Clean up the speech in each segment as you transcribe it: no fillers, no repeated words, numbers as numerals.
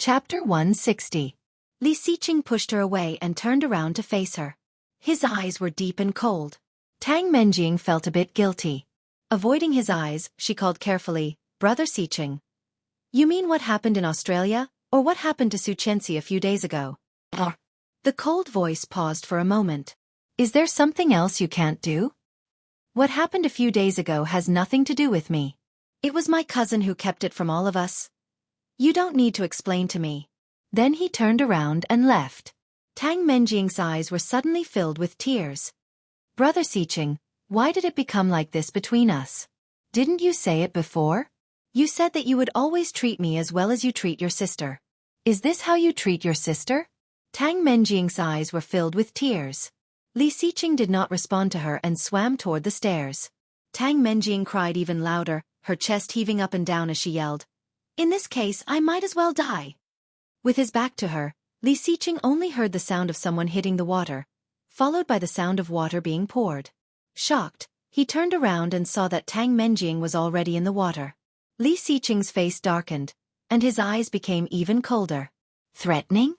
Chapter 160. Li Xiqing pushed her away and turned around to face her. His eyes were deep and cold. Tang Menjing felt a bit guilty. Avoiding his eyes, she called carefully, "Brother Xiqing. You mean what happened in Australia, or what happened to Xueqi a few days ago?" The cold voice paused for a moment. "Is there something else you can't do? What happened a few days ago has nothing to do with me. It was my cousin who kept it from all of us. You don't need to explain to me." Then he turned around and left. Tang Menjing's eyes were suddenly filled with tears. "Brother Xiqing, why did it become like this between us? Didn't you say it before? You said that you would always treat me as well as you treat your sister. Is this how you treat your sister?" Tang Menjing's eyes were filled with tears. Li Xiqing did not respond to her and swam toward the stairs. Tang Menjing cried even louder, her chest heaving up and down as she yelled, "In this case, I might as well die." With his back to her, Li Xiqing only heard the sound of someone hitting the water, followed by the sound of water being poured. Shocked, he turned around and saw that Tang Menjing was already in the water. Li Xiqing's face darkened, and his eyes became even colder. Threatening?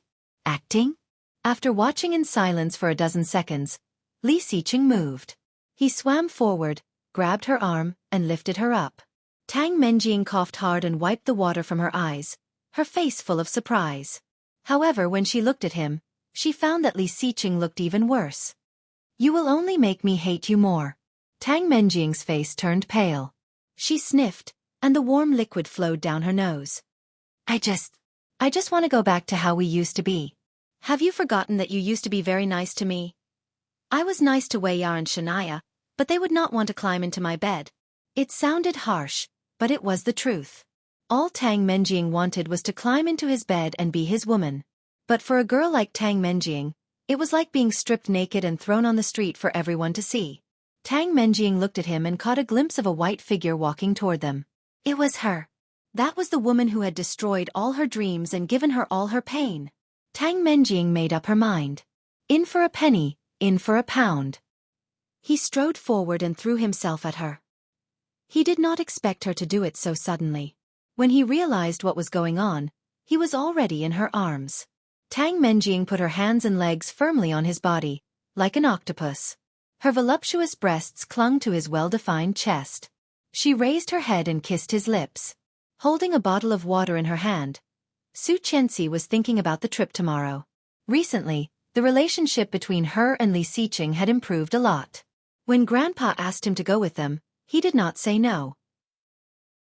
Acting? After watching in silence for a dozen seconds, Li Xiqing moved. He swam forward, grabbed her arm, and lifted her up. Tang Menjing coughed hard and wiped the water from her eyes, her face full of surprise. However, when she looked at him, she found that Li Xiqing looked even worse. "You will only make me hate you more." Tang Menjing's face turned pale. She sniffed, and the warm liquid flowed down her nose. I just want to go back to how we used to be. Have you forgotten that you used to be very nice to me? I was nice to Wei Ya and Shania, but they would not want to climb into my bed." It sounded harsh, but it was the truth. All Tang Menjing wanted was to climb into his bed and be his woman. But for a girl like Tang Menjing, it was like being stripped naked and thrown on the street for everyone to see. Tang Menjing looked at him and caught a glimpse of a white figure walking toward them. It was her. That was the woman who had destroyed all her dreams and given her all her pain. Tang Menjing made up her mind. In for a penny, in for a pound. He strode forward and threw himself at her. He did not expect her to do it so suddenly. When he realized what was going on, he was already in her arms. Tang Menjing put her hands and legs firmly on his body, like an octopus. Her voluptuous breasts clung to his well-defined chest. She raised her head and kissed his lips. Holding a bottle of water in her hand, Xueqi was thinking about the trip tomorrow. Recently, the relationship between her and Li Xiqing had improved a lot. When Grandpa asked him to go with them, he did not say no.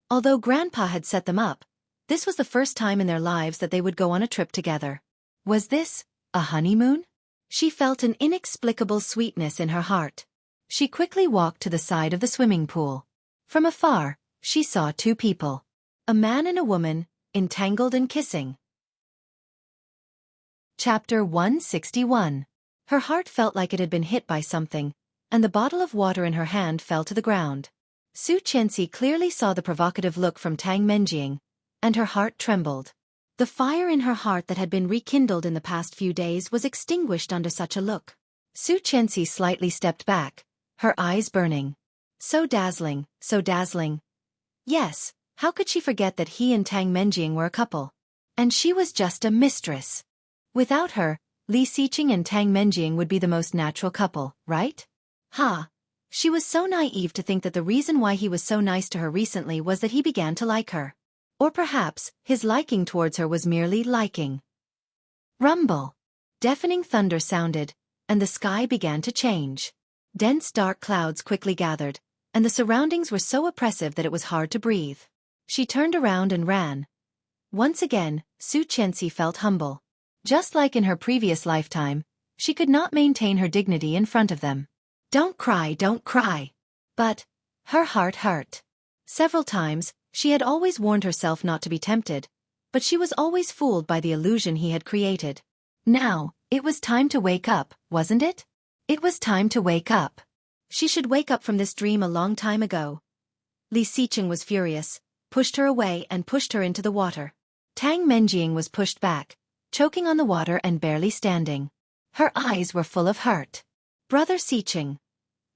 Although Grandpa had set them up, this was the first time in their lives that they would go on a trip together. Was this a honeymoon? She felt an inexplicable sweetness in her heart. She quickly walked to the side of the swimming pool. From afar, she saw two people. A man and a woman, entangled and kissing. Chapter 161. Her heart felt like it had been hit by something, and the bottle of water in her hand fell to the ground. Xueqi clearly saw the provocative look from Tang Menjing, and her heart trembled. The fire in her heart that had been rekindled in the past few days was extinguished under such a look. Xueqi slightly stepped back, her eyes burning. So dazzling, so dazzling. Yes, how could she forget that he and Tang Menjing were a couple? And she was just a mistress. Without her, Li Xiqing and Tang Menjing would be the most natural couple, right? She was so naive to think that the reason why he was so nice to her recently was that he began to like her. Or perhaps, his liking towards her was merely liking. Rumble. Deafening thunder sounded, and the sky began to change. Dense dark clouds quickly gathered, and the surroundings were so oppressive that it was hard to breathe. She turned around and ran. Once again, Xueqi felt humble. Just like in her previous lifetime, she could not maintain her dignity in front of them. Don't cry, don't cry. But her heart hurt. Several times, she had always warned herself not to be tempted, but she was always fooled by the illusion he had created. Now, it was time to wake up, wasn't it? It was time to wake up. She should wake up from this dream a long time ago. Li Xiqing was furious, pushed her away and pushed her into the water. Tang Menjing was pushed back, choking on the water and barely standing. Her eyes were full of hurt. Brother Xiqing.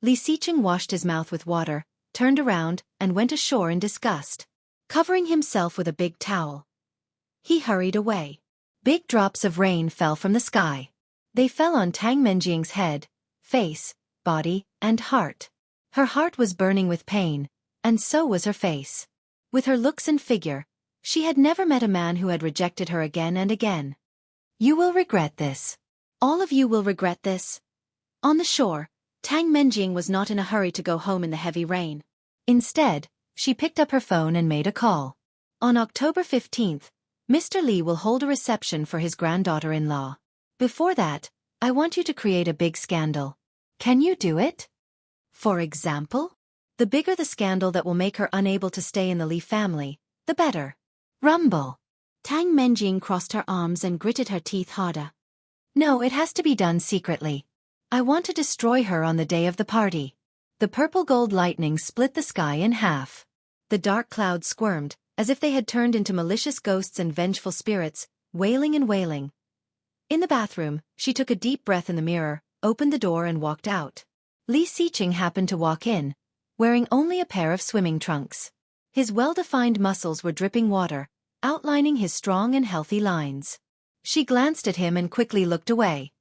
Li Xiqing washed his mouth with water, turned around, and went ashore in disgust, covering himself with a big towel. He hurried away. Big drops of rain fell from the sky. They fell on Tang Menjing's head, face, body, and heart. Her heart was burning with pain, and so was her face. With her looks and figure, she had never met a man who had rejected her again and again. You will regret this. All of you will regret this. On the shore, Tang Menjing was not in a hurry to go home in the heavy rain. Instead, she picked up her phone and made a call. On October 15th, Mr. Li will hold a reception for his granddaughter-in-law. Before that, I want you to create a big scandal. Can you do it? For example? The bigger the scandal that will make her unable to stay in the Li family, the better. Rumble. Tang Menjing crossed her arms and gritted her teeth harder. No, it has to be done secretly. I want to destroy her on the day of the party. The purple-gold lightning split the sky in half. The dark clouds squirmed, as if they had turned into malicious ghosts and vengeful spirits, wailing and wailing. In the bathroom, she took a deep breath in the mirror, opened the door and walked out. Li Xiqing happened to walk in, wearing only a pair of swimming trunks. His well-defined muscles were dripping water, outlining his strong and healthy lines. She glanced at him and quickly looked away.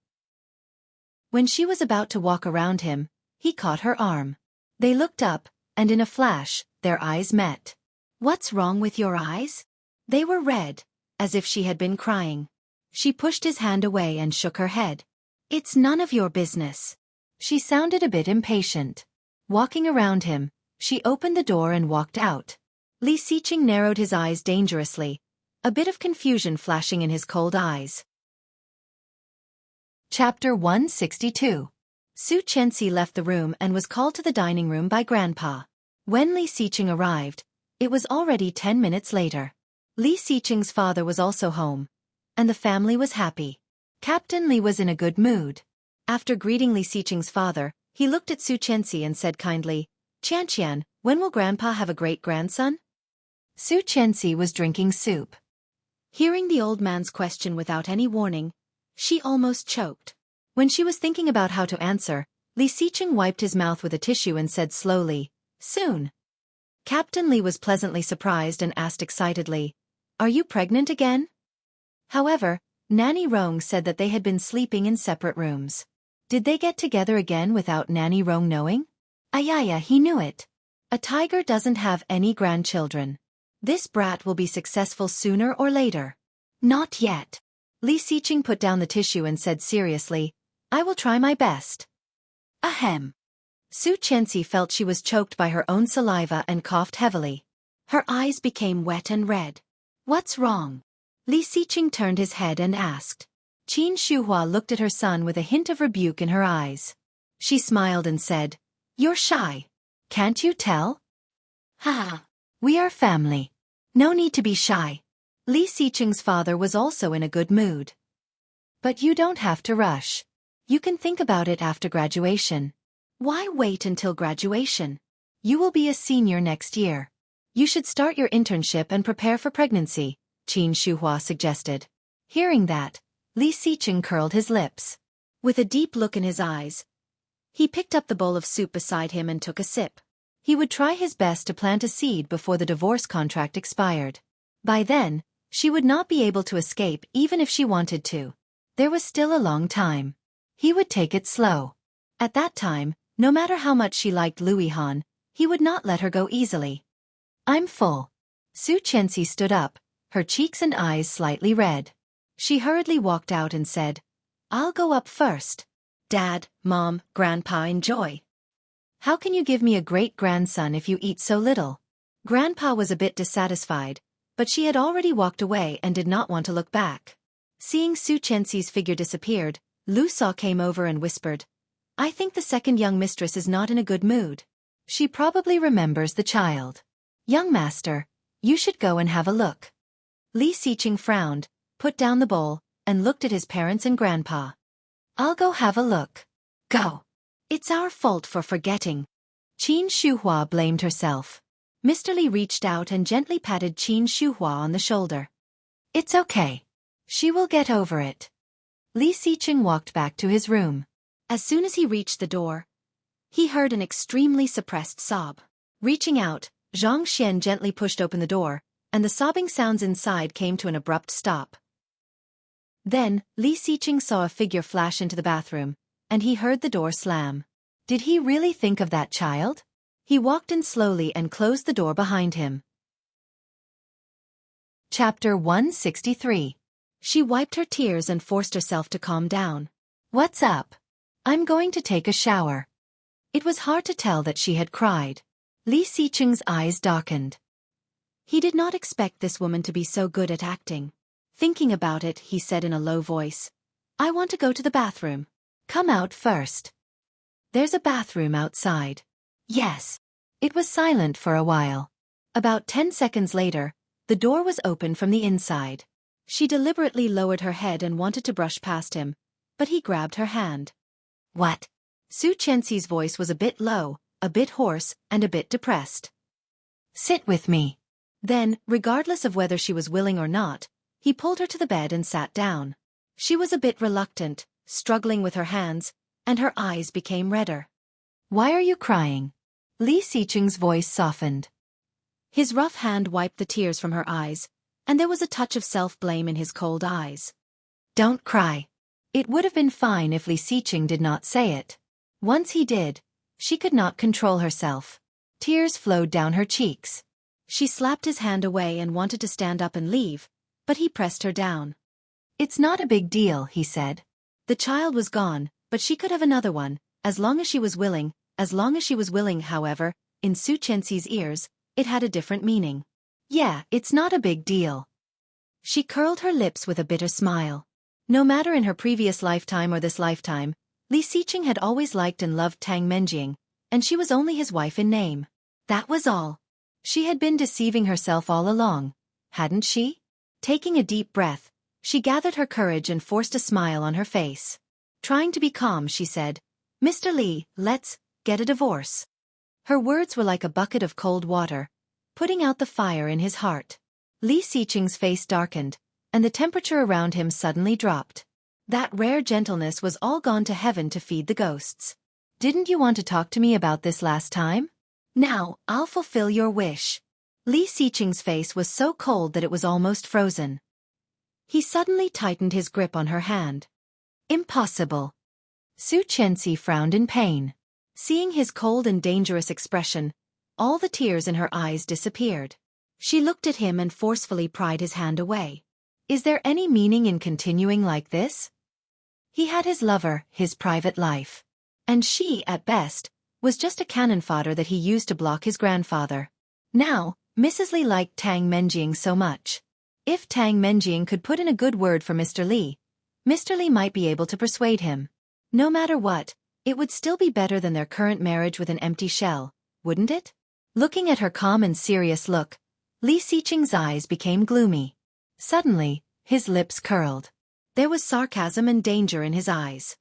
When she was about to walk around him, he caught her arm. They looked up, and in a flash, their eyes met. What's wrong with your eyes? They were red, as if she had been crying. She pushed his hand away and shook her head. It's none of your business. She sounded a bit impatient. Walking around him, she opened the door and walked out. Li Xiqing narrowed his eyes dangerously, a bit of confusion flashing in his cold eyes. Chapter 162. Xueqi left the room and was called to the dining room by Grandpa. When Li Xiqing arrived, it was already 10 minutes later. Li Xiqing's father was also home, and the family was happy. Captain Li was in a good mood. After greeting Li Xiqing's father, he looked at Xueqi and said kindly, Qianqian, when will Grandpa have a great-grandson? Xueqi was drinking soup. Hearing the old man's question without any warning, she almost choked. When she was thinking about how to answer, Li Xiqing wiped his mouth with a tissue and said slowly, soon. Captain Li was pleasantly surprised and asked excitedly, Are you pregnant again? However, Nanny Rong said that they had been sleeping in separate rooms. Did they get together again without Nanny Rong knowing? Ayaya, he knew it. A tiger doesn't have any grandchildren. This brat will be successful sooner or later. Not yet. Li Xiqing put down the tissue and said seriously, I will try my best. Ahem. Xueqi felt she was choked by her own saliva and coughed heavily. Her eyes became wet and red. What's wrong? Li Xiqing turned his head and asked. Qin Shuhua looked at her son with a hint of rebuke in her eyes. She smiled and said, You're shy. Can't you tell? Ha! We are family. No need to be shy. Li Xiqing's father was also in a good mood. But you don't have to rush. You can think about it after graduation. Why wait until graduation? You will be a senior next year. You should start your internship and prepare for pregnancy, Qin Shuhua suggested. Hearing that, Li Xiqing curled his lips. With a deep look in his eyes, he picked up the bowl of soup beside him and took a sip. He would try his best to plant a seed before the divorce contract expired. By then, she would not be able to escape even if she wanted to. There was still a long time. He would take it slow. At that time, no matter how much she liked Louis Han, he would not let her go easily. I'm full. Xueqi stood up, her cheeks and eyes slightly red. She hurriedly walked out and said, I'll go up first. Dad, Mom, Grandpa, enjoy. How can you give me a great-grandson if you eat so little? Grandpa was a bit dissatisfied, but she had already walked away and did not want to look back. Seeing Xueqi's figure disappeared, Lu Sa came over and whispered, I think the second young mistress is not in a good mood. She probably remembers the child. Young master, you should go and have a look. Li Xiqing frowned, put down the bowl, and looked at his parents and grandpa. I'll go have a look. Go. It's our fault for forgetting. Qin Shuhua blamed herself. Mr. Li reached out and gently patted Qin Shuhua on the shoulder. It's okay. She will get over it. Li Xiqing walked back to his room. As soon as he reached the door, he heard an extremely suppressed sob. Reaching out, Zhang Xian gently pushed open the door, and the sobbing sounds inside came to an abrupt stop. Then, Li Xiqing saw a figure flash into the bathroom, and he heard the door slam. Did he really think of that child? He walked in slowly and closed the door behind him. Chapter 163. She wiped her tears and forced herself to calm down. What's up? I'm going to take a shower. It was hard to tell that she had cried. Li Xiqing's eyes darkened. He did not expect this woman to be so good at acting. Thinking about it, he said in a low voice, I want to go to the bathroom. Come out first. There's a bathroom outside. Yes. It was silent for a while. About 10 seconds later, the door was open from the inside. She deliberately lowered her head and wanted to brush past him, but he grabbed her hand. What? Xueqi's voice was a bit low, a bit hoarse, and a bit depressed. Sit with me. Then, regardless of whether she was willing or not, he pulled her to the bed and sat down. She was a bit reluctant, struggling with her hands, and her eyes became redder. Why are you crying? Li Xiqing's voice softened. His rough hand wiped the tears from her eyes, and there was a touch of self-blame in his cold eyes. Don't cry. It would have been fine if Li Xiqing did not say it. Once he did, she could not control herself. Tears flowed down her cheeks. She slapped his hand away and wanted to stand up and leave, but he pressed her down. It's not a big deal, he said. The child was gone, but she could have another one, as long as she was willing. As long as she was willing, however, in Xueqi's ears, it had a different meaning. Yeah, it's not a big deal. She curled her lips with a bitter smile. No matter in her previous lifetime or this lifetime, Li Xiqing had always liked and loved Tang Menjing, and she was only his wife in name. That was all. She had been deceiving herself all along, hadn't she? Taking a deep breath, she gathered her courage and forced a smile on her face. Trying to be calm, she said, Mr. Li, let's get a divorce. Her words were like a bucket of cold water, putting out the fire in his heart. Li Xiqing's face darkened, and the temperature around him suddenly dropped. That rare gentleness was all gone to heaven to feed the ghosts. Didn't you want to talk to me about this last time? Now, I'll fulfill your wish. Li Xiqing's face was so cold that it was almost frozen. He suddenly tightened his grip on her hand. Impossible. Xueqi frowned in pain. Seeing his cold and dangerous expression, all the tears in her eyes disappeared. She looked at him and forcefully pried his hand away. Is there any meaning in continuing like this? He had his lover, his private life. And she, at best, was just a cannon fodder that he used to block his grandfather. Now, Mrs. Li liked Tang Menjing so much. If Tang Menjing could put in a good word for Mr. Li might be able to persuade him. No matter what, it would still be better than their current marriage with an empty shell, wouldn't it? Looking at her calm and serious look, Li Xiqing's eyes became gloomy. Suddenly, his lips curled. There was sarcasm and danger in his eyes.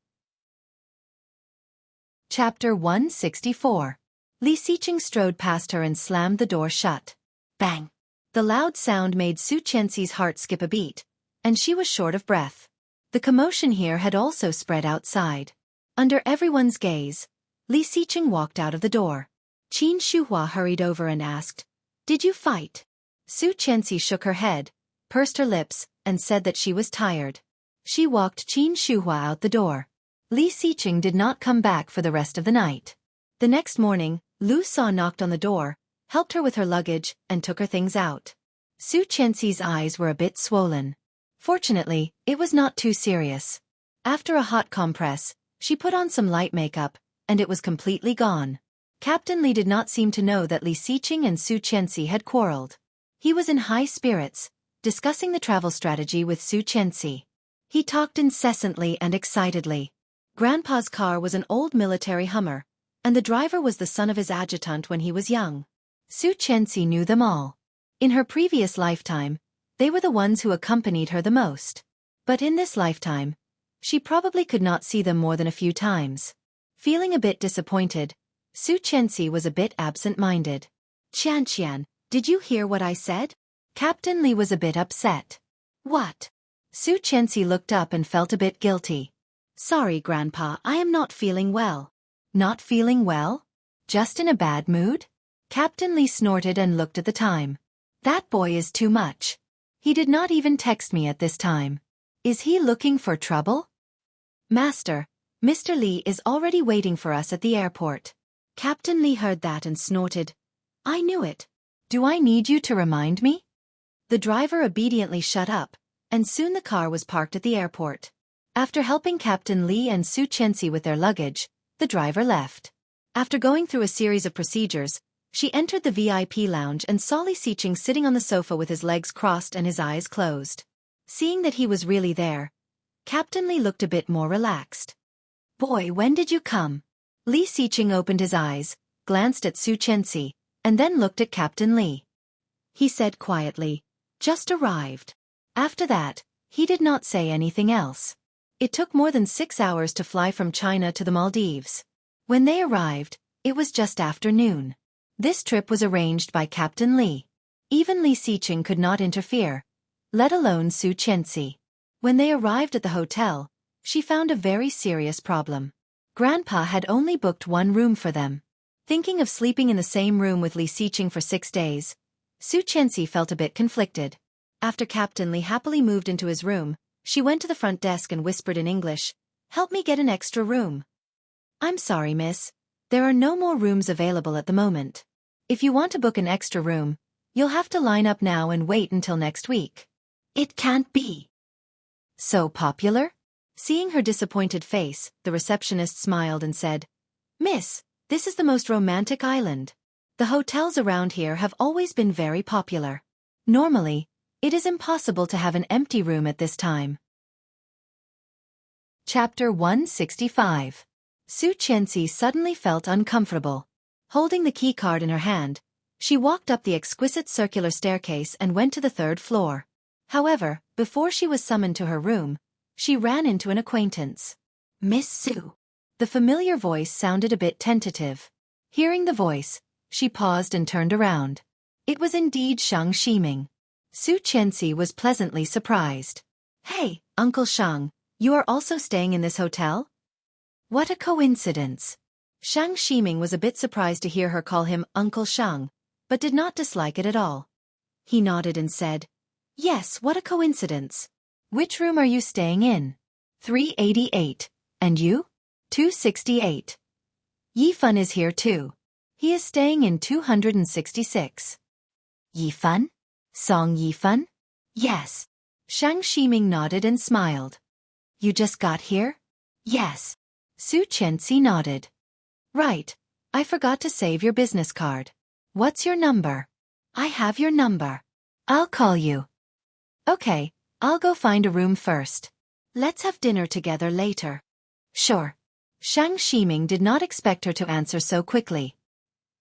Chapter 164. Li Xiqing strode past her and slammed the door shut. Bang! The loud sound made Xueqi's heart skip a beat, and she was short of breath. The commotion here had also spread outside. Under everyone's gaze, Li Xiqing walked out of the door. Qin Shuhua hurried over and asked, Did you fight? Xueqi shook her head, pursed her lips, and said that she was tired. She walked Qin Shuhua out the door. Li Xiqing did not come back for the rest of the night. The next morning, Lu Sa knocked on the door, helped her with her luggage, and took her things out. Xueqi's eyes were a bit swollen. Fortunately, it was not too serious. After a hot compress, she put on some light makeup, and it was completely gone. Captain Li did not seem to know that Li Xiqing and Xueqi had quarreled. He was in high spirits, discussing the travel strategy with Xueqi. He talked incessantly and excitedly. Grandpa's car was an old military Hummer, and the driver was the son of his adjutant when he was young. Xueqi knew them all. In her previous lifetime, they were the ones who accompanied her the most. But in this lifetime, she probably could not see them more than a few times. Feeling a bit disappointed, Xueqi was a bit absent-minded. Qianqian, did you hear what I said? Captain Li was a bit upset. What? Xueqi looked up and felt a bit guilty. Sorry, Grandpa, I am not feeling well. Not feeling well? Just in a bad mood? Captain Li snorted and looked at the time. That boy is too much. He did not even text me at this time. Is he looking for trouble? Master, Mr. Li is already waiting for us at the airport. Captain Li heard that and snorted. I knew it. Do I need you to remind me? The driver obediently shut up, and soon the car was parked at the airport. After helping Captain Li and Xueqi with their luggage, the driver left. After going through a series of procedures, she entered the VIP lounge and saw Li Xiqing sitting on the sofa with his legs crossed and his eyes closed. Seeing that he was really there, Captain Li looked a bit more relaxed. Boy, when did you come? Li Xiqing opened his eyes, glanced at Xueqi, and then looked at Captain Li. He said quietly, just arrived. After that, he did not say anything else. It took more than 6 hours to fly from China to the Maldives. When they arrived, it was just after noon. This trip was arranged by Captain Li. Even Li Xiqing could not interfere, let alone Xueqi. When they arrived at the hotel, she found a very serious problem. Grandpa had only booked one room for them. Thinking of sleeping in the same room with Li Xiqing for 6 days, Xueqi felt a bit conflicted. After Captain Li happily moved into his room, she went to the front desk and whispered in English, "Help me get an extra room." "I'm sorry, miss. There are no more rooms available at the moment. If you want to book an extra room, you'll have to line up now and wait until next week." "It can't be." "So popular?" Seeing her disappointed face, the receptionist smiled and said, "Miss, this is the most romantic island. The hotels around here have always been very popular. Normally, it is impossible to have an empty room at this time." Chapter 165. Xueqi suddenly felt uncomfortable. Holding the key card in her hand, she walked up the exquisite circular staircase and went to the 3rd floor. However, before she was summoned to her room, she ran into an acquaintance. "Miss Su." The familiar voice sounded a bit tentative. Hearing the voice, she paused and turned around. It was indeed Shang Ximing. Xueqi was pleasantly surprised. "Hey, Uncle Shang, you are also staying in this hotel?" "What a coincidence." Shang Ximing was a bit surprised to hear her call him Uncle Shang, but did not dislike it at all. He nodded and said, "Yes, what a coincidence. Which room are you staying in?" 388. "And you?" 268. Yifan is here too. He is staying in 266. "Yifan? Song Yifan?" "Yes." Shang Ximing nodded and smiled. "You just got here?" "Yes." Xueqi nodded. "Right, I forgot to save your business card. What's your number?" "I have your number. I'll call you." "Okay, I'll go find a room first. Let's have dinner together later." "Sure." Shang Ximing did not expect her to answer so quickly.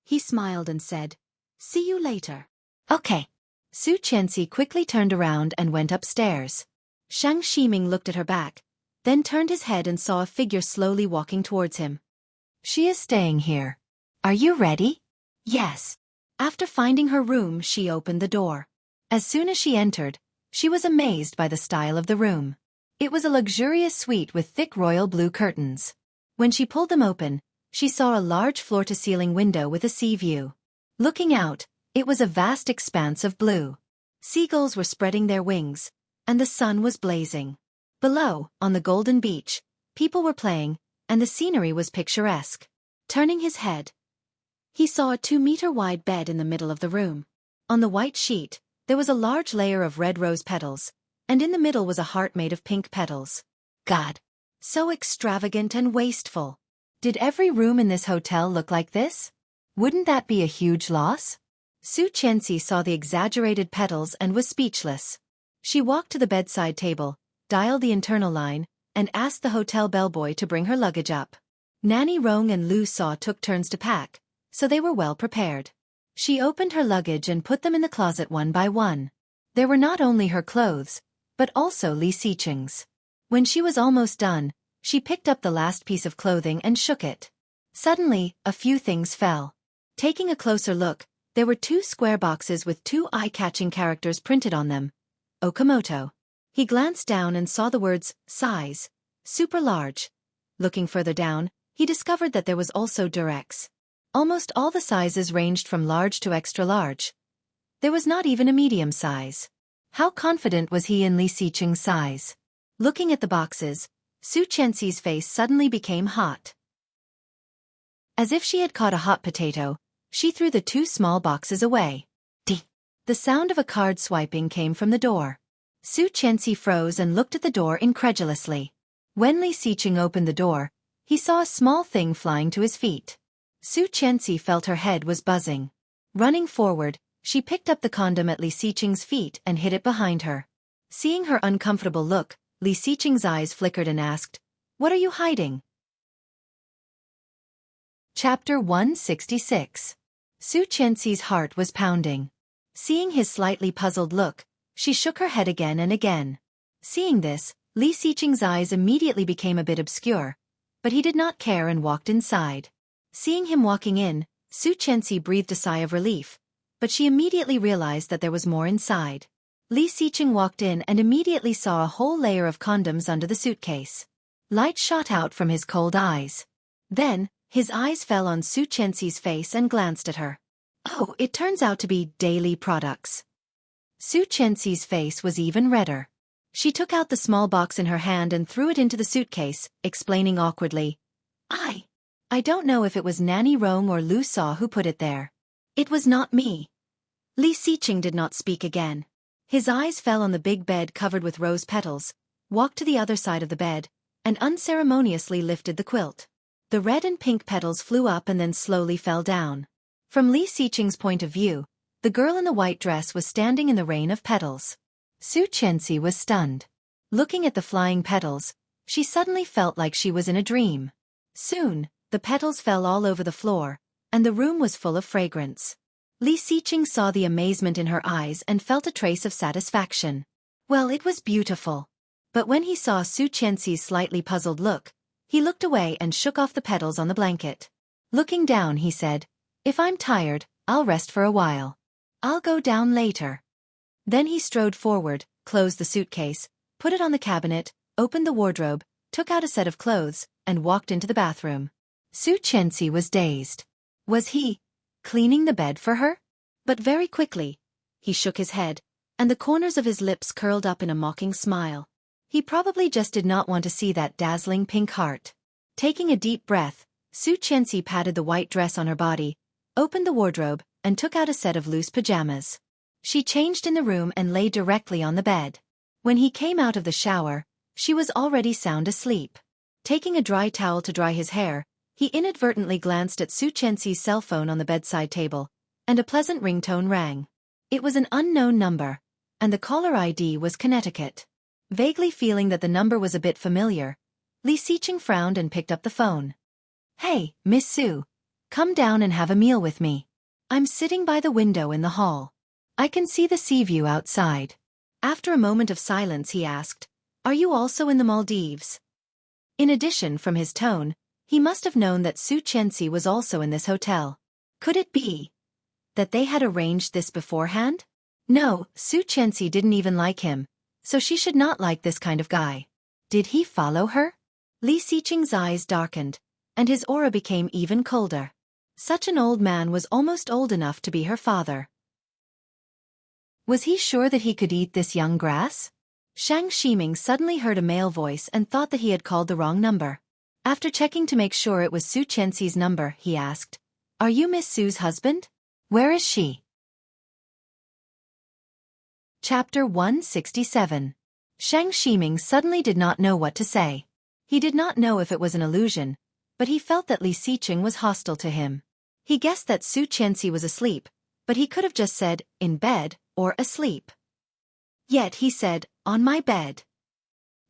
He smiled and said, "See you later." "Okay." Xueqi quickly turned around and went upstairs. Shang Ximing looked at her back, then turned his head and saw a figure slowly walking towards him. "She is staying here. Are you ready?" "Yes." After finding her room, she opened the door. As soon as she entered, she was amazed by the style of the room. It was a luxurious suite with thick royal blue curtains. When she pulled them open, she saw a large floor-to-ceiling window with a sea view. Looking out, it was a vast expanse of blue. Seagulls were spreading their wings, and the sun was blazing. Below, on the golden beach, people were playing, and the scenery was picturesque. Turning his head, he saw a 2-meter-wide bed in the middle of the room. On the white sheet, there was a large layer of red rose petals, and in the middle was a heart made of pink petals. God! So extravagant and wasteful. Did every room in this hotel look like this? Wouldn't that be a huge loss? Xueqi saw the exaggerated petals and was speechless. She walked to the bedside table, dialed the internal line, and asked the hotel bellboy to bring her luggage up. Nanny Rong and Lu Saw took turns to pack, so they were well prepared. She opened her luggage and put them in the closet one by one. There were not only her clothes, but also Li Xiqing's. When she was almost done, she picked up the last piece of clothing and shook it. Suddenly, a few things fell. Taking a closer look, there were 2 square boxes with 2 eye-catching characters printed on them. Okamoto. He glanced down and saw the words, size, super large. Looking further down, he discovered that there was also Durex. Almost all the sizes ranged from large to extra large. There was not even a medium size. How confident was he in Li Xiqing's size? Looking at the boxes, Xueqi's face suddenly became hot. As if she had caught a hot potato, she threw the 2 small boxes away. The sound of a card swiping came from the door. Xueqi froze and looked at the door incredulously. When Li Xiqing opened the door, he saw a small thing flying to his feet. Xueqi felt her head was buzzing. Running forward, she picked up the condom at Li Xiqing's feet and hid it behind her. Seeing her uncomfortable look, Li Xiqing's eyes flickered and asked, "What are you hiding?" Chapter 166. Xueqi's heart was pounding. Seeing his slightly puzzled look, she shook her head again and again. Seeing this, Li Xiqing's eyes immediately became a bit obscure, but he did not care and walked inside. Seeing him walking in, Xueqi breathed a sigh of relief, but she immediately realized that there was more inside. Li Xiqing walked in and immediately saw a whole layer of condoms under the suitcase. Light shot out from his cold eyes. Then, his eyes fell on Xueqi's face and glanced at her. "Oh, it turns out to be daily products." Xueqi's face was even redder. She took out the small box in her hand and threw it into the suitcase, explaining awkwardly, I don't know if it was Nanny Rong or Lu Sa who put it there. It was not me." Li Xiqing did not speak again. His eyes fell on the big bed covered with rose petals, walked to the other side of the bed, and unceremoniously lifted the quilt. The red and pink petals flew up and then slowly fell down. From Li Xiqing's point of view, the girl in the white dress was standing in the rain of petals. Xueqi was stunned. Looking at the flying petals, she suddenly felt like she was in a dream. Soon, the petals fell all over the floor, and the room was full of fragrance. Li Xiqing saw the amazement in her eyes and felt a trace of satisfaction. Well, it was beautiful. But when he saw Xueqi's slightly puzzled look, he looked away and shook off the petals on the blanket. Looking down, he said, "If I'm tired, I'll rest for a while. I'll go down later." Then he strode forward, closed the suitcase, put it on the cabinet, opened the wardrobe, took out a set of clothes, and walked into the bathroom. Xueqi was dazed. Was he cleaning the bed for her? But very quickly, he shook his head, and the corners of his lips curled up in a mocking smile. He probably just did not want to see that dazzling pink heart. Taking a deep breath, Xueqi patted the white dress on her body, opened the wardrobe, and took out a set of loose pajamas. She changed in the room and lay directly on the bed. When he came out of the shower, she was already sound asleep. Taking a dry towel to dry his hair, he inadvertently glanced at Xueqi's cell phone on the bedside table, and a pleasant ringtone rang. It was an unknown number, and the caller ID was Connecticut. Vaguely feeling that the number was a bit familiar, Li Xiqing frowned and picked up the phone. "Hey, Miss Sue. Come down and have a meal with me. I'm sitting by the window in the hall. I can see the sea view outside." After a moment of silence he asked, "Are you also in the Maldives?" In addition, from his tone, he must have known that Xueqi was also in this hotel. Could it be that they had arranged this beforehand? No, Xueqi didn't even like him, so she should not like this kind of guy. Did he follow her? Li Xiqing's eyes darkened, and his aura became even colder. Such an old man was almost old enough to be her father. Was he sure that he could eat this young grass? Shang Ximing suddenly heard a male voice and thought that he had called the wrong number. After checking to make sure it was Xueqi's number, he asked, "Are you Miss Sue's husband? Where is she?" Chapter 167. Shang Ximing suddenly did not know what to say. He did not know if it was an illusion, but he felt that Li Xiqing was hostile to him. He guessed that Xueqi was asleep, but he could have just said, "in bed," or "asleep." Yet he said, "on my bed."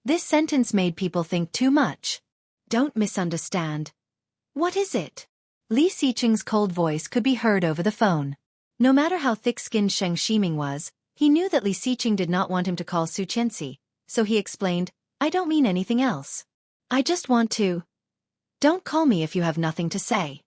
This sentence made people think too much. Don't misunderstand. What is it? Li Xiqing's cold voice could be heard over the phone. No matter how thick-skinned Shang Ximing was, he knew that Li Xiqing did not want him to call Xueqi, so he explained, "I don't mean anything else. I just want to. Don't call me if you have nothing to say."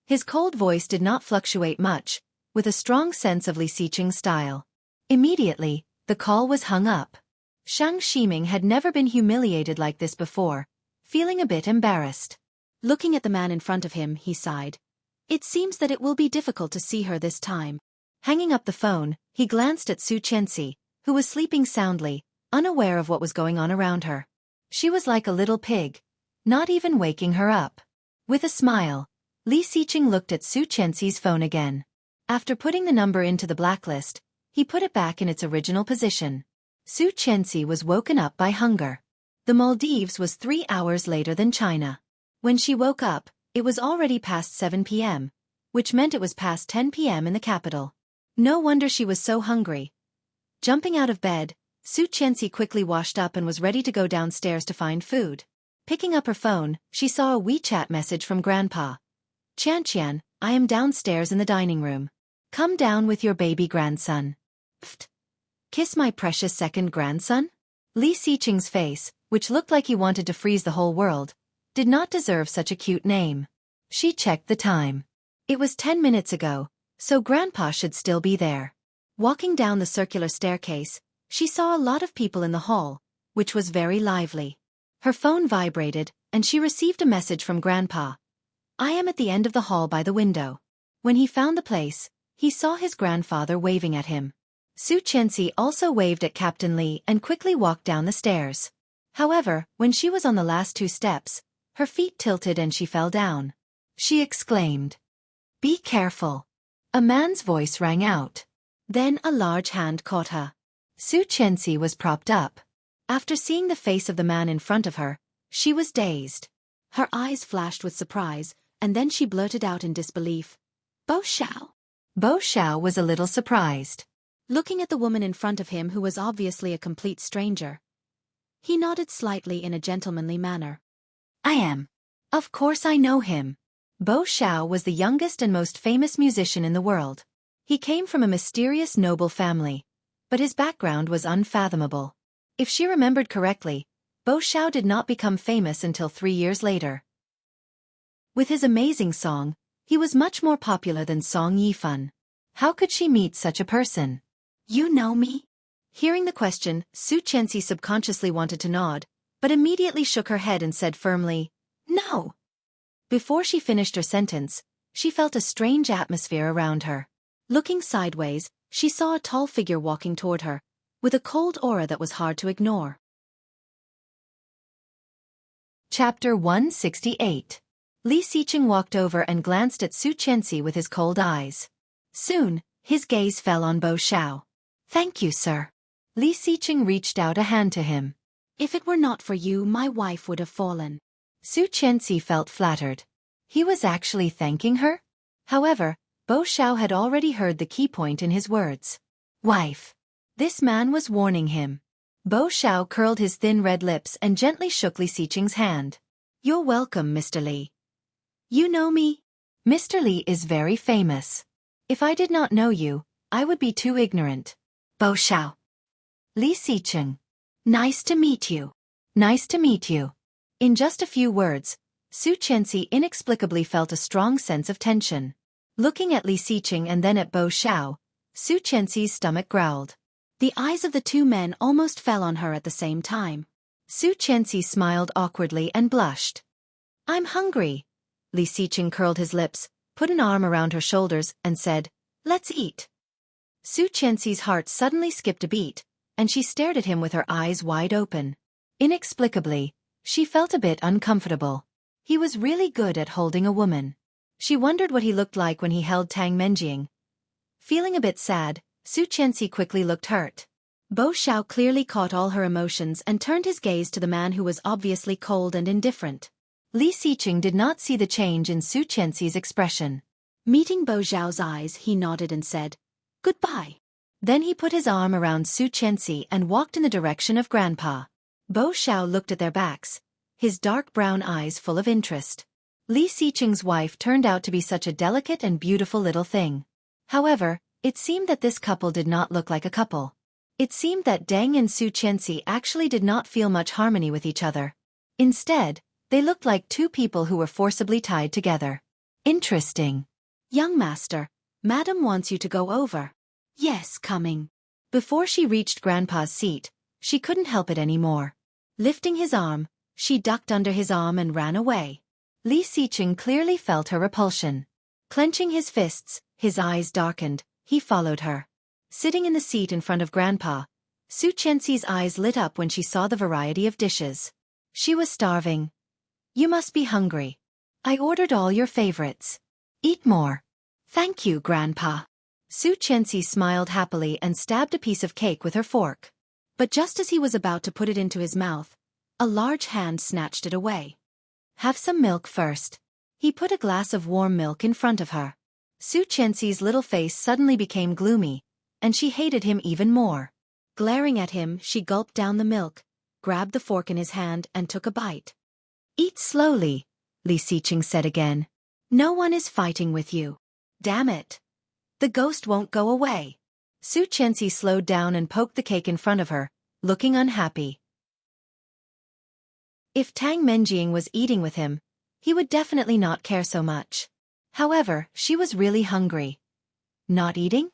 His cold voice did not fluctuate much, with a strong sense of Li Xiqing's style. Immediately, the call was hung up. Shang Ximing had never been humiliated like this before, feeling a bit embarrassed. Looking at the man in front of him, he sighed. It seems that it will be difficult to see her this time. Hanging up the phone, He glanced at Xueqi, who was sleeping soundly, unaware of what was going on around her. She was like a little pig, not even waking her up. With a smile, Li Xiqing looked at Xueqi's phone again. After putting the number into the blacklist, he put it back in its original position. Xueqi was woken up by hunger. The Maldives was 3 hours later than China. When she woke up, it was already past 7 p.m., which meant it was past 10 p.m. in the capital. No wonder she was so hungry. Jumping out of bed, Xueqi quickly washed up and was ready to go downstairs to find food. Picking up her phone, she saw a WeChat message from Grandpa. Qian, I am downstairs in the dining room. Come down with your baby grandson. Pfft. Kiss my precious second grandson? Li Xiqing's face, which looked like he wanted to freeze the whole world, did not deserve such a cute name. She checked the time. It was 10 minutes ago, so Grandpa should still be there. Walking down the circular staircase, she saw a lot of people in the hall, which was very lively. Her phone vibrated, and she received a message from Grandpa. I am at the end of the hall by the window. When he found the place, he saw his grandfather waving at him. Xueqi also waved at Captain Li and quickly walked down the stairs. However, when she was on the last 2 steps, her feet tilted and she fell down. She exclaimed, "Be careful." A man's voice rang out. Then a large hand caught her. Xueqi was propped up. After seeing the face of the man in front of her, she was dazed. Her eyes flashed with surprise, and then she blurted out in disbelief, "Bo Xiao." Bo Xiao was a little surprised. Looking at the woman in front of him who was obviously a complete stranger, he nodded slightly in a gentlemanly manner. I am. Of course I know him. Bo Xiao was the youngest and most famous musician in the world. He came from a mysterious noble family, but his background was unfathomable. If she remembered correctly, Bo Xiao did not become famous until 3 years later. With his amazing song, he was much more popular than Song Yifan. How could she meet such a person? You know me? Hearing the question, Xueqi subconsciously wanted to nod, but immediately shook her head and said firmly, No. Before she finished her sentence, she felt a strange atmosphere around her. Looking sideways, she saw a tall figure walking toward her, with a cold aura that was hard to ignore. Chapter 168. Li Xiqing walked over and glanced at Xueqi with his cold eyes. Soon, his gaze fell on Bo Xiao. Thank you, sir. Li Xiqing reached out a hand to him. If it were not for you, my wife would have fallen. Xueqi felt flattered. He was actually thanking her? However, Bo Xiao had already heard the key point in his words. Wife. This man was warning him. Bo Xiao curled his thin red lips and gently shook Li Xiqing's hand. You're welcome, Mr. Li. You know me? Mr. Li is very famous. If I did not know you, I would be too ignorant. Bo Xiao. Li Xiqing. Nice to meet you. Nice to meet you. In just a few words, Xueqi inexplicably felt a strong sense of tension. Looking at Li Xiqing and then at Bo Xiao, Xueqi's stomach growled. The eyes of the 2 men almost fell on her at the same time. Xueqi smiled awkwardly and blushed. I'm hungry. Li Xiqing curled his lips, put an arm around her shoulders, and said, Let's eat. Xueqi's heart suddenly skipped a beat, and she stared at him with her eyes wide open. Inexplicably, she felt a bit uncomfortable. He was really good at holding a woman. She wondered what he looked like when he held Tang Menjing. Feeling a bit sad, Xueqi quickly looked hurt. Bo Xiao clearly caught all her emotions and turned his gaze to the man who was obviously cold and indifferent. Li Xiqing did not see the change in Xueqi's expression. Meeting Bo Xiao's eyes, he nodded and said, Goodbye. Then he put his arm around Xueqi and walked in the direction of Grandpa. Bo Xiao looked at their backs, his dark brown eyes full of interest. Li Xiqing's wife turned out to be such a delicate and beautiful little thing. However, it seemed that this couple did not look like a couple. It seemed that Deng and Xueqi actually did not feel much harmony with each other. Instead, they looked like 2 people who were forcibly tied together. Interesting. Young master, Madam wants you to go over. Yes, coming. Before she reached Grandpa's seat, she couldn't help it anymore. Lifting his arm, she ducked under his arm and ran away. Li Xiqing clearly felt her repulsion. Clenching his fists, his eyes darkened, he followed her. Sitting in the seat in front of Grandpa, Xueqi's eyes lit up when she saw the variety of dishes. She was starving. You must be hungry. I ordered all your favorites. Eat more. Thank you, Grandpa. Xueqi smiled happily and stabbed a piece of cake with her fork. But just as he was about to put it into his mouth, a large hand snatched it away. Have some milk first. He put a glass of warm milk in front of her. Xueqi's little face suddenly became gloomy, and she hated him even more. Glaring at him, she gulped down the milk, grabbed the fork in his hand and took a bite. Eat slowly, Li Xiqing said again. No one is fighting with you. Damn it. The ghost won't go away. Xueqi slowed down and poked the cake in front of her, looking unhappy. If Tang Menjing was eating with him, he would definitely not care so much. However, she was really hungry. Not eating?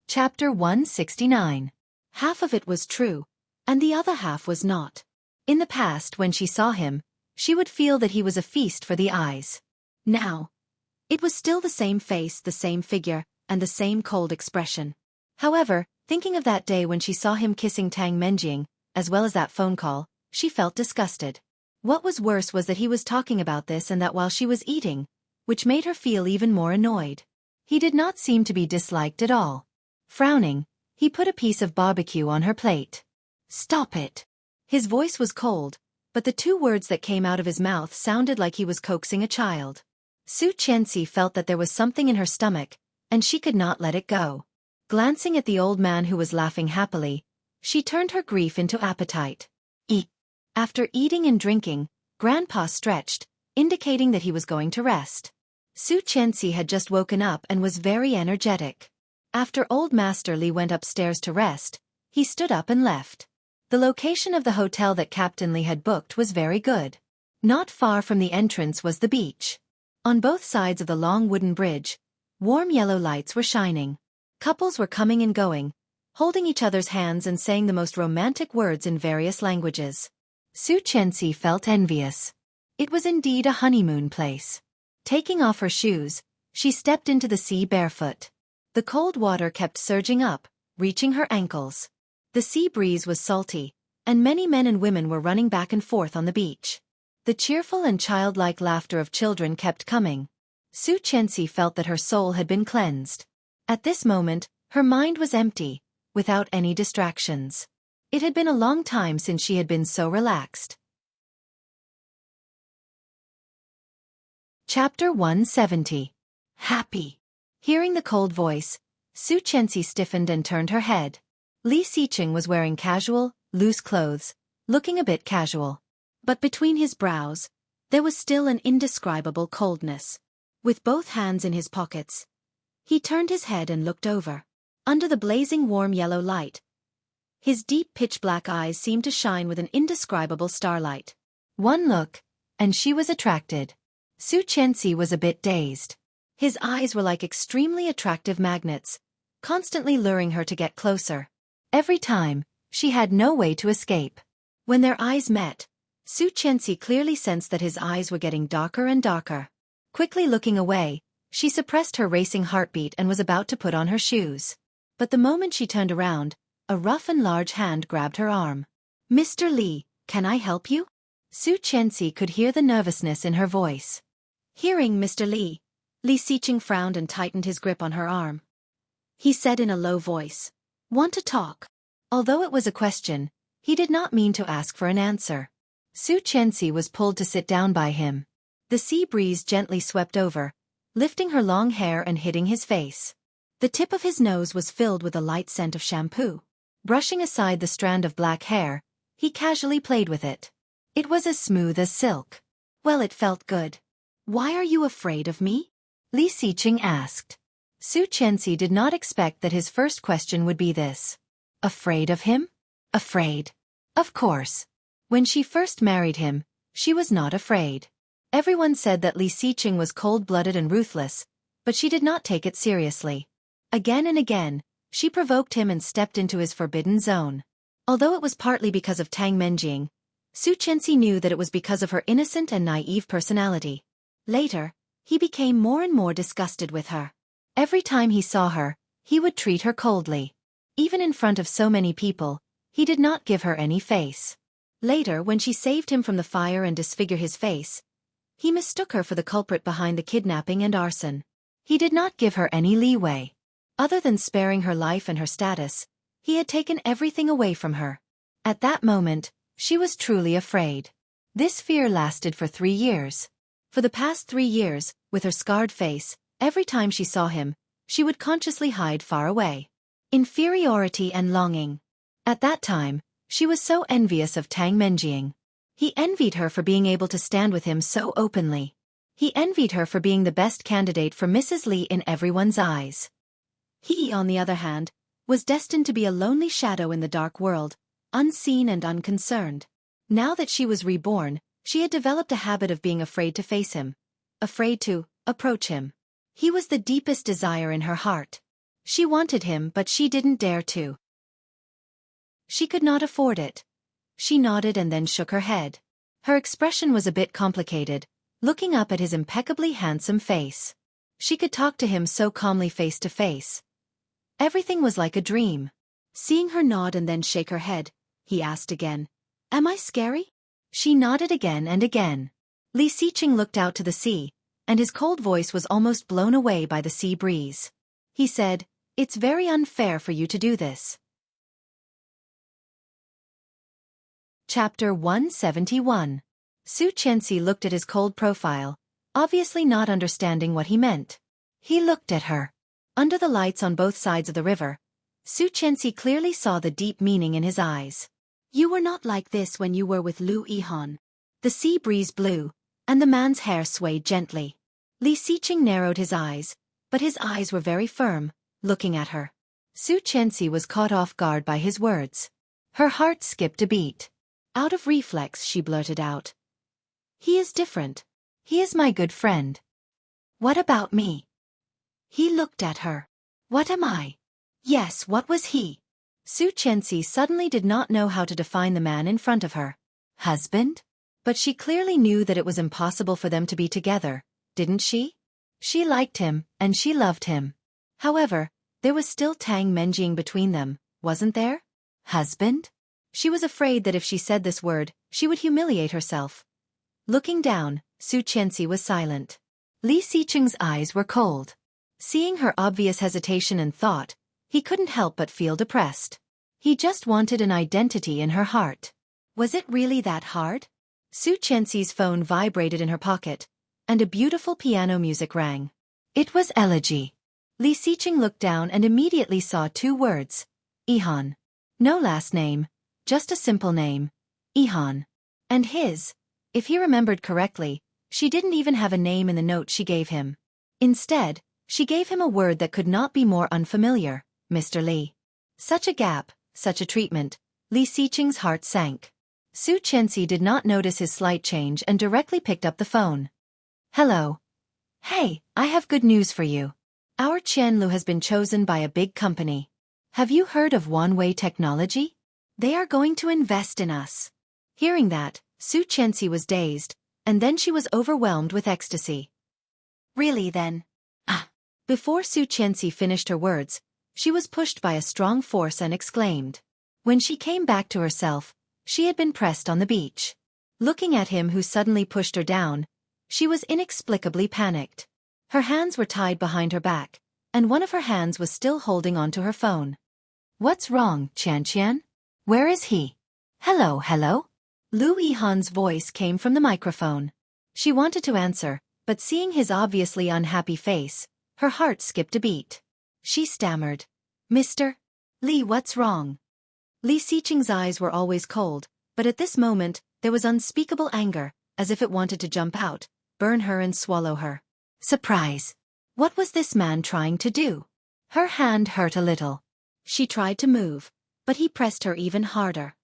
Chapter 169. Half of it was true, and the other half was not. In the past, when she saw him, she would feel that he was a feast for the eyes. Now, it was still the same face, the same figure, and the same cold expression. However, thinking of that day when she saw him kissing Tang Menjing, as well as that phone call, she felt disgusted. What was worse was that he was talking about this and that while she was eating, which made her feel even more annoyed. He did not seem to be disliked at all. Frowning, he put a piece of barbecue on her plate. Stop it. His voice was cold, but the two words that came out of his mouth sounded like he was coaxing a child. Xueqi felt that there was something in her stomach, and she could not let it go. Glancing at the old man who was laughing happily, she turned her grief into appetite. Eat. After eating and drinking, Grandpa stretched, indicating that he was going to rest. Xueqi had just woken up and was very energetic. After Old Master Li went upstairs to rest, he stood up and left. The location of the hotel that Captain Li had booked was very good. Not far from the entrance was the beach. On both sides of the long wooden bridge, warm yellow lights were shining. Couples were coming and going, holding each other's hands and saying the most romantic words in various languages. Xueqi felt envious. It was indeed a honeymoon place. Taking off her shoes, she stepped into the sea barefoot. The cold water kept surging up, reaching her ankles. The sea breeze was salty, and many men and women were running back and forth on the beach. The cheerful and childlike laughter of children kept coming. Xueqi felt that her soul had been cleansed. At this moment, her mind was empty, without any distractions. It had been a long time since she had been so relaxed. Chapter 170. Happy. Hearing the cold voice, Xueqi stiffened and turned her head. Li Xiqing was wearing casual, loose clothes, looking a bit casual. But between his brows, there was still an indescribable coldness. With both hands in his pockets, he turned his head and looked over. Under the blazing warm yellow light, his deep pitch-black eyes seemed to shine with an indescribable starlight. One look, and she was attracted. Xueqi was a bit dazed. His eyes were like extremely attractive magnets, constantly luring her to get closer. Every time, she had no way to escape. When their eyes met, Xueqi clearly sensed that his eyes were getting darker and darker. Quickly looking away, she suppressed her racing heartbeat and was about to put on her shoes. But the moment she turned around, a rough and large hand grabbed her arm. Mr. Li, can I help you? Xueqi could hear the nervousness in her voice. Hearing Mr. Li, Li Xiqing frowned and tightened his grip on her arm. He said in a low voice, "Want to talk?" Although it was a question, he did not mean to ask for an answer. Xueqi was pulled to sit down by him. The sea breeze gently swept over, lifting her long hair and hitting his face. The tip of his nose was filled with a light scent of shampoo. Brushing aside the strand of black hair, he casually played with it. It was as smooth as silk. Well, it felt good. Why are you afraid of me? Li Xiqing asked. Xueqi did not expect that his first question would be this. Afraid of him? Afraid. Of course. When she first married him, she was not afraid. Everyone said that Li Xiqing was cold-blooded and ruthless, but she did not take it seriously. Again and again, she provoked him and stepped into his forbidden zone. Although it was partly because of Tang Menjing, Xueqi knew that it was because of her innocent and naive personality. Later, he became more and more disgusted with her. Every time he saw her, he would treat her coldly. Even in front of so many people, he did not give her any face. Later, when she saved him from the fire and disfigured his face, he mistook her for the culprit behind the kidnapping and arson. He did not give her any leeway. Other than sparing her life and her status, he had taken everything away from her. At that moment, she was truly afraid. This fear lasted for 3 years. For the past 3 years, with her scarred face, every time she saw him, she would consciously hide far away. Inferiority and longing. At that time, she was so envious of Tang Menjing. He envied her for being able to stand with him so openly. He envied her for being the best candidate for Mrs. Li in everyone's eyes. He, on the other hand, was destined to be a lonely shadow in the dark world, unseen and unconcerned. Now that she was reborn, she had developed a habit of being afraid to face him, afraid to approach him. He was the deepest desire in her heart. She wanted him, but she didn't dare to. She could not afford it. She nodded and then shook her head. Her expression was a bit complicated, looking up at his impeccably handsome face. She could talk to him so calmly face to face. Everything was like a dream. Seeing her nod and then shake her head, he asked again, "Am I scary?" She nodded again and again. Li Xiqing looked out to the sea, and his cold voice was almost blown away by the sea breeze. He said, "It's very unfair for you to do this." Chapter 171. Xueqi looked at his cold profile, obviously not understanding what he meant. He looked at her. Under the lights on both sides of the river, Xueqi clearly saw the deep meaning in his eyes. "You were not like this when you were with Lu Yihan." The sea breeze blew, and the man's hair swayed gently. Li Xiqing narrowed his eyes, but his eyes were very firm, looking at her. Xueqi was caught off guard by his words. Her heart skipped a beat. Out of reflex she blurted out, "He is different. He is my good friend." "What about me?" He looked at her. "What am I?" Yes, what was he? Xueqi suddenly did not know how to define the man in front of her. Husband? But she clearly knew that it was impossible for them to be together, didn't she? She liked him, and she loved him. However, there was still Tang Menjing between them, wasn't there? Husband? She was afraid that if she said this word, she would humiliate herself. Looking down, Xueqi was silent. Li Xiqing's eyes were cold. Seeing her obvious hesitation and thought, he couldn't help but feel depressed. He just wanted an identity in her heart. Was it really that hard? Xueqi's phone vibrated in her pocket, and a beautiful piano music rang. It was Elegy. Li Xiqing looked down and immediately saw 2 words. Yihan. No last name, just a simple name. Yihan. And his. If he remembered correctly, she didn't even have a name in the note she gave him. Instead, she gave him a word that could not be more unfamiliar, Mr. Li. Such a gap, such a treatment. Li Xiqing's heart sank. Xueqi did not notice his slight change and directly picked up the phone. Hello. Hey, I have good news for you. Our Qianlu has been chosen by a big company. Have you heard of one-way technology? They are going to invest in us. Hearing that, Xueqi was dazed, and then she was overwhelmed with ecstasy. Really then? Ah. Before Xueqi finished her words, she was pushed by a strong force and exclaimed. When she came back to herself, she had been pressed on the beach. Looking at him who suddenly pushed her down, she was inexplicably panicked. Her hands were tied behind her back, and one of her hands was still holding onto her phone. What's wrong, Qian? Where is he? Hello? Lu Yihan's voice came from the microphone. She wanted to answer, but seeing his obviously unhappy face, her heart skipped a beat. She stammered. Mr. Li, what's wrong? Li Xiqing's eyes were always cold, but at this moment, there was unspeakable anger, as if it wanted to jump out, burn her and swallow her. Surprise! What was this man trying to do? Her hand hurt a little. She tried to move, but he pressed her even harder.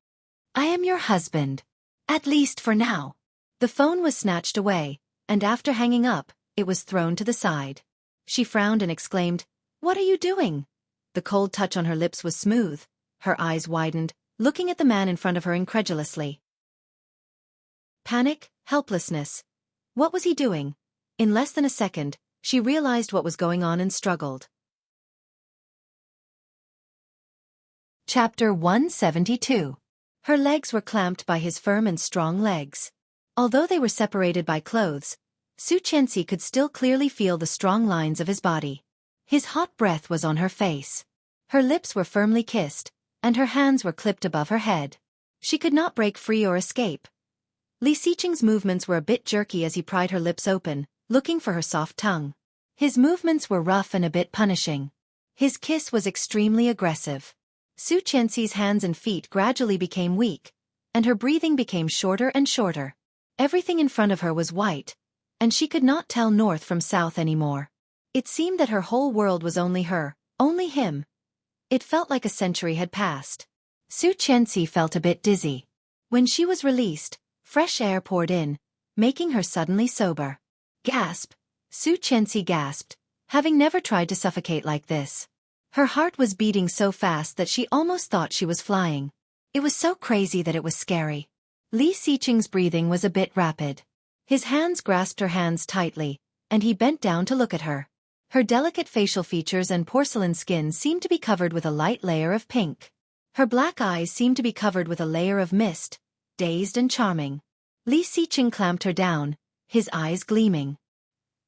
I am your husband. At least for now. The phone was snatched away, and after hanging up, it was thrown to the side. She frowned and exclaimed, What are you doing? The cold touch on her lips was smooth. Her eyes widened, looking at the man in front of her incredulously. Panic, helplessness. What was he doing? In less than a second, She realized what was going on and struggled. Chapter 172. Her legs were clamped by his firm and strong legs. Although they were separated by clothes, Xueqi could still clearly feel the strong lines of his body. His hot breath was on her face. Her lips were firmly kissed, and her hands were clipped above her head. She could not break free or escape. Li Xiqing's movements were a bit jerky as he pried her lips open, looking for her soft tongue. His movements were rough and a bit punishing. His kiss was extremely aggressive. Xueqi's hands and feet gradually became weak, and her breathing became shorter and shorter. Everything in front of her was white, and she could not tell north from south anymore. It seemed that her whole world was only her, only him. It felt like a century had passed. Xueqi felt a bit dizzy. When she was released, fresh air poured in, making her suddenly sober. Gasp! Xueqi gasped, having never tried to suffocate like this. Her heart was beating so fast that she almost thought she was flying. It was so crazy that it was scary. Li Xiqing's breathing was a bit rapid. His hands grasped her hands tightly, and he bent down to look at her. Her delicate facial features and porcelain skin seemed to be covered with a light layer of pink. Her black eyes seemed to be covered with a layer of mist, dazed and charming. Li Xiqing clamped her down, his eyes gleaming.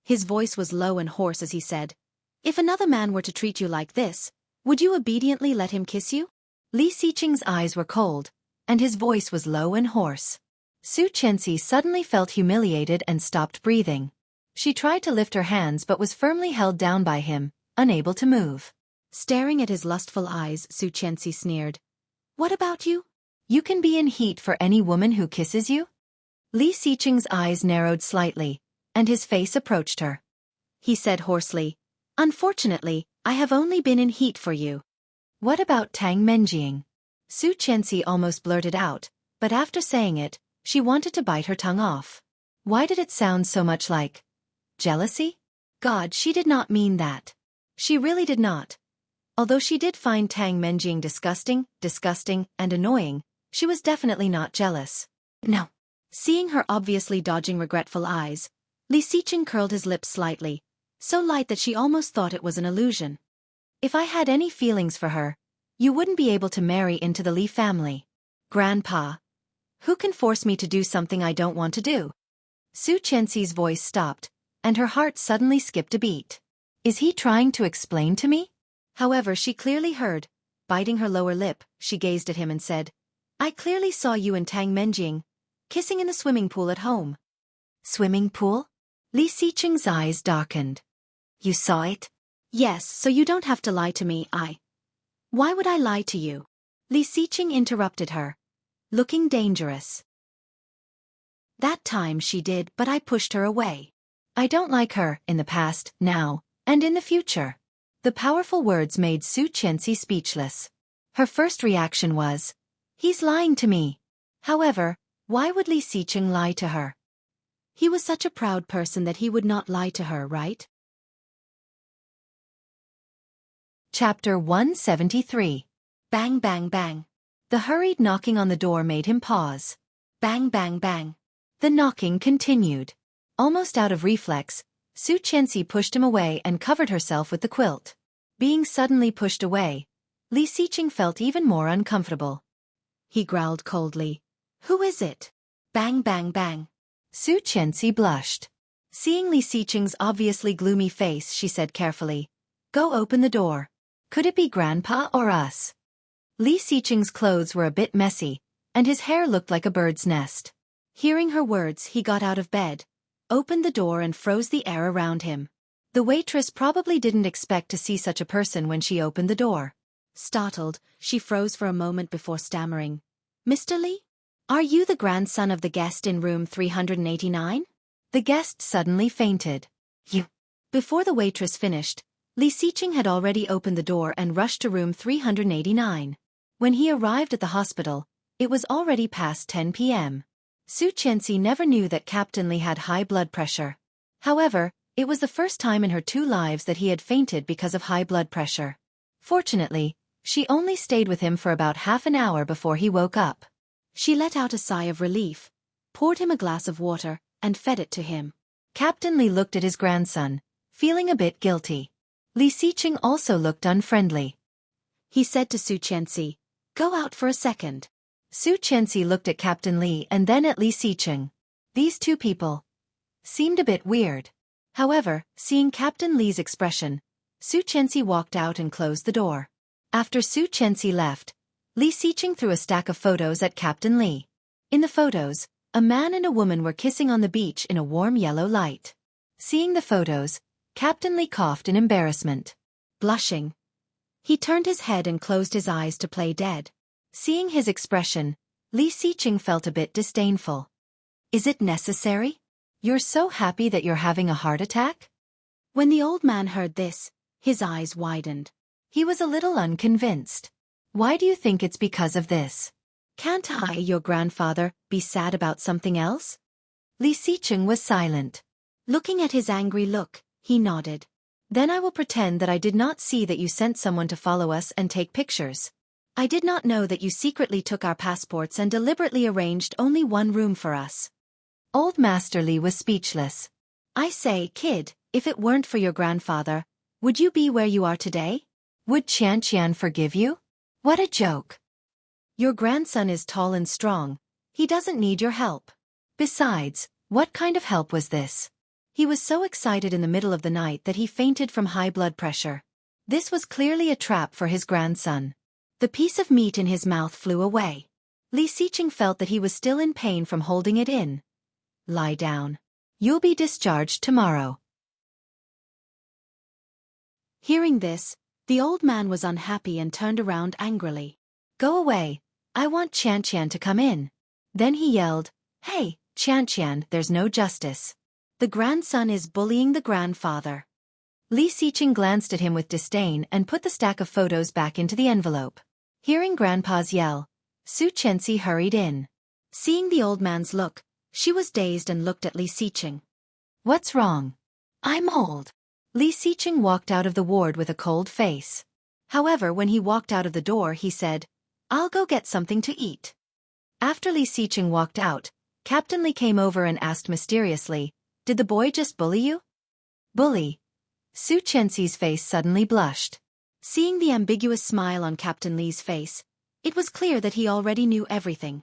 His voice was low and hoarse as he said, "If another man were to treat you like this, would you obediently let him kiss you?" Li Xiqing's eyes were cold, and his voice was low and hoarse. Xueqi suddenly felt humiliated and stopped breathing. She tried to lift her hands but was firmly held down by him, unable to move. Staring at his lustful eyes, Xueqi sneered, "What about you? You can be in heat for any woman who kisses you?" Li Xiqing's eyes narrowed slightly, and his face approached her. He said hoarsely, "Unfortunately, I have only been in heat for you." "What about Tang Menjing?" Xueqi almost blurted out, but after saying it, she wanted to bite her tongue off. Why did it sound so much like jealousy? God, she did not mean that. She really did not. Although she did find Tang Menjing disgusting, and annoying, she was definitely not jealous. No. Seeing her obviously dodging regretful eyes, Li Xiqing curled his lips slightly, so light that she almost thought it was an illusion. "If I had any feelings for her, you wouldn't be able to marry into the Li family. Grandpa, who can force me to do something I don't want to do?" Xueqi's voice stopped, and her heart suddenly skipped a beat. Is he trying to explain to me? However, she clearly heard. Biting her lower lip, she gazed at him and said, "I clearly saw you and Tang Menjing kissing in the swimming pool at home." Swimming pool? Li Xiqing's eyes darkened. "You saw it?" "Yes, so you don't have to lie to me. Why would I lie to you?" Li Xiqing interrupted her, looking dangerous. "That time she did, but I pushed her away. I don't like her, in the past, now, and in the future." The powerful words made Xueqi speechless. Her first reaction was, "He's lying to me." However, why would Li Xiqing lie to her? He was such a proud person that he would not lie to her, right? Chapter 173. Bang bang bang. The hurried knocking on the door made him pause. Bang bang bang. The knocking continued. Almost out of reflex, Xueqi pushed him away and covered herself with the quilt. Being suddenly pushed away, Li Xiqing felt even more uncomfortable. He growled coldly, "Who is it?" Bang bang bang. Xueqi blushed. Seeing Li Xiqing's obviously gloomy face, she said carefully, "Go open the door. Could it be Grandpa or us?" Li Xiqing's clothes were a bit messy, and his hair looked like a bird's nest. Hearing her words, he got out of bed, opened the door and froze the air around him. The waitress probably didn't expect to see such a person when she opened the door. Startled, she froze for a moment before stammering, "Mr. Li? Are you the grandson of the guest in room 389? The guest suddenly fainted. "You." Before the waitress finished, Li Xiqing had already opened the door and rushed to room 389. When he arrived at the hospital, it was already past 10 p.m. Xueqi never knew that Captain Li had high blood pressure. However, it was the first time in her 2 lives that he had fainted because of high blood pressure. Fortunately, she only stayed with him for about half an hour before he woke up. She let out a sigh of relief, poured him a glass of water, and fed it to him. Captain Li looked at his grandson, feeling a bit guilty. Li Xiqing also looked unfriendly. He said to Xueqi, "Go out for a second." Xueqi looked at Captain Li and then at Li Xiqing. These two people seemed a bit weird. However, seeing Captain Li's expression, Xueqi walked out and closed the door. After Xueqi left, Li Xiqing threw a stack of photos at Captain Li. In the photos, a man and a woman were kissing on the beach in a warm yellow light. Seeing the photos, Captain Li coughed in embarrassment. Blushing, he turned his head and closed his eyes to play dead. Seeing his expression, Li Xiqing felt a bit disdainful. "Is it necessary? You're so happy that you're having a heart attack?" When the old man heard this, his eyes widened. He was a little unconvinced. "Why do you think it's because of this? Can't I, your grandfather, be sad about something else?" Li Xiqing was silent. Looking at his angry look, he nodded. "Then I will pretend that I did not see that you sent someone to follow us and take pictures. I did not know that you secretly took our passports and deliberately arranged only one room for us." Old Master Li was speechless. "I say, kid, if it weren't for your grandfather, would you be where you are today? Would Qian forgive you? What a joke. Your grandson is tall and strong. He doesn't need your help. Besides, what kind of help was this?" He was so excited in the middle of the night that he fainted from high blood pressure. This was clearly a trap for his grandson. The piece of meat in his mouth flew away. Li Xiqing felt that he was still in pain from holding it in. "Lie down. You'll be discharged tomorrow." Hearing this, the old man was unhappy and turned around angrily. "Go away. I want Qian to come in." Then he yelled, "Hey, Qian, there's no justice. The grandson is bullying the grandfather." Li Xiqing glanced at him with disdain and put the stack of photos back into the envelope. Hearing Grandpa's yell, Xueqi hurried in. Seeing the old man's look, she was dazed and looked at Li Xiqing. "What's wrong?" "I'm old." Li Xiqing walked out of the ward with a cold face. However, when he walked out of the door, he said, "I'll go get something to eat." After Li Xiqing walked out, Captain Li came over and asked mysteriously, "Did the boy just bully you?" "Bully?" Xueqi's face suddenly blushed. Seeing the ambiguous smile on Captain Li's face, it was clear that he already knew everything.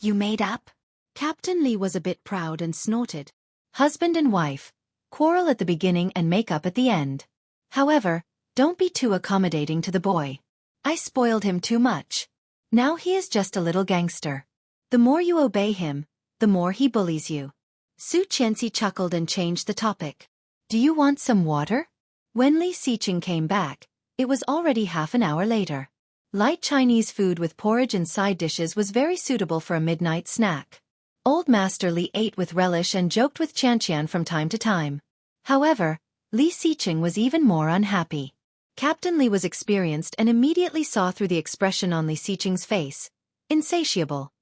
"You made up?" Captain Li was a bit proud and snorted. "Husband and wife, quarrel at the beginning and make up at the end. However, don't be too accommodating to the boy. I spoiled him too much. Now he is just a little gangster. The more you obey him, the more he bullies you." Xueqi chuckled and changed the topic. "Do you want some water?" When Li Xiqing came back, it was already half an hour later. Light Chinese food with porridge and side dishes was very suitable for a midnight snack. Old Master Li ate with relish and joked with Qian from time to time. However, Li Xiqing was even more unhappy. Captain Li was experienced and immediately saw through the expression on Li Xiqing's face. Insatiable.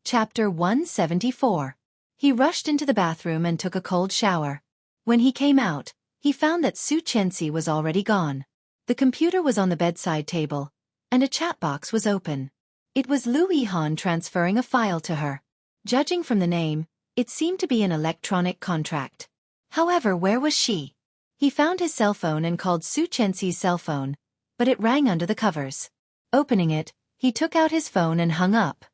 Chapter 174. He rushed into the bathroom and took a cold shower. When he came out, he found that Xueqi was already gone. The computer was on the bedside table, and a chat box was open. It was Lu Yihan transferring a file to her. Judging from the name, it seemed to be an electronic contract. However, where was she? He found his cell phone and called Xueqi's cell phone, but it rang under the covers. Opening it, he took out his phone and hung up.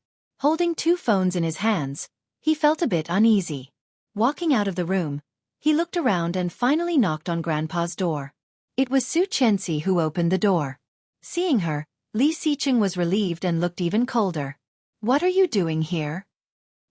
Holding two phones in his hands, he felt a bit uneasy. Walking out of the room, he looked around and finally knocked on Grandpa's door. It was Xueqi who opened the door. Seeing her, Li Xiqing was relieved and looked even colder. "What are you doing here?"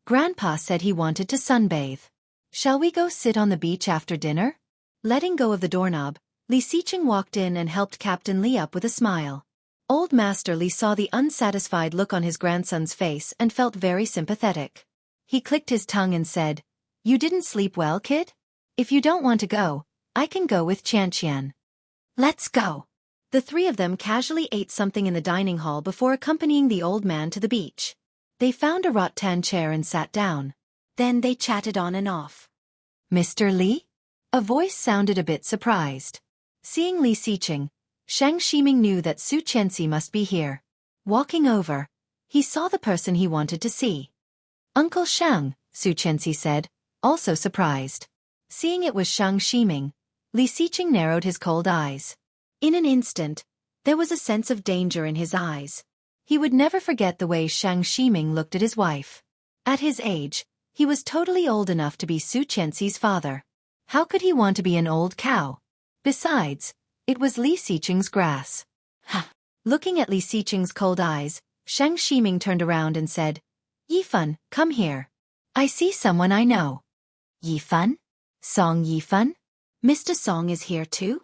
Grandpa said he wanted to sunbathe. "Shall we go sit on the beach after dinner?" Letting go of the doorknob, Li Xiqing walked in and helped Captain Li up with a smile. Old Master Li saw the unsatisfied look on his grandson's face and felt very sympathetic. He clicked his tongue and said, "You didn't sleep well, kid? If you don't want to go, I can go with Qian. Let's go." The three of them casually ate something in the dining hall before accompanying the old man to the beach. They found a rattan chair and sat down. Then they chatted on and off. "Mr. Li?" A voice sounded a bit surprised. Seeing Li Xiqing, Shang Ximing knew that Xueqi must be here. Walking over, he saw the person he wanted to see. "Uncle Shang," Xueqi said, also surprised. Seeing it was Shang Ximing, Li Xiqing narrowed his cold eyes. In an instant, there was a sense of danger in his eyes. He would never forget the way Shang Ximing looked at his wife. At his age, he was totally old enough to be Su Qianxi's father. How could he want to be an old cow? Besides, it was Li Xiqing's grass. Ha! Looking at Li Xiqing's cold eyes, Shang Ximing turned around and said, "Yifan, come here. I see someone I know." "Yifan? Song Yifan? Mr. Song is here too?"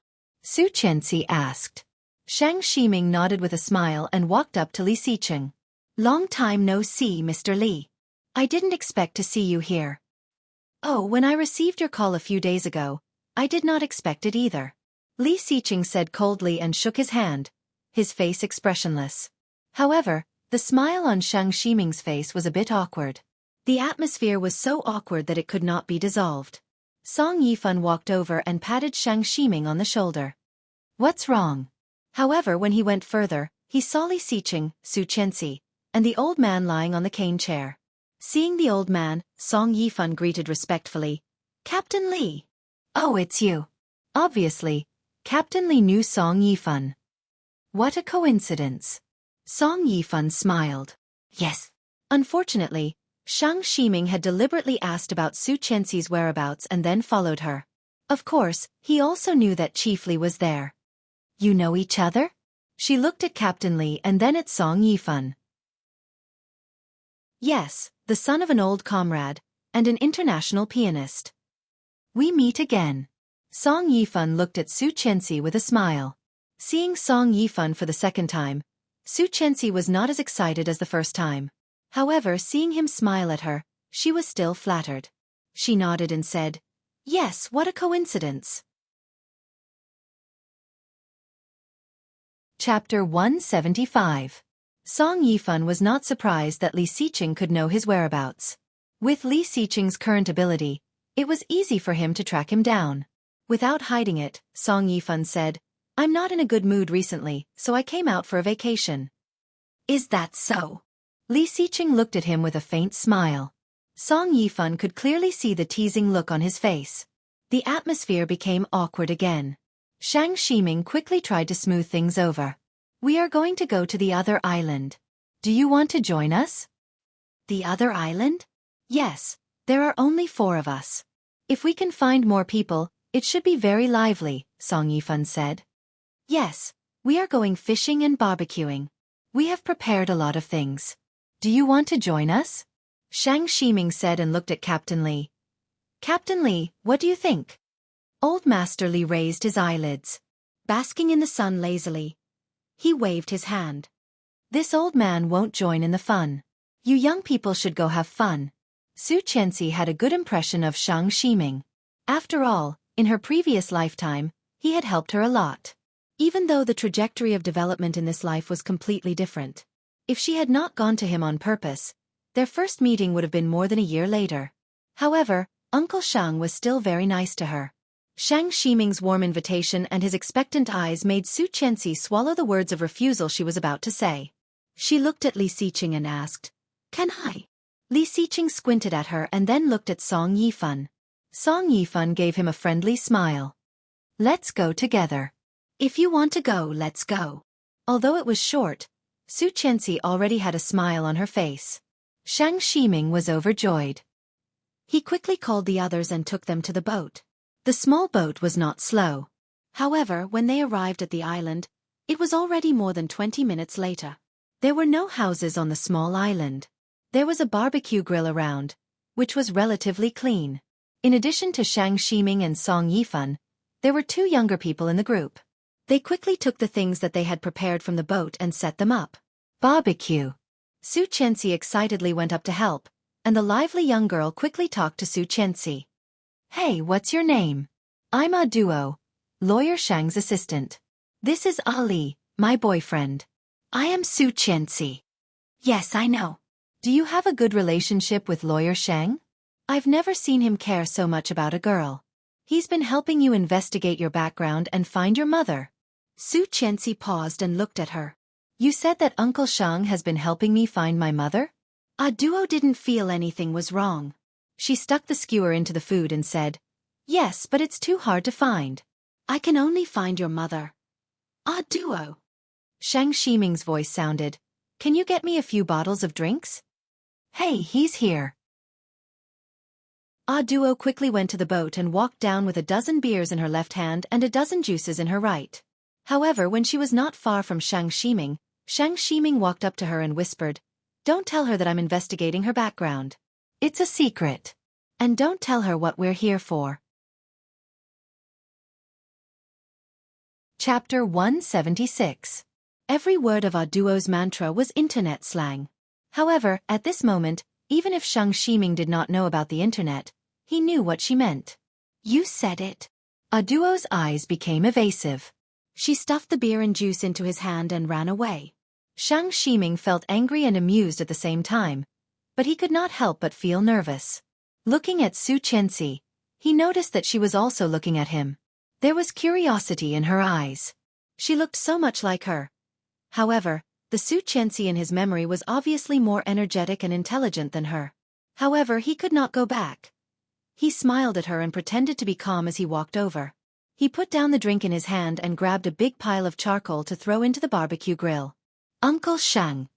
Su Qianxi asked. Shang Ximing nodded with a smile and walked up to Li Xiqing. "Long time no see, Mr. Li. I didn't expect to see you here." "Oh, when I received your call a few days ago, I did not expect it either," Li Xiqing said coldly and shook his hand, his face expressionless. However, the smile on Shang Ximing's face was a bit awkward. The atmosphere was so awkward that it could not be dissolved. Song Yifan walked over and patted Shang Ximing on the shoulder. "What's wrong?" However, when he went further, he saw Li Xiqing, Su Qianxi, and the old man lying on the cane chair. Seeing the old man, Song Yifan greeted respectfully, "Captain Li." "Oh, it's you." Obviously, Captain Li knew Song Yifan. What a coincidence. Song Yifan smiled. Yes. Unfortunately, Shang Ximing had deliberately asked about Su Qianxi's whereabouts and then followed her. Of course, he also knew that Chief Li was there. "You know each other?" She looked at Captain Li and then at Song Yifan. "Yes, the son of an old comrade, and an international pianist." "We meet again." Song Yifan looked at Su Qianxi with a smile. Seeing Song Yifan for the second time, Su Qianxi was not as excited as the first time. However, seeing him smile at her, she was still flattered. She nodded and said, "Yes, what a coincidence." Chapter 175. Song Yifan was not surprised that Li Xiqing could know his whereabouts. With Li Xiqing's current ability, it was easy for him to track him down. Without hiding it, Song Yifan said, "I'm not in a good mood recently, so I came out for a vacation." "Is that so?" Li Xiqing looked at him with a faint smile. Song Yifan could clearly see the teasing look on his face. The atmosphere became awkward again. Shang Ximing quickly tried to smooth things over. "We are going to go to the other island. Do you want to join us?" "The other island?" "Yes, there are only 4 of us. If we can find more people, it should be very lively," Song Yifan said. "Yes, we are going fishing and barbecuing. We have prepared a lot of things. Do you want to join us?" Shang Ximing said and looked at Captain Li. "Captain Li, what do you think?" Old Master Li raised his eyelids. Basking in the sun lazily, he waved his hand. "This old man won't join in the fun. You young people should go have fun." Su Qianxi had a good impression of Shang Ximing. After all, in her previous lifetime, he had helped her a lot. Even though the trajectory of development in this life was completely different. If she had not gone to him on purpose, their first meeting would have been more than a year later. However, Uncle Shang was still very nice to her. Shang Ximing's warm invitation and his expectant eyes made Su Qianxi swallow the words of refusal she was about to say. She looked at Li Xiqing and asked, "Can I?" Li Xiqing squinted at her and then looked at Song Yifan. Song Yifan gave him a friendly smile. "Let's go together." "If you want to go, let's go." Although it was short, Su Qianxi already had a smile on her face. Shang Ximing was overjoyed. He quickly called the others and took them to the boat. The small boat was not slow. However, when they arrived at the island, it was already more than 20 minutes later. There were no houses on the small island. There was a barbecue grill around, which was relatively clean. In addition to Shang Ximing and Song Yifan, there were 2 younger people in the group. They quickly took the things that they had prepared from the boat and set them up. Barbecue. Su Qianxi excitedly went up to help, and the lively young girl quickly talked to Su Qianxi. "Hey, what's your name?" "I'm a duo, Lawyer Shang's assistant. This is Ali, my boyfriend." "I am Su Qianxi." "Yes, I know." "Do you have a good relationship with Lawyer Shang?" "I've never seen him care so much about a girl. He's been helping you investigate your background and find your mother." Su Qianxi paused and looked at her. "You said that Uncle Shang has been helping me find my mother?" A duo didn't feel anything was wrong. She stuck the skewer into the food and said, "Yes, but it's too hard to find. I can only find your mother." "Ah, duo." Shang Shiming's voice sounded. "Can you get me a few bottles of drinks?" "Hey, he's here." Ah Duo quickly went to the boat and walked down with a dozen beers in her left hand and a dozen juices in her right. However, when she was not far from Shang Shiming walked up to her and whispered, "Don't tell her that I'm investigating her background. It's a secret. And don't tell her what we're here for." Chapter 176. Every word of Ah Duo's mantra was internet slang. However, at this moment, even if Shang Shiming did not know about the internet, he knew what she meant. "You said it." Ah Duo's eyes became evasive. She stuffed the beer and juice into his hand and ran away. Shang Shiming felt angry and amused at the same time, but he could not help but feel nervous. Looking at Xueqi, he noticed that she was also looking at him. There was curiosity in her eyes. She looked so much like her. However, the Xueqi in his memory was obviously more energetic and intelligent than her. However, he could not go back. He smiled at her and pretended to be calm as he walked over. He put down the drink in his hand and grabbed a big pile of charcoal to throw into the barbecue grill. "Uncle Shang."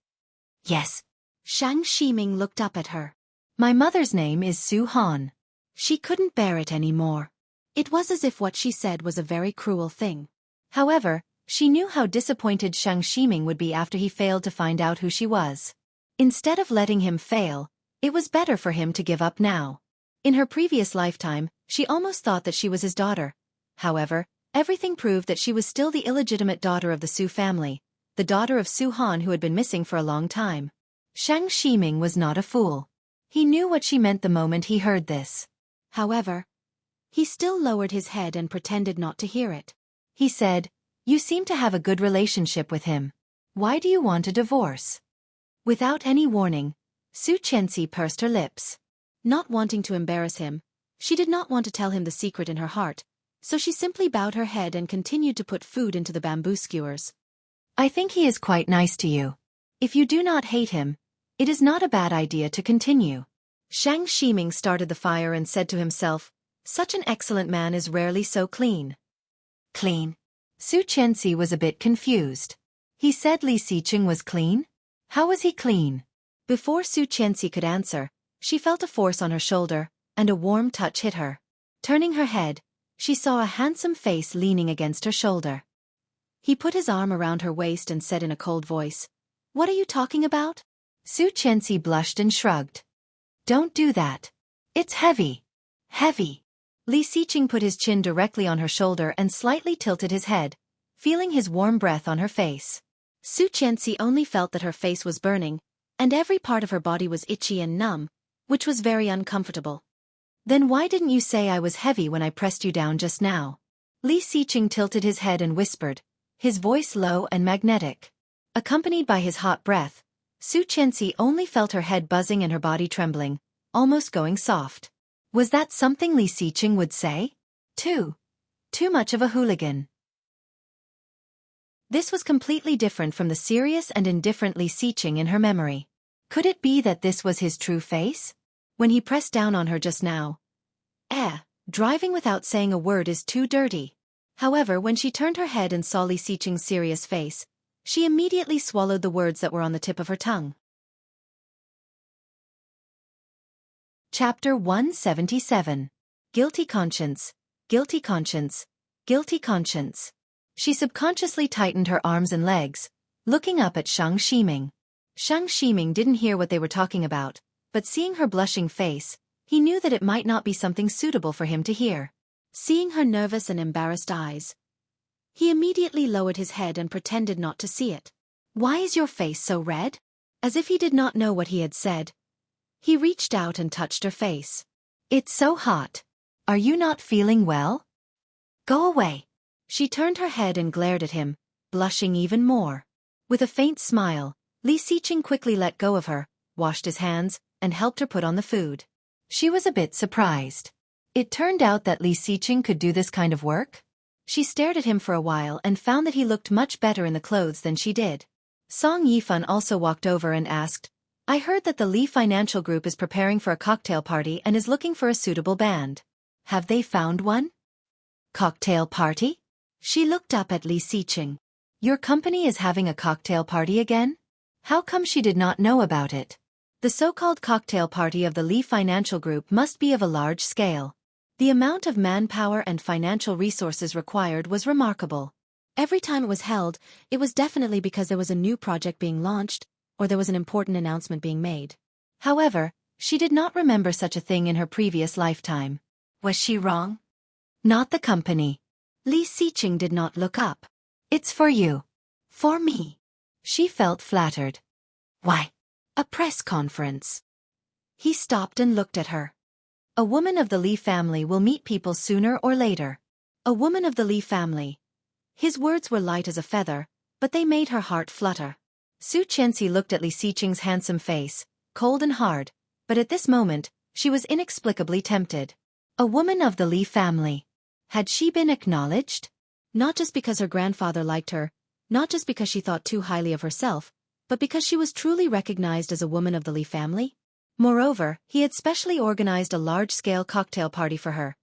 "Yes." Shang Shiming looked up at her. "My mother's name is Su Han." She couldn't bear it anymore. It was as if what she said was a very cruel thing. However, she knew how disappointed Shang Shiming would be after he failed to find out who she was. Instead of letting him fail, it was better for him to give up now. In her previous lifetime, she almost thought that she was his daughter. However, everything proved that she was still the illegitimate daughter of the Su family, the daughter of Su Han who had been missing for a long time. Shang Shiming was not a fool. He knew what she meant the moment he heard this. However, he still lowered his head and pretended not to hear it. He said, "You seem to have a good relationship with him. Why do you want a divorce?" Without any warning, Xueqi pursed her lips. Not wanting to embarrass him, she did not want to tell him the secret in her heart, so she simply bowed her head and continued to put food into the bamboo skewers. "I think he is quite nice to you. If you do not hate him, it is not a bad idea to continue." Shang Shiming started the fire and said to himself, "Such an excellent man is rarely so clean." "Clean?" Xueqi was a bit confused. He said Li Xiqing was clean? How was he clean? Before Xueqi could answer, she felt a force on her shoulder, and a warm touch hit her. Turning her head, she saw a handsome face leaning against her shoulder. He put his arm around her waist and said in a cold voice, "What are you talking about?" Xueqi blushed and shrugged. "Don't do that. It's heavy." "Heavy." Li Xiqing put his chin directly on her shoulder and slightly tilted his head, feeling his warm breath on her face. Xueqi only felt that her face was burning, and every part of her body was itchy and numb, which was very uncomfortable. "Then why didn't you say I was heavy when I pressed you down just now?" Li Xiqing tilted his head and whispered, his voice low and magnetic. Accompanied by his hot breath, Xueqi only felt her head buzzing and her body trembling, almost going soft. Was that something Li Xiqing would say? Too much of a hooligan. This was completely different from the serious and indifferent Li Xiqing in her memory. Could it be that this was his true face? When he pressed down on her just now. Driving without saying a word is too dirty. However, when she turned her head and saw Li Xiqing's serious face, she immediately swallowed the words that were on the tip of her tongue. Chapter 177. Guilty Conscience, Guilty Conscience, Guilty Conscience. She subconsciously tightened her arms and legs, looking up at Shang Shiming. Shang Shiming didn't hear what they were talking about, but seeing her blushing face, he knew that it might not be something suitable for him to hear. Seeing her nervous and embarrassed eyes, he immediately lowered his head and pretended not to see it. "Why is your face so red?" As if he did not know what he had said, he reached out and touched her face. "It's so hot. Are you not feeling well? Go away." She turned her head and glared at him, blushing even more. With a faint smile, Li Xiqing quickly let go of her, washed his hands, and helped her put on the food. She was a bit surprised. It turned out that Li Xiqing could do this kind of work? She stared at him for a while and found that he looked much better in the clothes than she did. Song Yifan also walked over and asked, I heard that the Lee Financial Group is preparing for a cocktail party and is looking for a suitable band. Have they found one? Cocktail party? She looked up at Li Xiqing. Your company is having a cocktail party again? How come she did not know about it? The so-called cocktail party of the Lee Financial Group must be of a large scale. The amount of manpower and financial resources required was remarkable. Every time it was held, it was definitely because there was a new project being launched, or there was an important announcement being made. However, she did not remember such a thing in her previous lifetime. Was she wrong? Not the company. Li Xiqing did not look up. It's for you. For me. She felt flattered. Why? A press conference. He stopped and looked at her. A woman of the Li family will meet people sooner or later. A woman of the Li family. His words were light as a feather, but they made her heart flutter. Xueqi looked at Li Xiqing's handsome face, cold and hard, but at this moment, she was inexplicably tempted. A woman of the Li family. Had she been acknowledged? Not just because her grandfather liked her, not just because she thought too highly of herself, but because she was truly recognized as a woman of the Li family? Moreover, he had specially organized a large-scale cocktail party for her.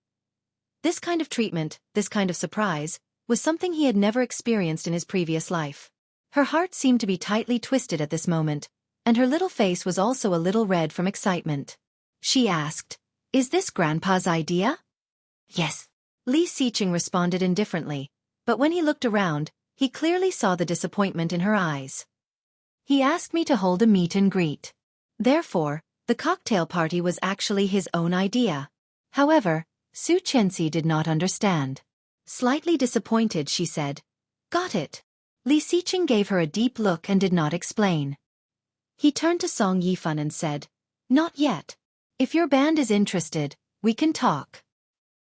This kind of treatment, this kind of surprise, was something he had never experienced in his previous life. Her heart seemed to be tightly twisted at this moment, and her little face was also a little red from excitement. She asked, "Is this Grandpa's idea?" Yes. Li Xiqing responded indifferently, but when he looked around, he clearly saw the disappointment in her eyes. He asked me to hold a meet and greet. Therefore, the cocktail party was actually his own idea. However, Xueqi did not understand. Slightly disappointed, she said, "Got it." Li Xiqing gave her a deep look and did not explain. He turned to Song Yifan and said, "Not yet. If your band is interested, we can talk."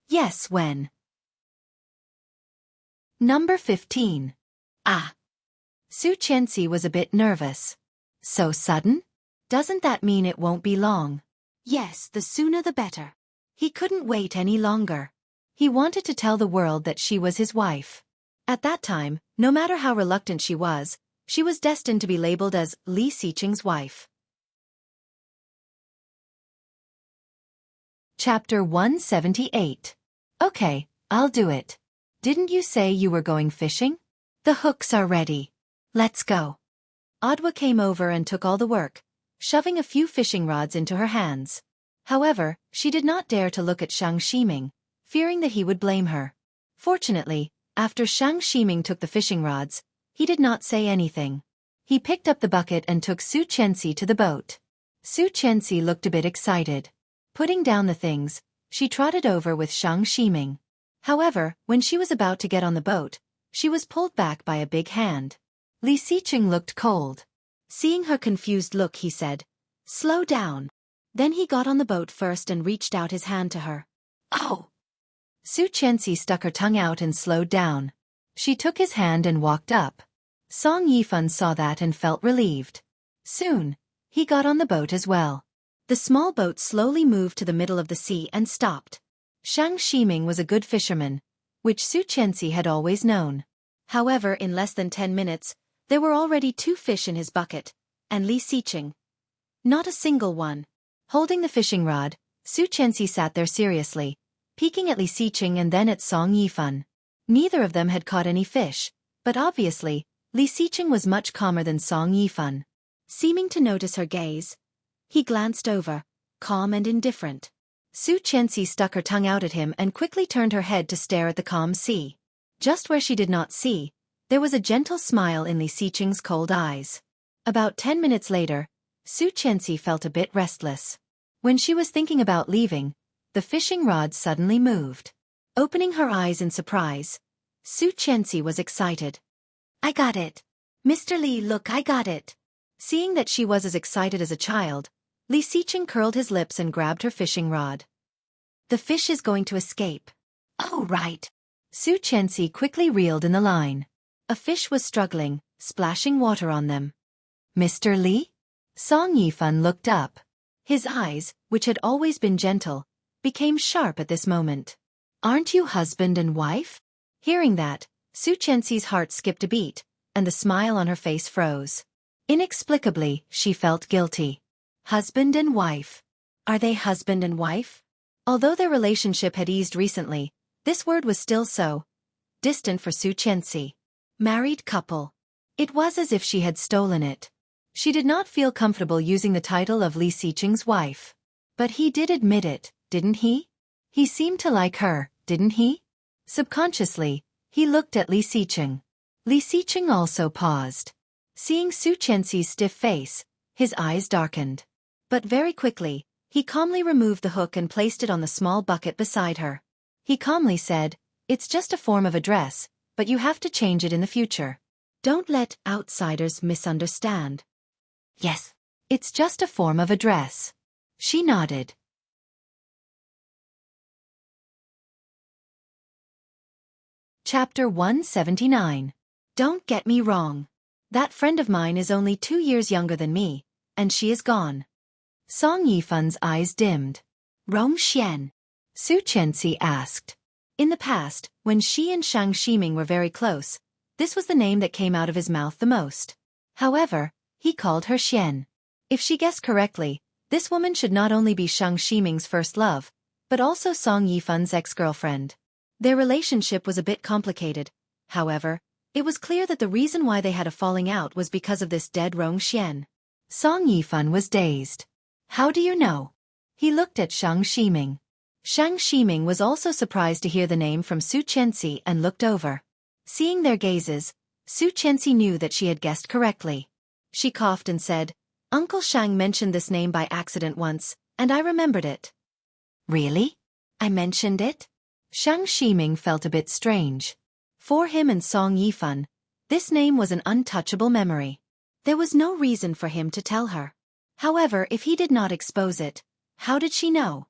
Yes, when? Number 15. Ah. Xueqi was a bit nervous. So sudden? Doesn't that mean it won't be long? Yes, the sooner the better. He couldn't wait any longer. He wanted to tell the world that she was his wife. At that time, no matter how reluctant she was destined to be labeled as Li Xiqing's wife. Chapter 178. Okay, I'll do it. Didn't you say you were going fishing? The hooks are ready. Let's go. Audiobook came over and took all the work, shoving a few fishing rods into her hands. However, she did not dare to look at Shang Ximing, fearing that he would blame her. Fortunately, after Shang Ximing took the fishing rods, he did not say anything. He picked up the bucket and took Xueqi to the boat. Xueqi looked a bit excited. Putting down the things, she trotted over with Shang Ximing. However, when she was about to get on the boat, she was pulled back by a big hand. Li Xiqing looked cold. Seeing her confused look, he said, "Slow down." Then he got on the boat first and reached out his hand to her. Oh! Xueqi stuck her tongue out and slowed down. She took his hand and walked up. Song Yifan saw that and felt relieved. Soon, he got on the boat as well. The small boat slowly moved to the middle of the sea and stopped. Shang Ximing was a good fisherman, which Xueqi had always known. However, in less than 10 minutes, there were already 2 fish in his bucket, and Li Xiqing. Not a single one. Holding the fishing rod, Xueqi sat there seriously, peeking at Li Xiqing and then at Song Yifan. Neither of them had caught any fish, but obviously, Li Xiqing was much calmer than Song Yifan. Seeming to notice her gaze, he glanced over, calm and indifferent. Xueqi stuck her tongue out at him and quickly turned her head to stare at the calm sea. Just where she did not see, there was a gentle smile in Li Xiqing's cold eyes. About 10 minutes later, Xueqi felt a bit restless. When she was thinking about leaving, the fishing rod suddenly moved. Opening her eyes in surprise, Xueqi was excited. "I got it. Mr. Li, look, I got it." Seeing that she was as excited as a child, Li Xiqing curled his lips and grabbed her fishing rod. "The fish is going to escape." "Oh, right." Xueqi quickly reeled in the line. A fish was struggling, splashing water on them. "Mr. Li?" Song Yifan looked up. His eyes, which had always been gentle, became sharp at this moment. "Aren't you husband and wife?" Hearing that, Xueqi's heart skipped a beat, and the smile on her face froze. Inexplicably, she felt guilty. Husband and wife. Are they husband and wife? Although their relationship had eased recently, this word was still so distant for Xueqi. Married couple. It was as if she had stolen it. She did not feel comfortable using the title of Li Xiqing's wife. But he did admit it, didn't he? He seemed to like her, didn't he? Subconsciously, he looked at Li Xiqing. Li Xiqing also paused. Seeing Xueqi's stiff face, his eyes darkened. But very quickly, he calmly removed the hook and placed it on the small bucket beside her. He calmly said, "It's just a form of address, but you have to change it in the future. Don't let outsiders misunderstand." "Yes. It's just a form of address." She nodded. Chapter 179. Don't get me wrong. That friend of mine is only 2 years younger than me, and she is gone. Song Yifan's eyes dimmed. Rongxian? Xueqi asked. In the past, when she and Shang Ximing were very close, this was the name that came out of his mouth the most. However, he called her Xian. If she guessed correctly, this woman should not only be Shang Ximing's first love, but also Song Yifan's ex-girlfriend. Their relationship was a bit complicated. However, it was clear that the reason why they had a falling out was because of this dead Rongxian. Song Yifan was dazed. How do you know? He looked at Shang Ximing. Shang Ximing was also surprised to hear the name from Xueqi and looked over. Seeing their gazes, Xueqi knew that she had guessed correctly. She coughed and said, "Uncle Shang mentioned this name by accident once, and I remembered it." "Really? I mentioned it?" Shang Ximing felt a bit strange. For him and Song Yifan, this name was an untouchable memory. There was no reason for him to tell her. However, if he did not expose it, how did she know?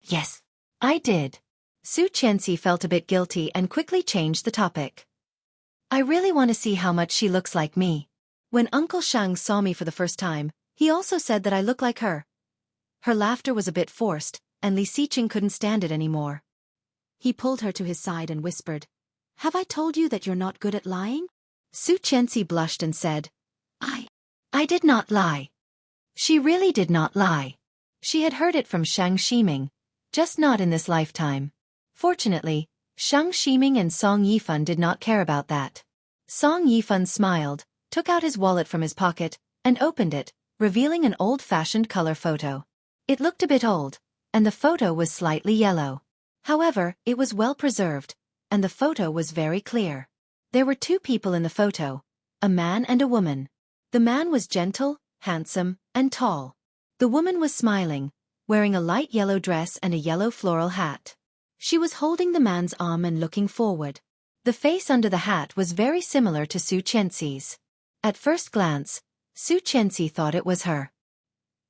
"Yes, I did." Xueqi felt a bit guilty and quickly changed the topic. "I really want to see how much she looks like me. When Uncle Shang saw me for the first time, he also said that I look like her." Her laughter was a bit forced, and Li Xiqing couldn't stand it anymore. He pulled her to his side and whispered, "Have I told you that you're not good at lying?" Xueqi blushed and said, I did not lie." She really did not lie. She had heard it from Shang Ximing, just not in this lifetime. Fortunately, Shang Ximing and Song Yifan did not care about that. Song Yifan smiled, took out his wallet from his pocket, and opened it, revealing an old-fashioned color photo. It looked a bit old, and the photo was slightly yellow. However, it was well preserved, and the photo was very clear. There were 2 people in the photo, a man and a woman. The man was gentle, handsome, and tall. The woman was smiling, wearing a light yellow dress and a yellow floral hat. She was holding the man's arm and looking forward. The face under the hat was very similar to Xueqi's. At first glance, Xueqi thought it was her.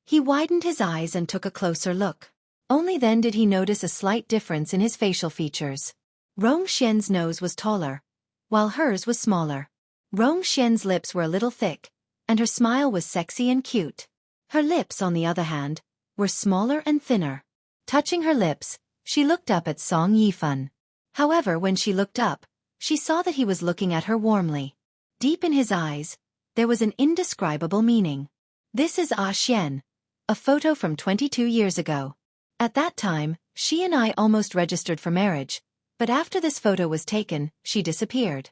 He widened his eyes and took a closer look. Only then did he notice a slight difference in his facial features. Rongxian's nose was taller, while hers was smaller. Rongxian's lips were a little thick, and her smile was sexy and cute. Her lips, on the other hand, were smaller and thinner. Touching her lips, she looked up at Song Yifan. However, when she looked up, she saw that he was looking at her warmly. Deep in his eyes, there was an indescribable meaning. "This is Ah Xian, a photo from 22 years ago. At that time, she and I almost registered for marriage, but after this photo was taken, she disappeared."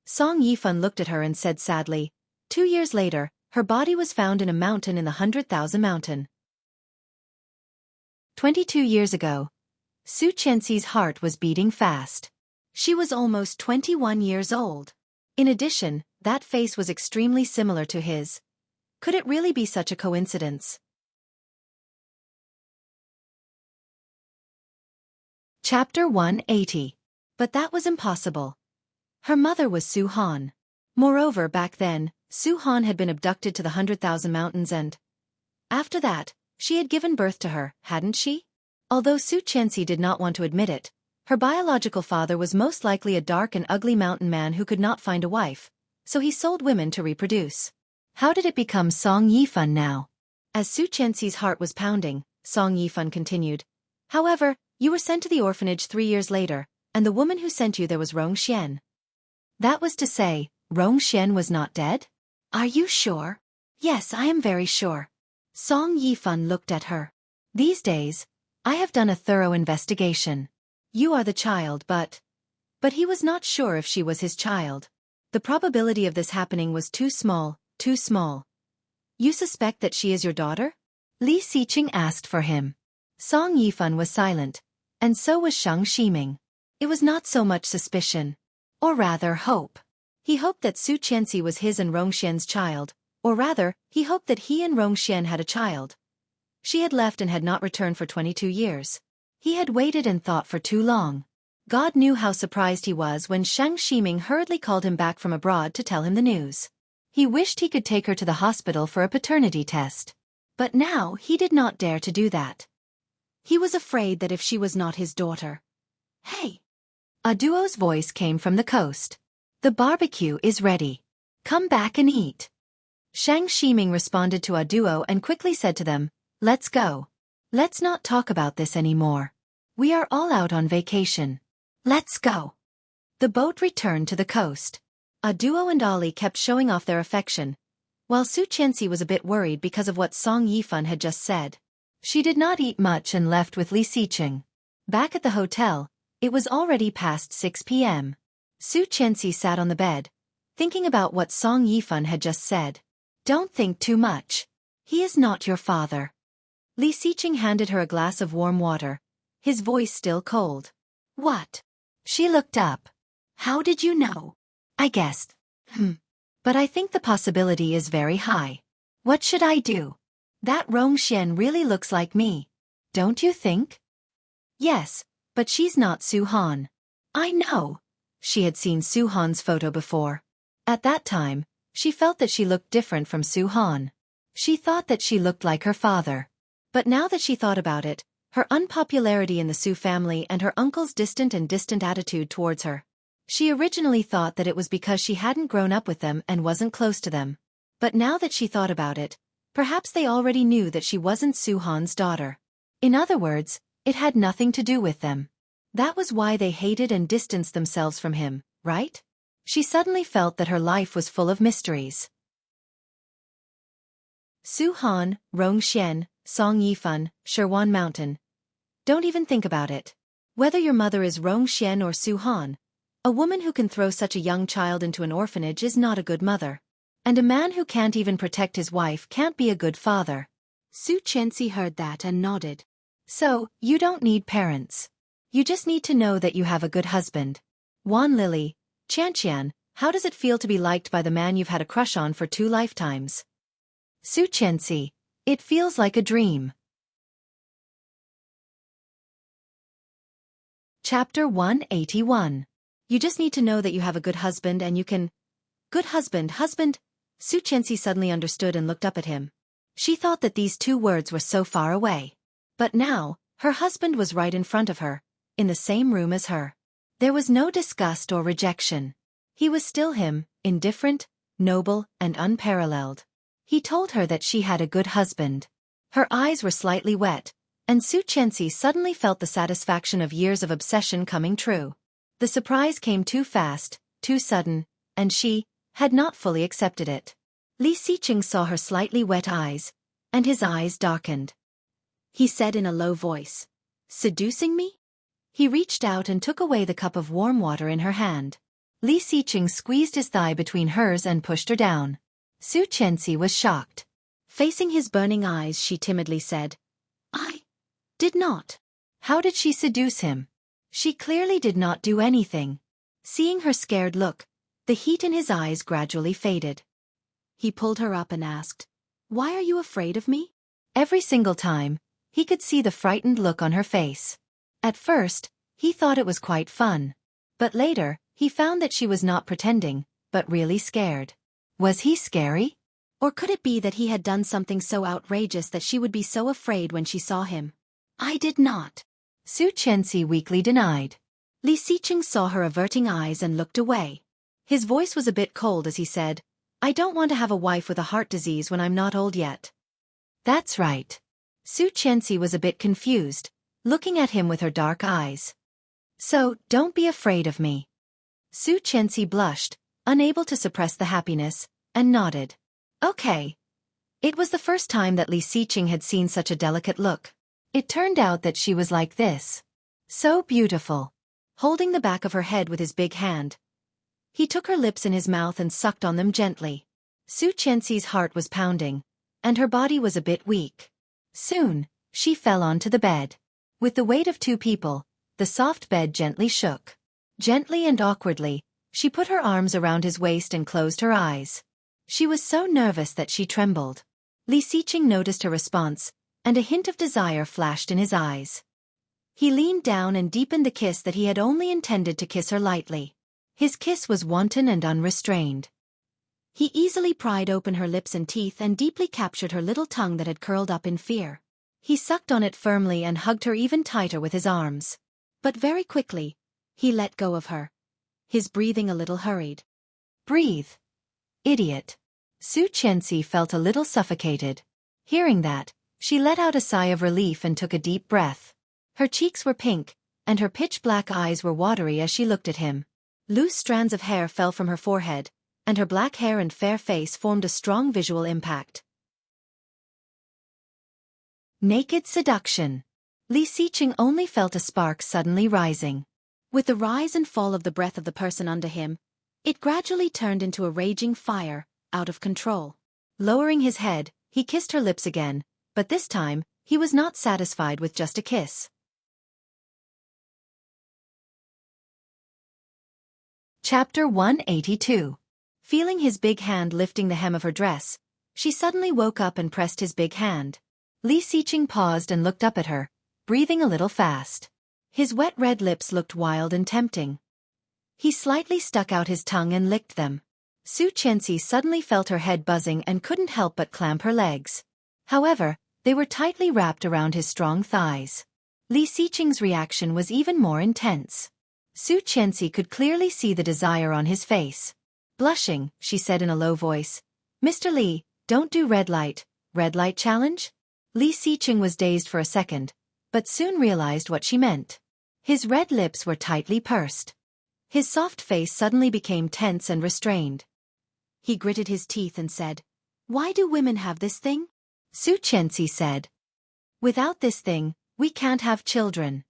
Song Yifan looked at her and said sadly, 2 years later, her body was found in a mountain in the 100,000 mountain. 22 years ago. Xueqi's heart was beating fast. She was almost 21 years old. In addition, that face was extremely similar to his. Could it really be such a coincidence? Chapter 180. But that was impossible. Her mother was Su Han. Moreover, back then, Su Han had been abducted to the 100,000 mountains and, after that, she had given birth to her, hadn't she? Although Xueqi did not want to admit it, her biological father was most likely a dark and ugly mountain man who could not find a wife, so he sold women to reproduce. How did it become Song Yifan now? As Xueqi's heart was pounding, Song Yifan continued, "However, you were sent to the orphanage 3 years later, and the woman who sent you there was Rongxian." That was to say, Rongxian was not dead? Are you sure? Yes, I am very sure. Song Yifan looked at her. These days, I have done a thorough investigation. You are the child, but he was not sure if she was his child. The probability of this happening was too small, too small. You suspect that she is your daughter? Li Xiqing asked for him. Song Yifan was silent, and so was Shang Ximing. It was not so much suspicion, or rather hope. He hoped that Su Qianxi was his and Rongxian's child, or rather, he hoped that he and Rongxian had a child. She had left and had not returned for 22 years. He had waited and thought for too long. God knew how surprised he was when Shang Ximing hurriedly called him back from abroad to tell him the news. He wished he could take her to the hospital for a paternity test. But now he did not dare to do that. He was afraid that if she was not his daughter. Hey! A duo's voice came from the coast. The barbecue is ready. Come back and eat. Shang Ximing responded to a duo and quickly said to them, let's go. Let's not talk about this anymore. We are all out on vacation. Let's go. The boat returned to the coast. A duo and Ali kept showing off their affection, while Su Qianxi was a bit worried because of what Song Yifan had just said. She did not eat much and left with Li Xiqing. Back at the hotel, it was already past 6 p.m. Su Qianxi sat on the bed, thinking about what Song Yifan had just said. Don't think too much. He is not your father. Li Xiqing handed her a glass of warm water, his voice still cold. What? She looked up. How did you know? I guessed. But I think the possibility is very high. What should I do? That Rongxian really looks like me. Don't you think? Yes, but she's not Su Han. I know. She had seen Su Han's photo before. At that time, she felt that she looked different from Su Han. She thought that she looked like her father. But now that she thought about it, her unpopularity in the Su family and her uncle's distant attitude towards her. She originally thought that it was because she hadn't grown up with them and wasn't close to them. But now that she thought about it, perhaps they already knew that she wasn't Su Han's daughter. In other words, it had nothing to do with them. That was why they hated and distanced themselves from him, right? She suddenly felt that her life was full of mysteries. Su Han, Rongxian, Song Yifan, Shirwan Mountain. Don't even think about it. Whether your mother is Rongxian or Su Han, a woman who can throw such a young child into an orphanage is not a good mother. And a man who can't even protect his wife can't be a good father. Su Qianxi heard that and nodded. So, you don't need parents. You just need to know that you have a good husband. Wan Lily, Qianqian, how does it feel to be liked by the man you've had a crush on for 2 lifetimes? Su Qianxi, it feels like a dream. Chapter 181. You just need to know that you have a good husband and you can... Good husband. Su Qianxi suddenly understood and looked up at him. She thought that these 2 words were so far away. But now, her husband was right in front of her, in the same room as her. There was no disgust or rejection. He was still him, indifferent, noble, and unparalleled. He told her that she had a good husband. Her eyes were slightly wet, and Su Qianxi suddenly felt the satisfaction of years of obsession coming true. The surprise came too fast, too sudden, and she had not fully accepted it. Li Xiqing saw her slightly wet eyes, and his eyes darkened. He said in a low voice, "Seducing me?" He reached out and took away the cup of warm water in her hand. Li Xiqing squeezed his thigh between hers and pushed her down. Su Qianxi was shocked. Facing his burning eyes, she timidly said, "I did not." How did she seduce him? She clearly did not do anything. Seeing her scared look, the heat in his eyes gradually faded. He pulled her up and asked, "Why are you afraid of me?" Every single time, he could see the frightened look on her face. At first, he thought it was quite fun. But later, he found that she was not pretending, but really scared. Was he scary? Or could it be that he had done something so outrageous that she would be so afraid when she saw him? "I did not," Su Qianxi weakly denied. Li Xiqing saw her averting eyes and looked away. His voice was a bit cold as he said, "I don't want to have a wife with a heart disease when I'm not old yet." That's right. Su Qianxi was a bit confused, looking at him with her dark eyes. "So, don't be afraid of me." Su Qianxi blushed, unable to suppress the happiness, and nodded. "Okay. It was the first time that Li Xiqing had seen such a delicate look. It turned out that she was like this. So beautiful. Holding the back of her head with his big hand, he took her lips in his mouth and sucked on them gently. Su Qianxi's heart was pounding, and her body was a bit weak. Soon, she fell onto the bed. With the weight of two people, the soft bed gently shook. Gently and awkwardly, she put her arms around his waist and closed her eyes. She was so nervous that she trembled. Li Xiqing noticed her response, and a hint of desire flashed in his eyes. He leaned down and deepened the kiss that he had only intended to kiss her lightly. His kiss was wanton and unrestrained. He easily pried open her lips and teeth and deeply captured her little tongue that had curled up in fear. He sucked on it firmly and hugged her even tighter with his arms. But very quickly, he let go of her, his breathing a little hurried. Breathe. Idiot. Su Qianxi felt a little suffocated. Hearing that, she let out a sigh of relief and took a deep breath. Her cheeks were pink, and her pitch-black eyes were watery as she looked at him. Loose strands of hair fell from her forehead, and her black hair and fair face formed a strong visual impact. Naked seduction. Li Xiqing only felt a spark suddenly rising. With the rise and fall of the breath of the person under him, it gradually turned into a raging fire, out of control. Lowering his head, he kissed her lips again, but this time, he was not satisfied with just a kiss. Chapter 182. Feeling his big hand lifting the hem of her dress, she suddenly woke up and pressed his big hand. Li Xiqing paused and looked up at her, breathing a little fast. His wet red lips looked wild and tempting. He slightly stuck out his tongue and licked them. Su Qianxi suddenly felt her head buzzing and couldn't help but clamp her legs. However, they were tightly wrapped around his strong thighs. Li Xiqing's reaction was even more intense. Su Qianxi could clearly see the desire on his face. Blushing, she said in a low voice, "Mr. Li, don't do red light challenge?" Li Xiqing was dazed for a second, but soon realized what she meant. His red lips were tightly pursed. His soft face suddenly became tense and restrained. He gritted his teeth and said, "Why do women have this thing?" Su Qianxi said, "Without this thing, we can't have children."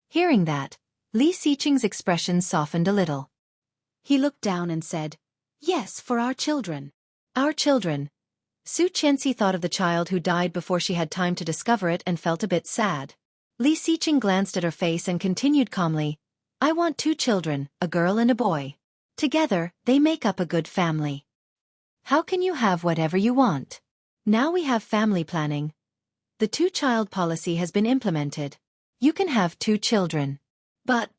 Hearing that, Li Xiqing's expression softened a little. He looked down and said, "Yes, for our children." Our children. Su Qianxi thought of the child who died before she had time to discover it and felt a bit sad. Li Xiqing glanced at her face and continued calmly, "I want 2 children, a girl and a boy. Together, they make up a good family." "How can you have whatever you want? Now we have family planning. The 2-child policy has been implemented. You can have 2 children. But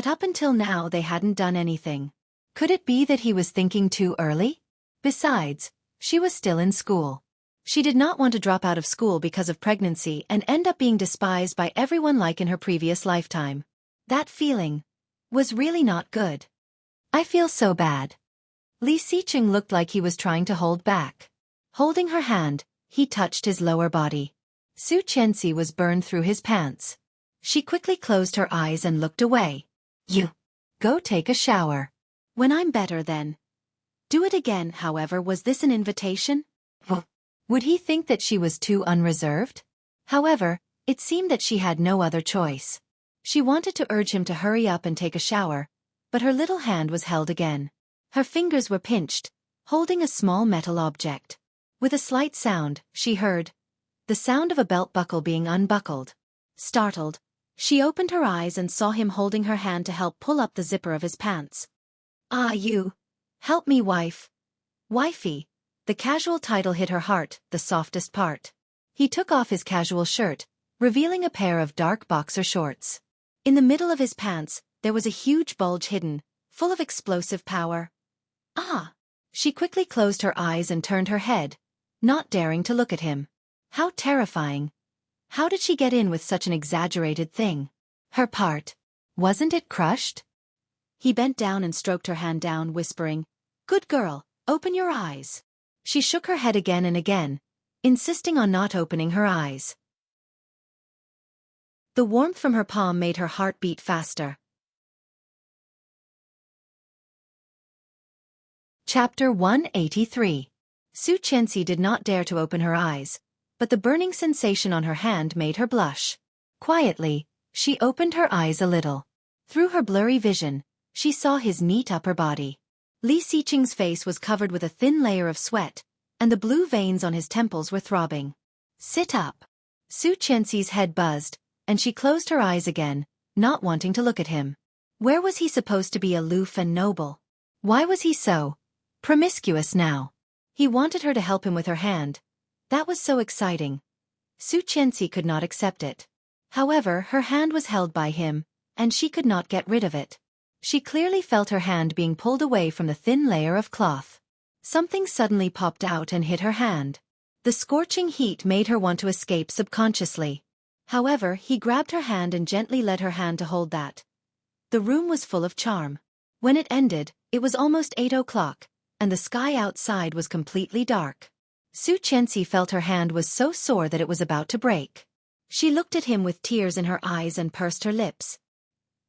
up until now they hadn't done anything. Could it be that he was thinking too early? Besides, she was still in school. She did not want to drop out of school because of pregnancy and end up being despised by everyone like in her previous lifetime. That feeling was really not good. I feel so bad." Li Xiqing looked like he was trying to hold back. Holding her hand, he touched his lower body. Su Qianxi was burned through his pants. She quickly closed her eyes and looked away. "You go take a shower. When I'm better then. Do it again." However, was this an invitation? Would he think that she was too unreserved? However, it seemed that she had no other choice. She wanted to urge him to hurry up and take a shower, but her little hand was held again. Her fingers were pinched, holding a small metal object. With a slight sound, she heard the sound of a belt buckle being unbuckled. Startled, she opened her eyes and saw him holding her hand to help pull up the zipper of his pants. "Ah, you. Help me, wife." Wifey. The casual title hit her heart, the softest part. He took off his casual shirt, revealing a pair of dark boxer shorts. In the middle of his pants, there was a huge bulge hidden, full of explosive power. "Ah!" She quickly closed her eyes and turned her head, not daring to look at him. How terrifying. How did she get in with such an exaggerated thing? Her part. Wasn't it crushed? He bent down and stroked her hand down, whispering, "Good girl, open your eyes." She shook her head again and again, insisting on not opening her eyes. The warmth from her palm made her heart beat faster. Chapter 183. Xueqi did not dare to open her eyes, but the burning sensation on her hand made her blush. Quietly, she opened her eyes a little. Through her blurry vision, she saw his neat upper body. Li Xiqing's face was covered with a thin layer of sweat, and the blue veins on his temples were throbbing. Sit up. Xueqi's head buzzed, and she closed her eyes again, not wanting to look at him. Where was he supposed to be aloof and noble? Why was he so promiscuous now? He wanted her to help him with her hand. That was so exciting. Xueqi could not accept it. However, her hand was held by him, and she could not get rid of it. She clearly felt her hand being pulled away from the thin layer of cloth. Something suddenly popped out and hit her hand. The scorching heat made her want to escape subconsciously. However, he grabbed her hand and gently led her hand to hold that. The room was full of charm. When it ended, it was almost 8 o'clock, and the sky outside was completely dark. Xueqi felt her hand was so sore that it was about to break. She looked at him with tears in her eyes and pursed her lips.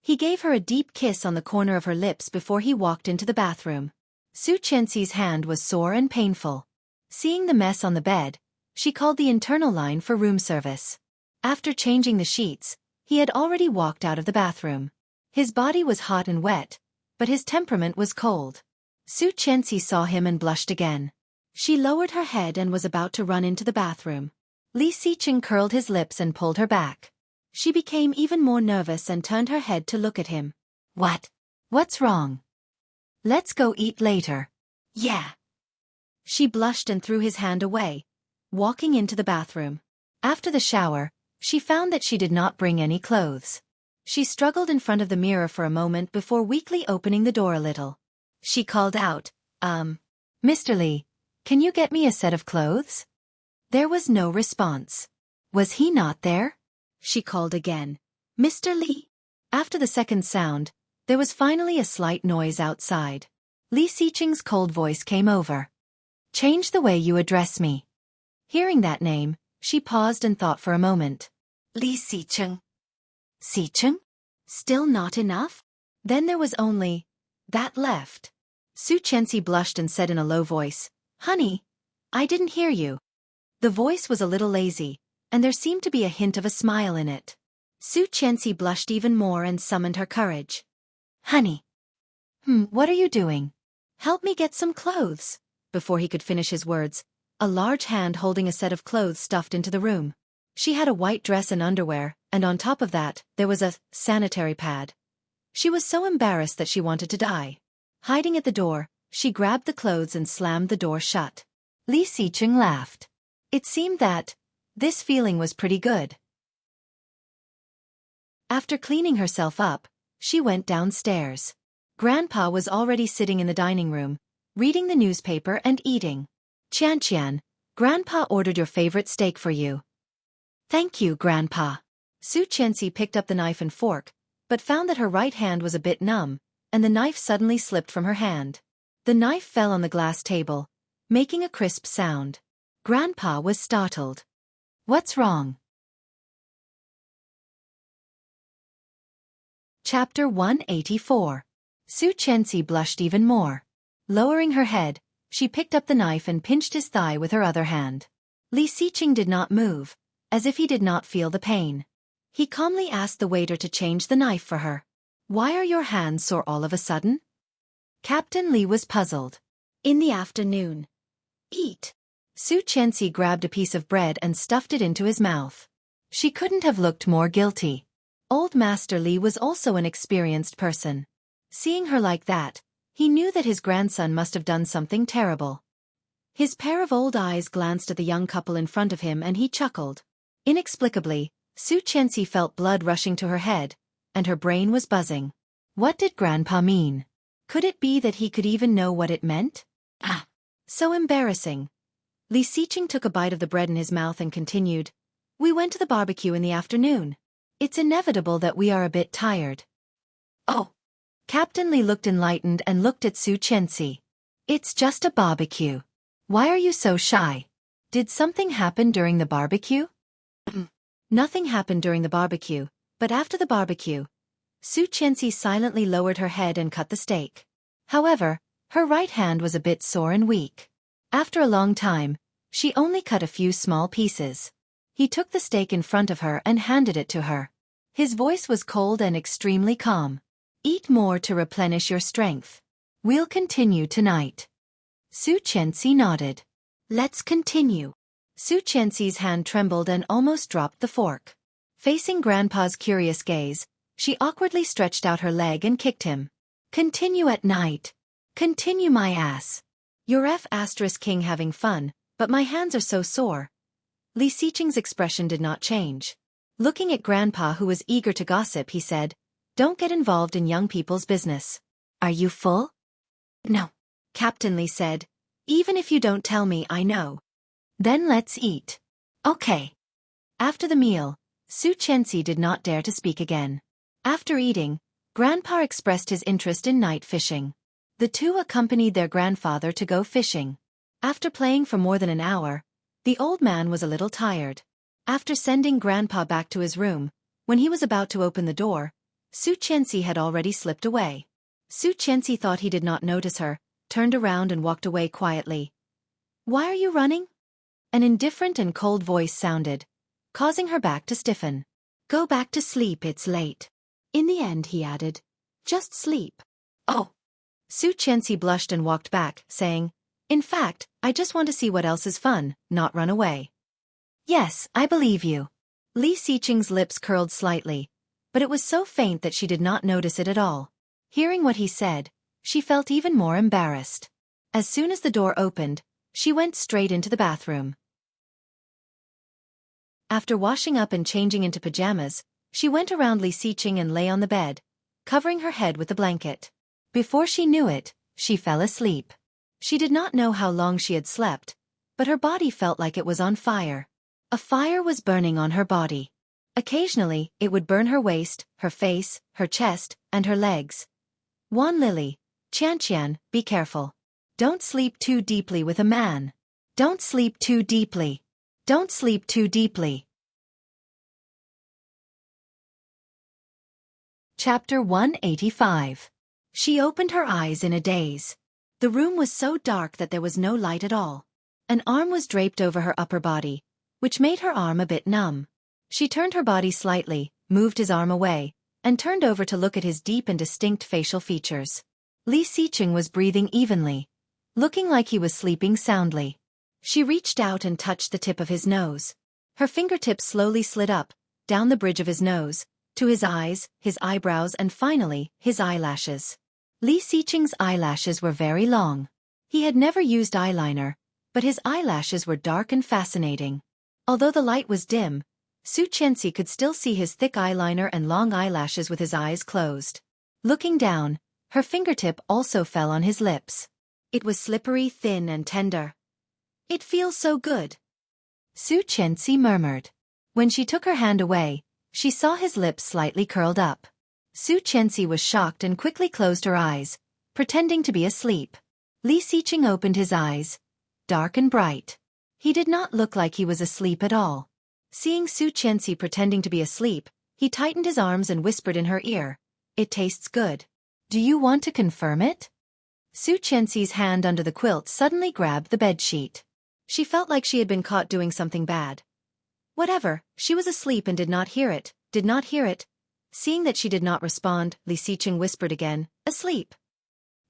He gave her a deep kiss on the corner of her lips before he walked into the bathroom. Xueqi's hand was sore and painful. Seeing the mess on the bed, she called the internal line for room service. After changing the sheets, he had already walked out of the bathroom. His body was hot and wet, but his temperament was cold. Xueqi saw him and blushed again. She lowered her head and was about to run into the bathroom. Li Xiqing curled his lips and pulled her back. She became even more nervous and turned her head to look at him. What? What's wrong? Let's go eat later. Yeah. She blushed and threw his hand away, walking into the bathroom. After the shower, she found that she did not bring any clothes. She struggled in front of the mirror for a moment before weakly opening the door a little. She called out, Mr. Li, can you get me a set of clothes? There was no response. Was he not there? She called again. Mr. Li? After the second sound, there was finally a slight noise outside. Li Xiqing's cold voice came over. Change the way you address me. Hearing that name, she paused and thought for a moment. Li Xiqing. Xiqing? Still not enough? Then there was only that left. Xueqi blushed and said in a low voice, Honey, I didn't hear you. The voice was a little lazy, and there seemed to be a hint of a smile in it. Xueqi blushed even more and summoned her courage. Honey. What are you doing? Help me get some clothes. Before he could finish his words, a large hand holding a set of clothes stuffed into the room. She had a white dress and underwear, and on top of that, there was a sanitary pad. She was so embarrassed that she wanted to die. Hiding at the door, she grabbed the clothes and slammed the door shut. Li Xiqing laughed. It seemed that this feeling was pretty good. After cleaning herself up, she went downstairs. Grandpa was already sitting in the dining room, reading the newspaper and eating. Qian, Grandpa ordered your favorite steak for you. Thank you, Grandpa. Xueqi picked up the knife and fork, but found that her right hand was a bit numb, and the knife suddenly slipped from her hand. The knife fell on the glass table, making a crisp sound. Grandpa was startled. What's wrong? Chapter 184. Xueqi blushed even more. Lowering her head, she picked up the knife and pinched his thigh with her other hand. Li Xiqing did not move, as if he did not feel the pain. He calmly asked the waiter to change the knife for her. Why are your hands sore all of a sudden? Captain Li was puzzled. In the afternoon. Eat. Xueqi grabbed a piece of bread and stuffed it into his mouth. She couldn't have looked more guilty. Old Master Li was also an experienced person. Seeing her like that, he knew that his grandson must have done something terrible. His pair of old eyes glanced at the young couple in front of him and he chuckled. Inexplicably, Xueqi felt blood rushing to her head, and her brain was buzzing. What did Grandpa mean? Could it be that he could even know what it meant? Ah! So embarrassing. Li Xiqing took a bite of the bread in his mouth and continued, We went to the barbecue in the afternoon. It's inevitable that we are a bit tired. Oh! Captain Li looked enlightened and looked at Xueqi. It's just a barbecue. Why are you so shy? Did something happen during the barbecue? Nothing happened during the barbecue, but after the barbecue, Xueqi silently lowered her head and cut the steak. However, her right hand was a bit sore and weak. After a long time, she only cut a few small pieces. He took the steak in front of her and handed it to her. His voice was cold and extremely calm. Eat more to replenish your strength. We'll continue tonight. Xueqi nodded. Let's continue. Xueqi's hand trembled and almost dropped the fork. Facing Grandpa's curious gaze, she awkwardly stretched out her leg and kicked him. Continue at night. Continue my ass. You're King having fun, but my hands are so sore. Li Xiqing's expression did not change. Looking at Grandpa who was eager to gossip, he said, Don't get involved in young people's business. Are you full? No. Captain Li said, Even if you don't tell me, I know. Then let's eat. Okay. After the meal, Xueqi did not dare to speak again. After eating, Grandpa expressed his interest in night fishing. The two accompanied their grandfather to go fishing. After playing for more than an hour, the old man was a little tired. After sending Grandpa back to his room, when he was about to open the door, Xueqi had already slipped away. Xueqi thought he did not notice her, turned around and walked away quietly. Why are you running? An indifferent and cold voice sounded, causing her back to stiffen. Go back to sleep, it's late. In the end, he added, just sleep. Oh. Xueqi blushed and walked back, saying, In fact, I just want to see what else is fun, not run away. Yes, I believe you. Li Xiqing's lips curled slightly, but it was so faint that she did not notice it at all. Hearing what he said, she felt even more embarrassed. As soon as the door opened, she went straight into the bathroom. After washing up and changing into pajamas, she went around Li Xiqing and lay on the bed, covering her head with a blanket. Before she knew it, she fell asleep. She did not know how long she had slept, but her body felt like it was on fire. A fire was burning on her body. Occasionally, it would burn her waist, her face, her chest, and her legs. Wan Lily, Qian, be careful. Don't sleep too deeply with a man. Don't sleep too deeply. Don't sleep too deeply. Chapter 185. She opened her eyes in a daze. The room was so dark that there was no light at all. An arm was draped over her upper body, which made her arm a bit numb. She turned her body slightly, moved his arm away, and turned over to look at his deep and distinct facial features. Li Xiqing was breathing evenly, looking like he was sleeping soundly. She reached out and touched the tip of his nose. Her fingertips slowly slid up, down the bridge of his nose, to his eyes, his eyebrows and finally, his eyelashes. Li Xiqing's eyelashes were very long. He had never used eyeliner, but his eyelashes were dark and fascinating. Although the light was dim, Xueqi could still see his thick eyeliner and long eyelashes with his eyes closed. Looking down, her fingertip also fell on his lips. It was slippery, thin and tender. It feels so good. Xueqi murmured. When she took her hand away, she saw his lips slightly curled up. Xueqi was shocked and quickly closed her eyes, pretending to be asleep. Li Xiqing opened his eyes, dark and bright. He did not look like he was asleep at all. Seeing Xueqi pretending to be asleep, he tightened his arms and whispered in her ear, It tastes good. Do you want to confirm it? Xueqi's hand under the quilt suddenly grabbed the bedsheet. She felt like she had been caught doing something bad. Whatever, she was asleep and did not hear it. Seeing that she did not respond, Li Xiqing whispered again, Asleep.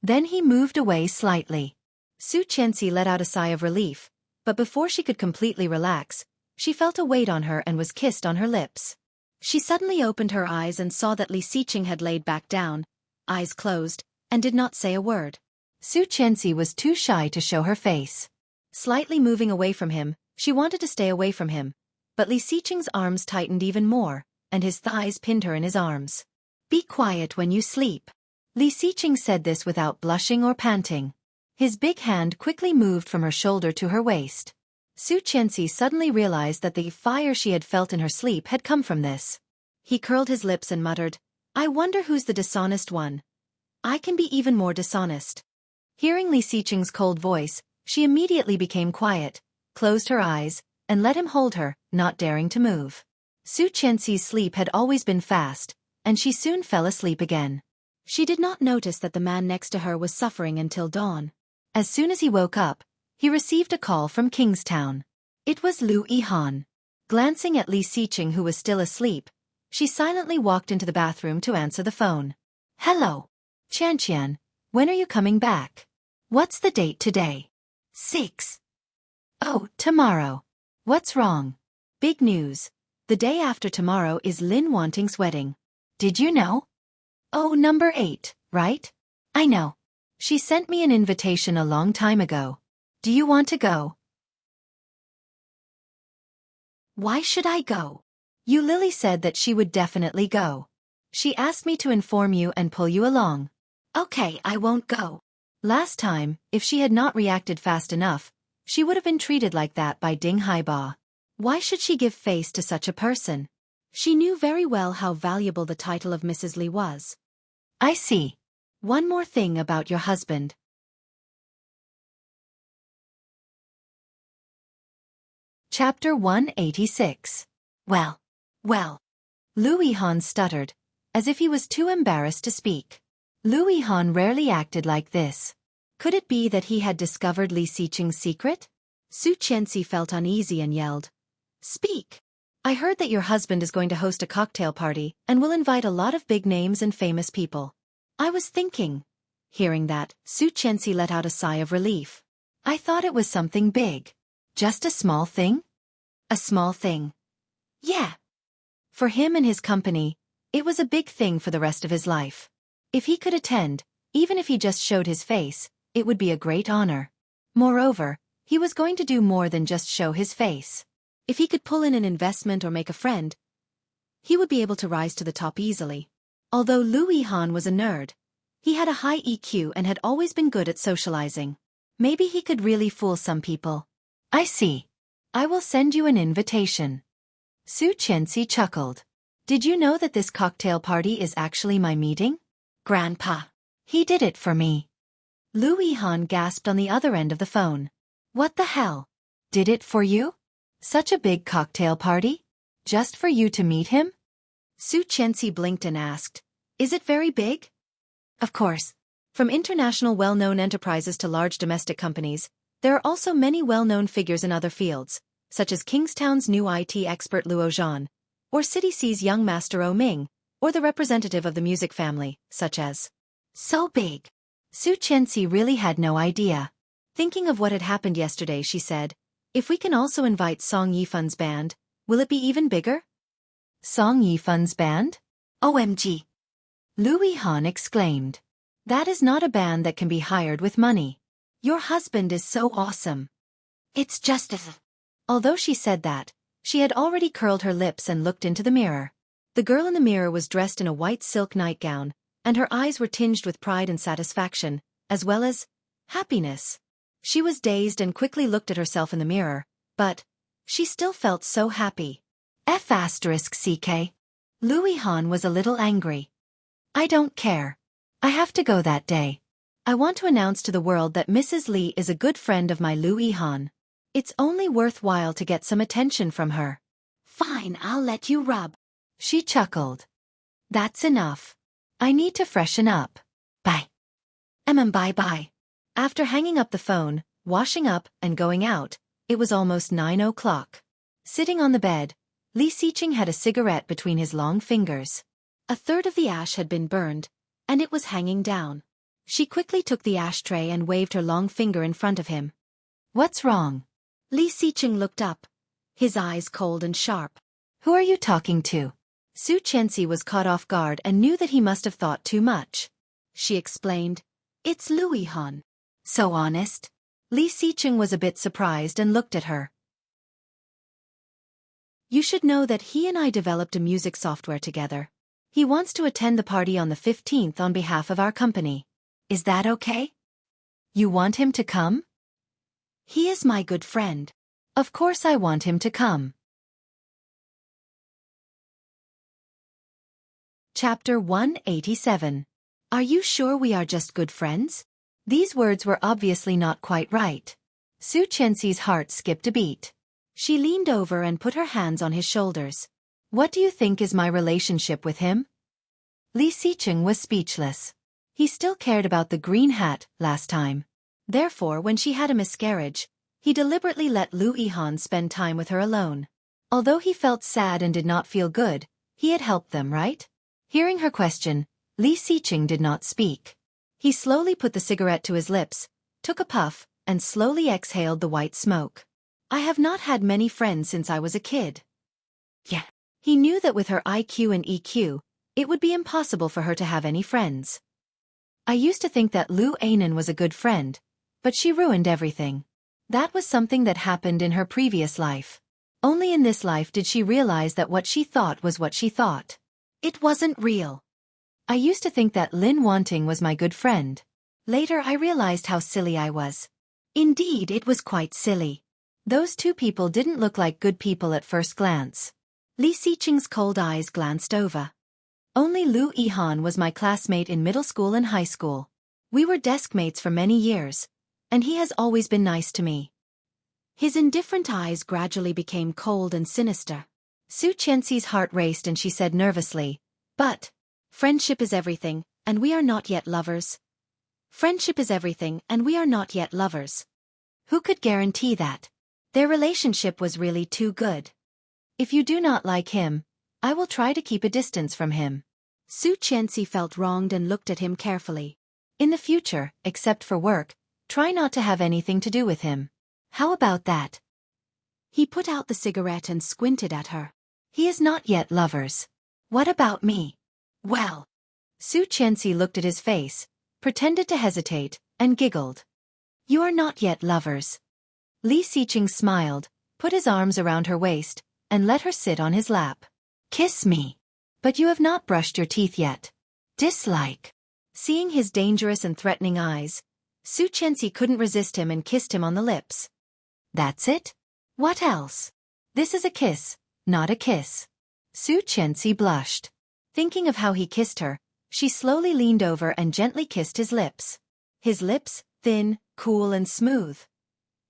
Then he moved away slightly. Xueqi let out a sigh of relief, but before she could completely relax, she felt a weight on her and was kissed on her lips. She suddenly opened her eyes and saw that Li Xiqing had laid back down, eyes closed, and did not say a word. Xueqi was too shy to show her face. Slightly moving away from him, she wanted to stay away from him, but Li Xiqing's arms tightened even more, and his thighs pinned her in his arms. Be quiet when you sleep. Li Xiqing said this without blushing or panting. His big hand quickly moved from her shoulder to her waist. Xueqi suddenly realized that the fire she had felt in her sleep had come from this. He curled his lips and muttered, I wonder who's the dishonest one. I can be even more dishonest. Hearing Li Xiqing's cold voice, she immediately became quiet, closed her eyes, and let him hold her, not daring to move. Xueqi's sleep had always been fast, and she soon fell asleep again. She did not notice that the man next to her was suffering until dawn. As soon as he woke up, he received a call from Kingstown. It was Lu Yihan. Glancing at Li Xiqing, who was still asleep, she silently walked into the bathroom to answer the phone. Hello. Qianqian, when are you coming back? What's the date today? 6. Oh, tomorrow. What's wrong? Big news. The day after tomorrow is Lin Wanting's wedding. Did you know? Oh, number 8, right? I know. She sent me an invitation a long time ago. Do you want to go? Why should I go? You Lily said that she would definitely go. She asked me to inform you and pull you along. Okay, I won't go. Last time, if she had not reacted fast enough, she would have been treated like that by Ding Haiba. Why should she give face to such a person? She knew very well how valuable the title of Mrs. Li was. I see. One more thing about your husband. Chapter 186. Well. Lu Yihan stuttered, as if he was too embarrassed to speak. Lu Yihan rarely acted like this. Could it be that he had discovered Li Xiqing's secret? Su Qianxi felt uneasy and yelled, Speak! I heard that your husband is going to host a cocktail party and will invite a lot of big names and famous people. I was thinking. Hearing that, Su Qianxi let out a sigh of relief. I thought it was something big. Just a small thing? A small thing. Yeah. For him and his company, it was a big thing for the rest of his life. If he could attend, even if he just showed his face, it would be a great honor. Moreover, he was going to do more than just show his face. If he could pull in an investment or make a friend, he would be able to rise to the top easily. Although Lu Yihan was a nerd, he had a high EQ and had always been good at socializing. Maybe he could really fool some people. I see. I will send you an invitation. Su Qianxi chuckled. Did you know that this cocktail party is actually my meeting? Grandpa. He did it for me. Lu Yihan gasped on the other end of the phone. What the hell? Did it for you? Such a big cocktail party? Just for you to meet him? Su Qianxi blinked and asked, Is it very big? Of course. From international well-known enterprises to large domestic companies, there are also many well-known figures in other fields, such as Kingstown's new IT expert Luo Zhan, or City C's young master O Ming, or the representative of the music family, such as. So big. Su Qianxi really had no idea. Thinking of what had happened yesterday, she said, If we can also invite Song Yifan's band, will it be even bigger? Song Yifan's band? OMG! Lu Yihan exclaimed. That is not a band that can be hired with money. Your husband is so awesome. It's just as. Although she said that, she had already curled her lips and looked into the mirror. The girl in the mirror was dressed in a white silk nightgown, and her eyes were tinged with pride and satisfaction, as well as happiness. She was dazed and quickly looked at herself in the mirror, but she still felt so happy. F***CK. Lu Yihan was a little angry. I don't care. I have to go that day. I want to announce to the world that Mrs. Li is a good friend of my Lu Yihan. It's only worthwhile to get some attention from her. Fine, I'll let you rub. She chuckled. That's enough. I need to freshen up. Bye. Bye-bye. After hanging up the phone, washing up, and going out, it was almost 9 o'clock. Sitting on the bed, Li Xiqing had a cigarette between his long fingers. A third of the ash had been burned, and it was hanging down. She quickly took the ashtray and waved her long finger in front of him. What's wrong? Li Xiqing looked up, his eyes cold and sharp. Who are you talking to? Su Qianxi was caught off guard and knew that he must have thought too much. She explained, It's Lu Yihan. So honest. Li Xiqing was a bit surprised and looked at her. You should know that he and I developed a music software together. He wants to attend the party on the 15th on behalf of our company. Is that okay? You want him to come? He is my good friend. Of course I want him to come. Chapter 187. Are you sure we are just good friends? These words were obviously not quite right. Su Qianxi's heart skipped a beat. She leaned over and put her hands on his shoulders. What do you think is my relationship with him? Li Xiqing was speechless. He still cared about the green hat last time. Therefore, when she had a miscarriage, He deliberately let Lu Yihan spend time with her alone. Although he felt sad and did not feel good, he had helped them, right? Hearing her question, Li Xiqing did not speak. He slowly put the cigarette to his lips, took a puff, and slowly exhaled the white smoke. I have not had many friends since I was a kid. Yeah. He knew that with her IQ and EQ, it would be impossible for her to have any friends. I used to think that Lu Anan was a good friend, but she ruined everything. That was something that happened in her previous life. Only in this life did she realize that what she thought was what she thought. It wasn't real. I used to think that Lin Wanting was my good friend. Later I realized how silly I was. Indeed, it was quite silly. Those two people didn't look like good people at first glance. Li Xiqing's cold eyes glanced over. Only Lu Yihan was my classmate in middle school and high school. We were desk mates for many years, and he has always been nice to me. His indifferent eyes gradually became cold and sinister. Su Qianxi's heart raced and she said nervously, "But, friendship is everything, and we are not yet lovers. Friendship is everything, and we are not yet lovers." Who could guarantee that? Their relationship was really too good. If you do not like him, I will try to keep a distance from him. Su Qianxi felt wronged and looked at him carefully. In the future, except for work, try not to have anything to do with him. How about that? He put out the cigarette and squinted at her. He is not yet lovers. What about me? Well. Su Qianxi looked at his face, pretended to hesitate, and giggled. You are not yet lovers. Li Xiqing smiled, put his arms around her waist, and let her sit on his lap. Kiss me. But you have not brushed your teeth yet. Dislike. Seeing his dangerous and threatening eyes, Su Qianxi couldn't resist him and kissed him on the lips. That's it? What else? This is a kiss, not a kiss. Su Qianxi blushed. Thinking of how he kissed her, she slowly leaned over and gently kissed his lips. His lips, thin, cool and smooth.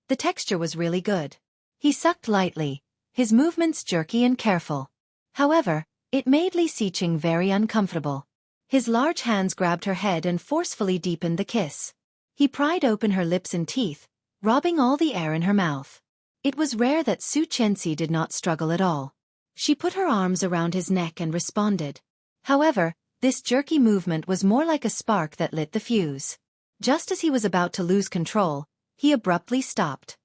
The texture was really good. He sucked lightly, his movements jerky and careful. However, it made Li Xiqing very uncomfortable. His large hands grabbed her head and forcefully deepened the kiss. He pried open her lips and teeth, robbing all the air in her mouth. It was rare that Su Qianxi did not struggle at all. She put her arms around his neck and responded. However, this jerky movement was more like a spark that lit the fuse. Just as he was about to lose control, he abruptly stopped.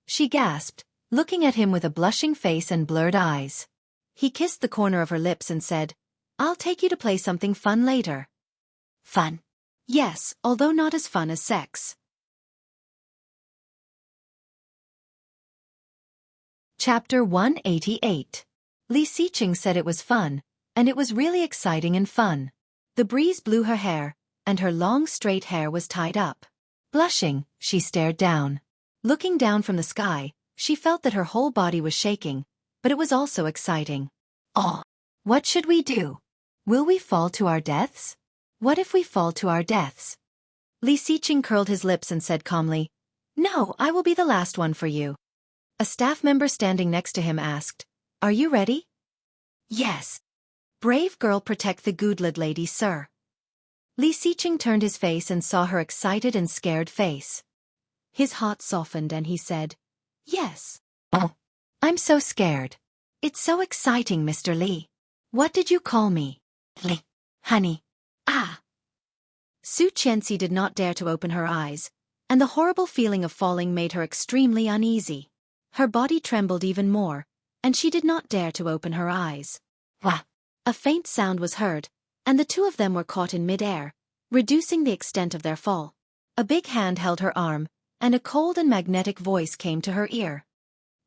She gasped, looking at him with a blushing face and blurred eyes. He kissed the corner of her lips and said, "I'll take you to play something fun later." Fun? Yes, although not as fun as sex. Chapter 188. Li Xiqing said it was fun, and it was really exciting and fun. The breeze blew her hair, and her long straight hair was tied up. Blushing, she stared down. Looking down from the sky, she felt that her whole body was shaking, but it was also exciting. Oh, what should we do? Will we fall to our deaths? What if we fall to our deaths? Li Xiqing curled his lips and said calmly, "No, I will be the last one for you." A staff member standing next to him asked, "Are you ready?" "Yes." "Brave girl, protect the Goodlid lady, sir." Li Xiqing turned his face and saw her excited and scared face. His heart softened and he said, "Yes." "Oh, I'm so scared." "It's so exciting, Mr. Li." "What did you call me?" "Li. Honey." "Ah." Su Qianxi did not dare to open her eyes, and the horrible feeling of falling made her extremely uneasy. Her body trembled even more, and she did not dare to open her eyes. Wah! A faint sound was heard, and the two of them were caught in mid-air, reducing the extent of their fall. A big hand held her arm, and a cold and magnetic voice came to her ear.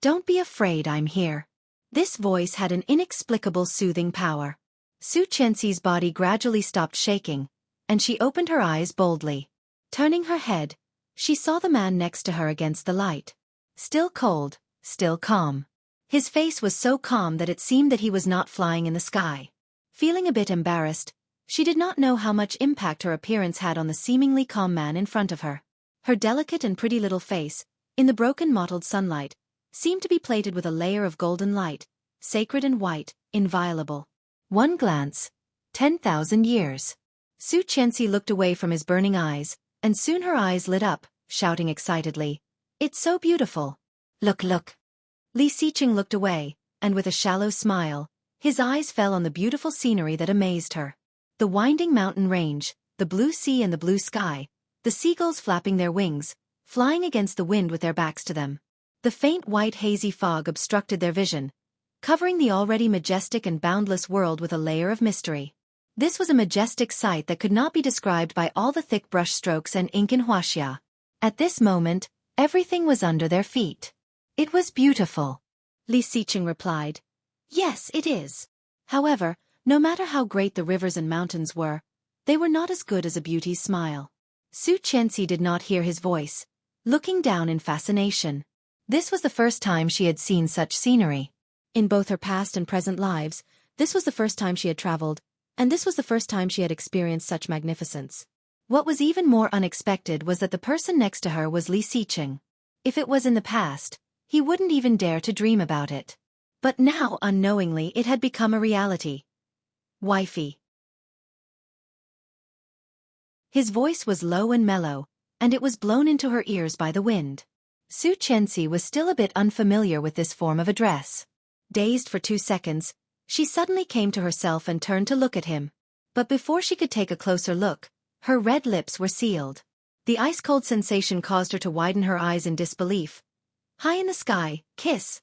"Don't be afraid, I'm here." This voice had an inexplicable soothing power. Su Qianxi's body gradually stopped shaking, and she opened her eyes boldly. Turning her head, she saw the man next to her against the light. Still cold, still calm. His face was so calm that it seemed that he was not flying in the sky. Feeling a bit embarrassed, she did not know how much impact her appearance had on the seemingly calm man in front of her. Her delicate and pretty little face, in the broken mottled sunlight, seemed to be plated with a layer of golden light, sacred and white, inviolable. One glance, 10,000 years. Su Qianxi looked away from his burning eyes, and soon her eyes lit up, shouting excitedly. "It's so beautiful. Look, look." Li Xiqing looked away, and with a shallow smile, his eyes fell on the beautiful scenery that amazed her. The winding mountain range, the blue sea and the blue sky, the seagulls flapping their wings, flying against the wind with their backs to them. The faint white hazy fog obstructed their vision, covering the already majestic and boundless world with a layer of mystery. This was a majestic sight that could not be described by all the thick brush strokes and ink in huaxia. At this moment, everything was under their feet. "It was beautiful," Li Xiqing replied. "Yes, it is." However, no matter how great the rivers and mountains were, they were not as good as a beauty's smile. Su Qianxi did not hear his voice, looking down in fascination. This was the first time she had seen such scenery. In both her past and present lives, this was the first time she had traveled, and this was the first time she had experienced such magnificence. What was even more unexpected was that the person next to her was Li Xiqing. If it was in the past, he wouldn't even dare to dream about it. But now, unknowingly, it had become a reality. "Wifey." His voice was low and mellow, and it was blown into her ears by the wind. Su Qianxi was still a bit unfamiliar with this form of address. Dazed for 2 seconds, she suddenly came to herself and turned to look at him. But before she could take a closer look, her red lips were sealed. The ice-cold sensation caused her to widen her eyes in disbelief. "High in the sky, kiss.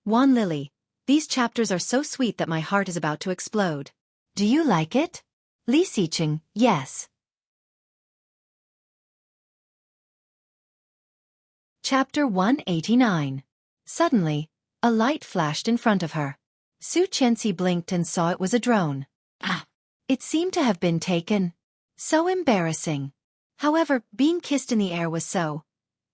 Wan Lily, these chapters are so sweet that my heart is about to explode. Do you like it?" Li Xiqing, "Yes." Chapter 189. Suddenly, a light flashed in front of her. Su Qianxi blinked and saw it was a drone. It seemed to have been taken. So embarrassing. However, being kissed in the air was so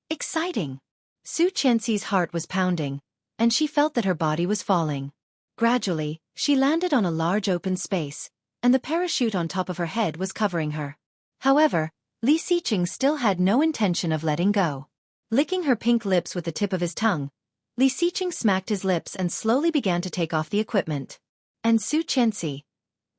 exciting. Su Qianxi's heart was pounding, and she felt that her body was falling. Gradually, she landed on a large open space, and the parachute on top of her head was covering her. However, Li Xiqing still had no intention of letting go. Licking her pink lips with the tip of his tongue, Li Xiqing smacked his lips and slowly began to take off the equipment. And Su Qianxi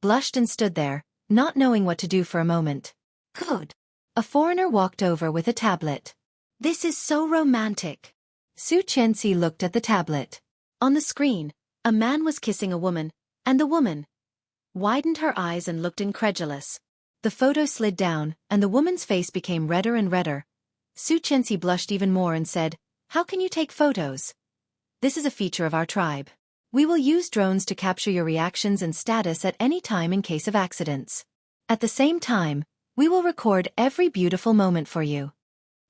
blushed and stood there, not knowing what to do for a moment. "Good." A foreigner walked over with a tablet. "This is so romantic." Su Qianxi looked at the tablet. On the screen, a man was kissing a woman, and the woman widened her eyes and looked incredulous. The photo slid down, and the woman's face became redder and redder. Su Qianxi blushed even more and said, "How can you take photos? This is a feature of our tribe. We will use drones to capture your reactions and status at any time in case of accidents. At the same time, we will record every beautiful moment for you."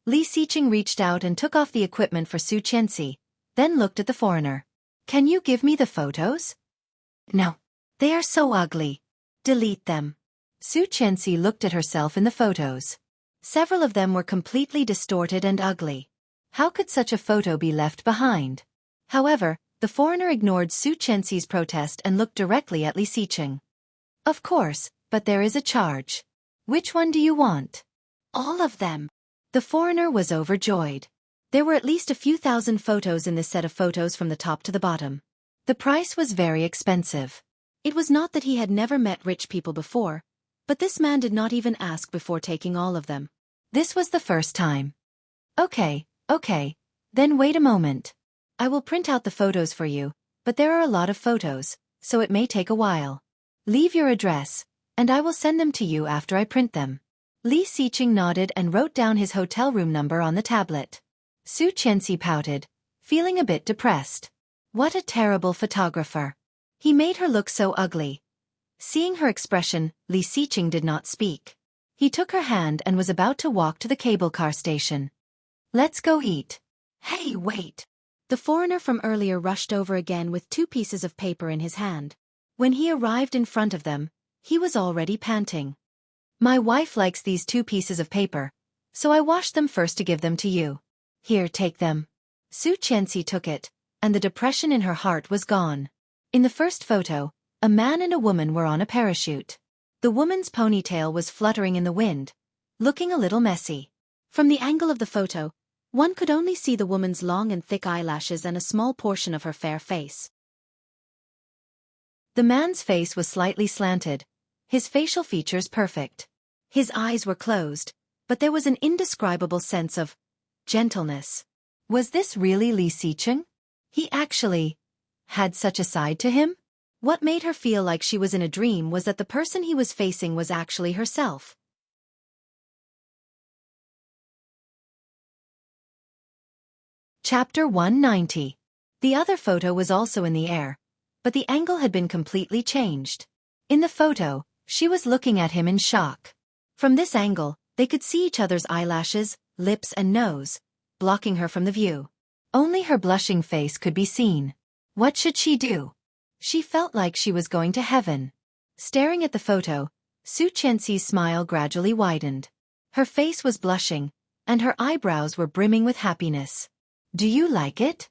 Li Xiqing reached out and took off the equipment for Su Qianxi, then looked at the foreigner. "Can you give me the photos?" "No. They are so ugly. Delete them." Su Qianxi looked at herself in the photos. Several of them were completely distorted and ugly. How could such a photo be left behind? However, the foreigner ignored Su Qianxi's protest and looked directly at Li Xiqing. "Of course, but there is a charge. Which one do you want?" "All of them." The foreigner was overjoyed. There were at least a few thousand photos in this set of photos from the top to the bottom. The price was very expensive. It was not that he had never met rich people before, but this man did not even ask before taking all of them. This was the first time. Okay, then wait a moment. I will print out the photos for you, but there are a lot of photos, so it may take a while. Leave your address, and I will send them to you after I print them." Li Xiqing nodded and wrote down his hotel room number on the tablet. Su Qianxi pouted, feeling a bit depressed. What a terrible photographer. He made her look so ugly. Seeing her expression, Li Xiqing did not speak. He took her hand and was about to walk to the cable car station. "Let's go eat." "Hey, wait." The foreigner from earlier rushed over again with 2 pieces of paper in his hand. When he arrived in front of them, he was already panting. "My wife likes these 2 pieces of paper, so I washed them first to give them to you. Here, take them." Su Qianxi took it, and the depression in her heart was gone. In the first photo, a man and a woman were on a parachute. The woman's ponytail was fluttering in the wind, looking a little messy. From the angle of the photo, one could only see the woman's long and thick eyelashes and a small portion of her fair face. The man's face was slightly slanted, his facial features perfect. His eyes were closed, but there was an indescribable sense of gentleness. Was this really Li Xiqing? He actually had such a side to him? What made her feel like she was in a dream was that the person he was facing was actually herself. Chapter 190. The other photo was also in the air, but the angle had been completely changed. In the photo, she was looking at him in shock. From this angle, they could see each other's eyelashes, lips and nose, blocking her from the view. Only her blushing face could be seen. What should she do? She felt like she was going to heaven. Staring at the photo, Xueqi's smile gradually widened. Her face was blushing, and her eyebrows were brimming with happiness. Do you like it?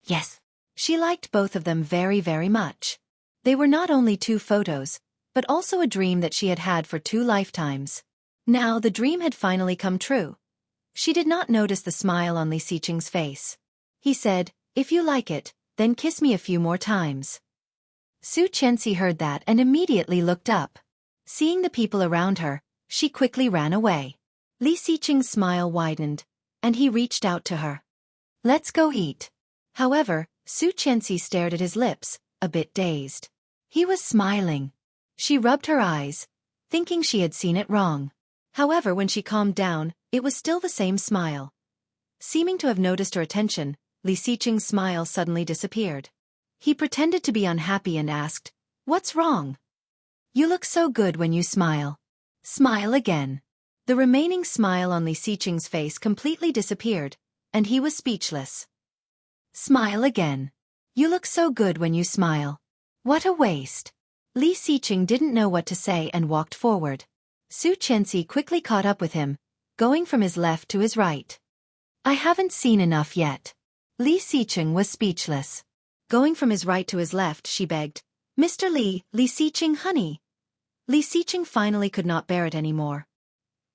Yes. She liked both of them very, very much. They were not only two photos, but also a dream that she had had for 2 lifetimes. Now the dream had finally come true. She did not notice the smile on Li Xiqing's face. He said, "If you like it, then kiss me a few more times." Xueqi heard that and immediately looked up. Seeing the people around her, she quickly ran away. Li Xiqing's smile widened, and he reached out to her. "Let's go eat." However, Xueqi stared at his lips, a bit dazed. He was smiling. She rubbed her eyes, thinking she had seen it wrong. However, when she calmed down, it was still the same smile. Seeming to have noticed her attention, Li Xiqing's smile suddenly disappeared. He pretended to be unhappy and asked, "What's wrong? You look so good when you smile. Smile again." The remaining smile on Li Xiqing's face completely disappeared, and he was speechless. "Smile again. You look so good when you smile. What a waste." Li Xiqing didn't know what to say and walked forward. Xueqi quickly caught up with him, going from his left to his right. "I haven't seen enough yet." Li Xiqing was speechless. Going from his right to his left, she begged, "Mr. Li Xiqing, honey." Li Xiqing finally could not bear it anymore.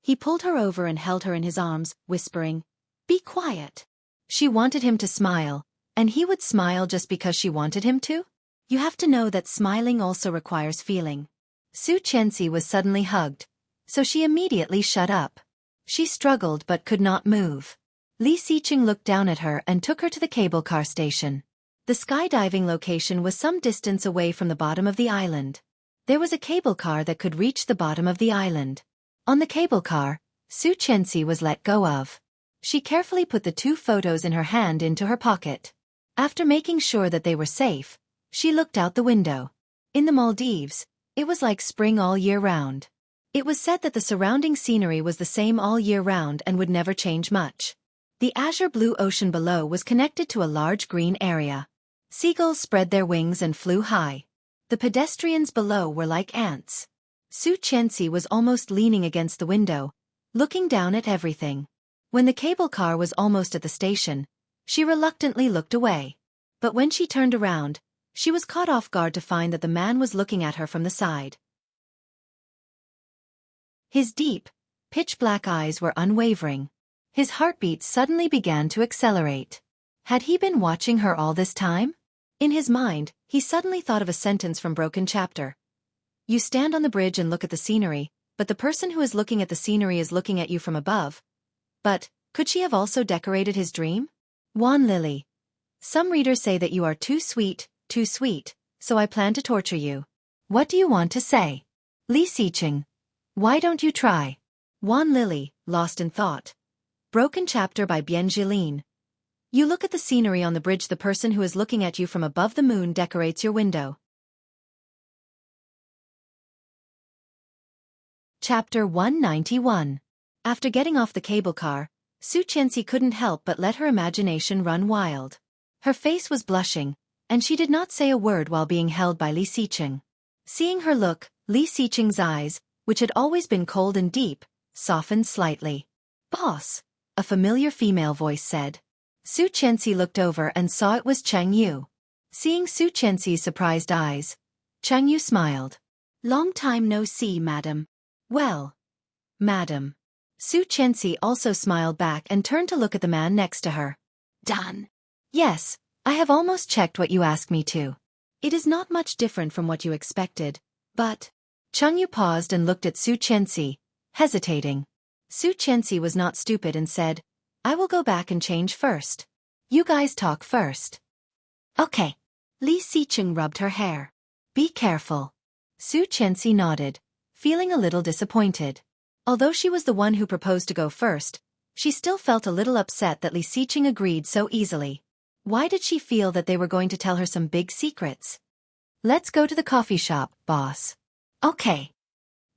He pulled her over and held her in his arms, whispering, "Be quiet." She wanted him to smile, and he would smile just because she wanted him to? You have to know that smiling also requires feeling. Xueqi was suddenly hugged, so she immediately shut up. She struggled but could not move. Li Xiqing looked down at her and took her to the cable car station. The skydiving location was some distance away from the bottom of the island. There was a cable car that could reach the bottom of the island. On the cable car, Xueqi was let go of. She carefully put the 2 photos in her hand into her pocket. After making sure that they were safe, she looked out the window. In the Maldives, it was like spring all year round. It was said that the surrounding scenery was the same all year round and would never change much. The azure blue ocean below was connected to a large green area. Seagulls spread their wings and flew high. The pedestrians below were like ants. Xueqi was almost leaning against the window, looking down at everything. When the cable car was almost at the station, she reluctantly looked away. But when she turned around, she was caught off guard to find that the man was looking at her from the side. His deep, pitch-black eyes were unwavering. His heartbeat suddenly began to accelerate. Had he been watching her all this time? In his mind, he suddenly thought of a sentence from Broken Chapter. You stand on the bridge and look at the scenery, but the person who is looking at the scenery is looking at you from above. But, could she have also decorated his dream? Wan Lily. Some readers say that you are too sweet, so I plan to torture you. What do you want to say? Li Xiqing. Why don't you try? Wan Lily, lost in thought. Broken Chapter by Bien Jilin. You look at the scenery on the bridge, the person who is looking at you from above the moon decorates your window. Chapter 191. After getting off the cable car, Xueqi couldn't help but let her imagination run wild. Her face was blushing, and she did not say a word while being held by Li Xiqing. Seeing her look, Li Xiqing's eyes, which had always been cold and deep, softened slightly. "Boss," a familiar female voice said. Xueqi looked over and saw it was Cheng Yu. Seeing Xueqi's surprised eyes, Cheng Yu smiled. "Long time no see, madam." "Well, madam." Xueqi also smiled back and turned to look at the man next to her. "Done." "Yes, I have almost checked what you asked me to. It is not much different from what you expected, but..." Cheng Yu paused and looked at Xueqi, hesitating. Xueqi was not stupid and said, I will go back and change first. You guys talk first. Okay. Li Xiqing rubbed her hair. Be careful. Xueqi nodded, feeling a little disappointed. Although she was the one who proposed to go first, she still felt a little upset that Li Xiqing agreed so easily. Why did she feel that they were going to tell her some big secrets? Let's go to the coffee shop, boss. Okay.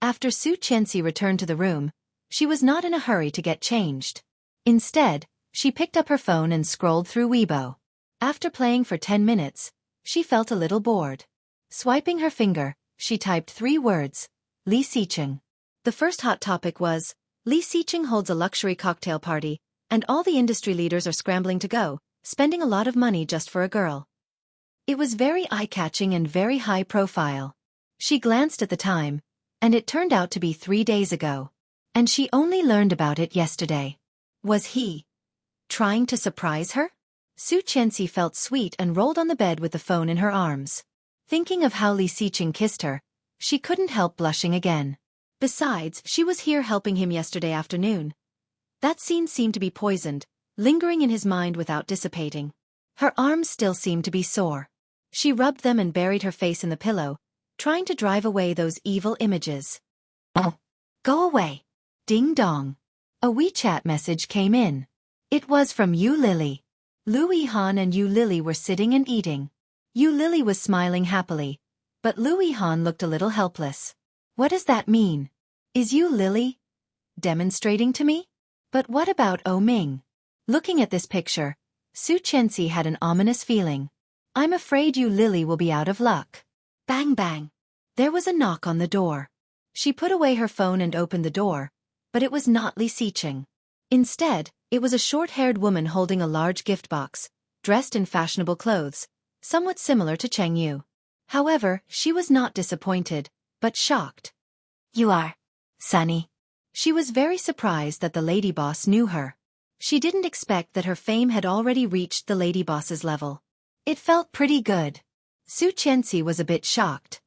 After Xueqi returned to the room, she was not in a hurry to get changed. Instead, she picked up her phone and scrolled through Weibo. After playing for 10 minutes, she felt a little bored. Swiping her finger, she typed 3 words, Li Xiqing. The first hot topic was, Li Xiqing holds a luxury cocktail party, and all the industry leaders are scrambling to go, spending a lot of money just for a girl. It was very eye-catching and very high profile. She glanced at the time, and it turned out to be 3 days ago. And she only learned about it yesterday. Was he trying to surprise her? Xueqi felt sweet and rolled on the bed with the phone in her arms. Thinking of how Li Xiqing kissed her, she couldn't help blushing again. Besides, she was here helping him yesterday afternoon. That scene seemed to be poisoned, lingering in his mind without dissipating. Her arms still seemed to be sore. She rubbed them and buried her face in the pillow, trying to drive away those evil images. Oh, go away. Ding dong. A WeChat message came in. It was from Yu Lily. Lu Yihan and Yu Lily were sitting and eating. Yu Lily was smiling happily, but Lu Yihan looked a little helpless. What does that mean? Is Yu Lily demonstrating to me? But what about O Ming? Looking at this picture, Xueqi had an ominous feeling. I'm afraid Yu Lily will be out of luck. Bang bang. There was a knock on the door. She put away her phone and opened the door, but it was not Li Xiqing. Instead, it was a short-haired woman holding a large gift box, dressed in fashionable clothes, somewhat similar to Cheng Yu. However, she was not disappointed, but shocked. You are Sunny. She was very surprised that the lady boss knew her. She didn't expect that her fame had already reached the lady boss's level. It felt pretty good. Xueqi was a bit shocked.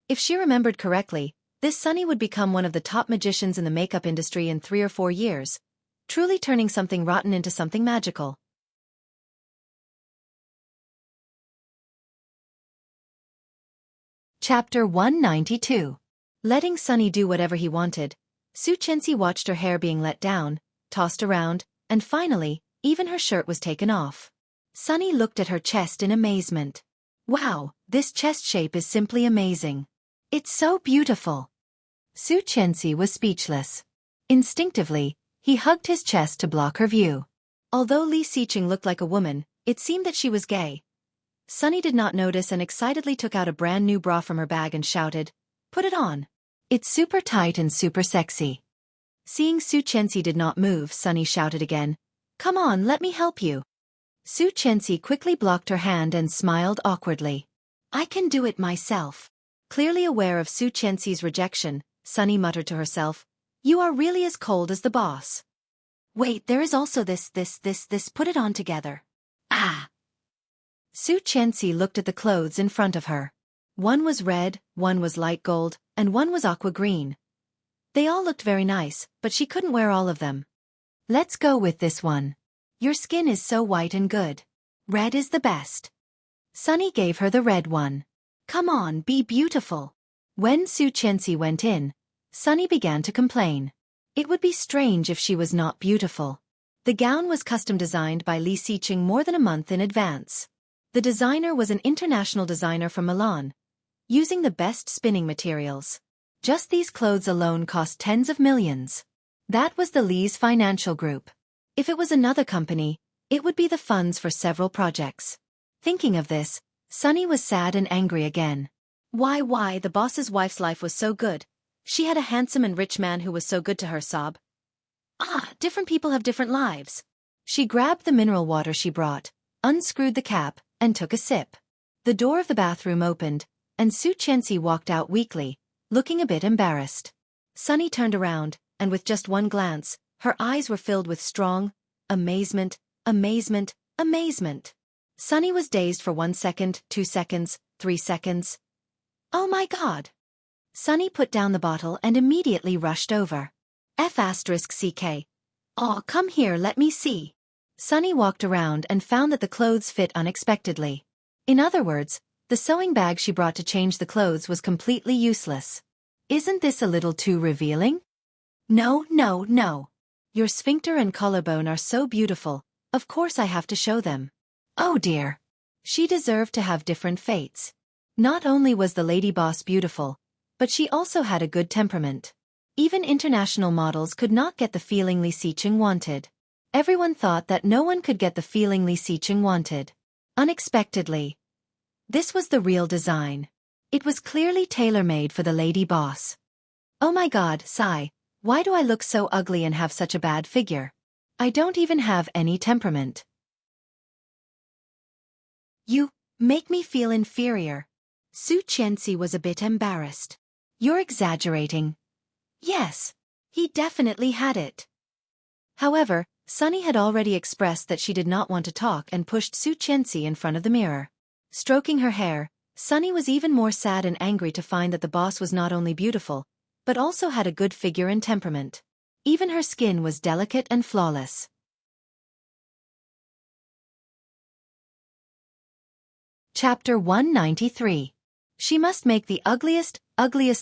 If she remembered correctly, this Sunny would become one of the top magicians in the makeup industry in 3 or 4 years, truly turning something rotten into something magical. Chapter 192. Letting Sunny do whatever he wanted, Xueqi watched her hair being let down, tossed around, and finally, even her shirt was taken off. Sunny looked at her chest in amazement. Wow, this chest shape is simply amazing. It's so beautiful. Xueqi was speechless. Instinctively, he hugged his chest to block her view. Although Li Xiqing looked like a woman, it seemed that she was gay. Sunny did not notice and excitedly took out a brand new bra from her bag and shouted, "Put it on. It's super tight and super sexy." Seeing Xueqi did not move, Sunny shouted again, "Come on, let me help you." Xueqi quickly blocked her hand and smiled awkwardly. "I can do it myself." Clearly aware of Xueqi's rejection, Sunny muttered to herself, "You are really as cold as the boss." "Wait, there is also this, put it on together." Ah! Xueqi looked at the clothes in front of her. One was red, one was light gold, and one was aqua green. They all looked very nice, but she couldn't wear all of them. "Let's go with this one. Your skin is so white and good. Red is the best." Sunny gave her the red one. "Come on, be beautiful." When Xueqi went in, Sunny began to complain. It would be strange if she was not beautiful. The gown was custom designed by Li Xiqing more than a month in advance. The designer was an international designer from Milan, using the best spinning materials. Just these clothes alone cost tens of millions. That was the Li's financial group. If it was another company, it would be the funds for several projects. Thinking of this, Sunny was sad and angry again. Why, the boss's wife's life was so good. She had a handsome and rich man who was so good to her, sob. Different people have different lives. She grabbed the mineral water she brought, unscrewed the cap, and took a sip. The door of the bathroom opened, and Xueqi walked out weakly, looking a bit embarrassed. Sunny turned around, and with just one glance, her eyes were filled with strong amazement. Sunny was dazed for 1 second, 2 seconds, 3 seconds. Oh my God! Sunny put down the bottle and immediately rushed over. F***ck, Aw, come here, let me see. Sunny walked around and found that the clothes fit unexpectedly. In other words, the sewing bag she brought to change the clothes was completely useless. Isn't this a little too revealing? No, no, no. Your sphincter and collarbone are so beautiful, of course I have to show them. Oh dear. She deserved to have different fates. Not only was the lady boss beautiful, but she also had a good temperament. Even international models could not get the feeling Li Xiqing wanted. Everyone thought that no one could get the feeling Li Xiqing wanted. Unexpectedly. This was the real design. It was clearly tailor-made for the lady boss. Oh my god, sigh, why do I look so ugly and have such a bad figure? I don't even have any temperament. You make me feel inferior. Xueqi was a bit embarrassed. You're exaggerating. Yes, he definitely had it. However, Sunny had already expressed that she did not want to talk and pushed Xueqi in front of the mirror. Stroking her hair, Sunny was even more sad and angry to find that the boss was not only beautiful, but also had a good figure and temperament. Even her skin was delicate and flawless. Chapter 193. She must make the ugliest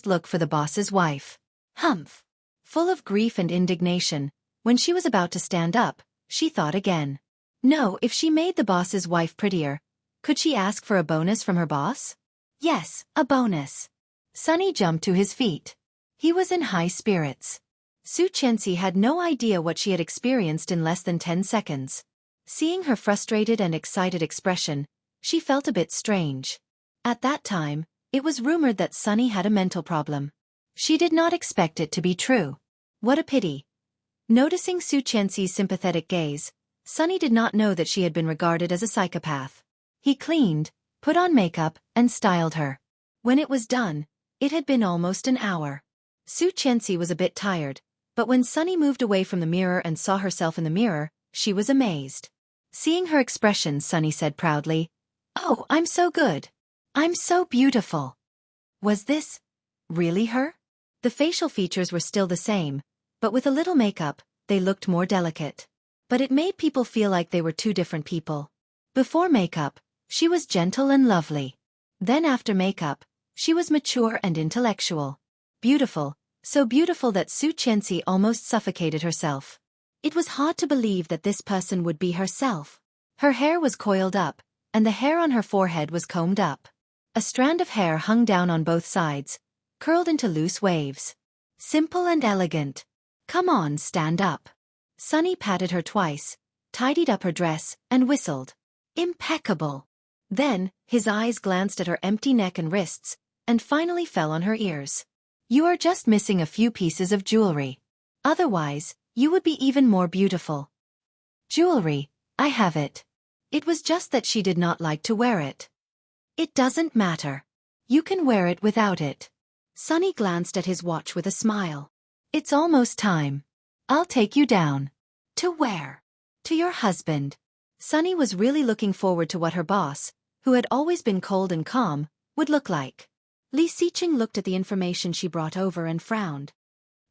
look for the boss's wife. Humph. Full of grief and indignation, when she was about to stand up, she thought again. No, if she made the boss's wife prettier, could she ask for a bonus from her boss? Yes, a bonus. Sunny jumped to his feet. He was in high spirits. Xueqi had no idea what she had experienced in less than 10 seconds. Seeing her frustrated and excited expression, she felt a bit strange. At that time, it was rumored that Sunny had a mental problem. She did not expect it to be true. What a pity. Noticing Xueqi's sympathetic gaze, Sunny did not know that she had been regarded as a psychopath. He cleaned, put on makeup, and styled her. When it was done, it had been almost an hour. Xueqi was a bit tired, but when Sunny moved away from the mirror and saw herself in the mirror, she was amazed. Seeing her expression, Sunny said proudly, "Oh, I'm so good. I'm so beautiful." Was this really her? The facial features were still the same, but with a little makeup, they looked more delicate. But it made people feel like they were two different people. Before makeup, she was gentle and lovely. Then after makeup, she was mature and intellectual. Beautiful, so beautiful that Xueqi almost suffocated herself. It was hard to believe that this person would be herself. Her hair was coiled up, and the hair on her forehead was combed up. A strand of hair hung down on both sides, curled into loose waves. Simple and elegant. Come on, stand up. Sunny patted her twice, tidied up her dress, and whistled. Impeccable. Then, his eyes glanced at her empty neck and wrists, and finally fell on her ears. You are just missing a few pieces of jewelry. Otherwise, you would be even more beautiful. Jewelry, I have it. It was just that she did not like to wear it. It doesn't matter. You can wear it without it. Sunny glanced at his watch with a smile. It's almost time. I'll take you down. To where? To your husband. Sunny was really looking forward to what her boss, who had always been cold and calm, would look like. Li Xiqing looked at the information she brought over and frowned.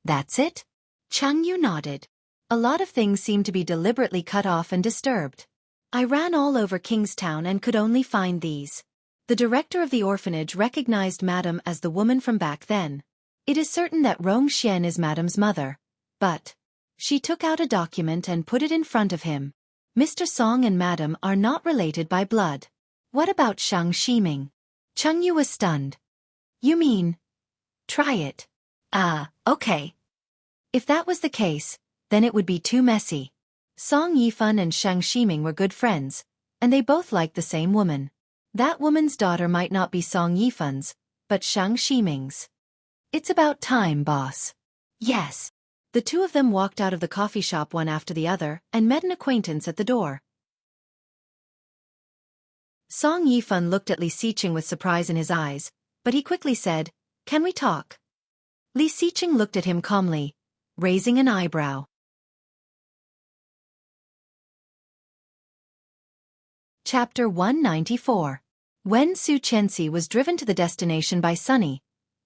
That's it? Changyu nodded. A lot of things seemed to be deliberately cut off and disturbed. I ran all over Kingstown and could only find these. The director of the orphanage recognized Madame as the woman from back then. It is certain that Rongxian is Madame's mother, but... She took out a document and put it in front of him. Mr. Song and Madame are not related by blood. What about Shang Ximing? Chengyu was stunned. You mean... Try it. Okay. If that was the case, then it would be too messy. Song Yifan and Shang Ximing were good friends, and they both liked the same woman. That woman's daughter might not be Song Yifan's, but Shang Ximing's. It's about time, boss. Yes. The two of them walked out of the coffee shop one after the other and met an acquaintance at the door. Song Yifan looked at Li Xiqing with surprise in his eyes, but he quickly said, "Can we talk?" Li Xiqing looked at him calmly, raising an eyebrow. Chapter 194. When Xueqi was driven to the destination by Sunny,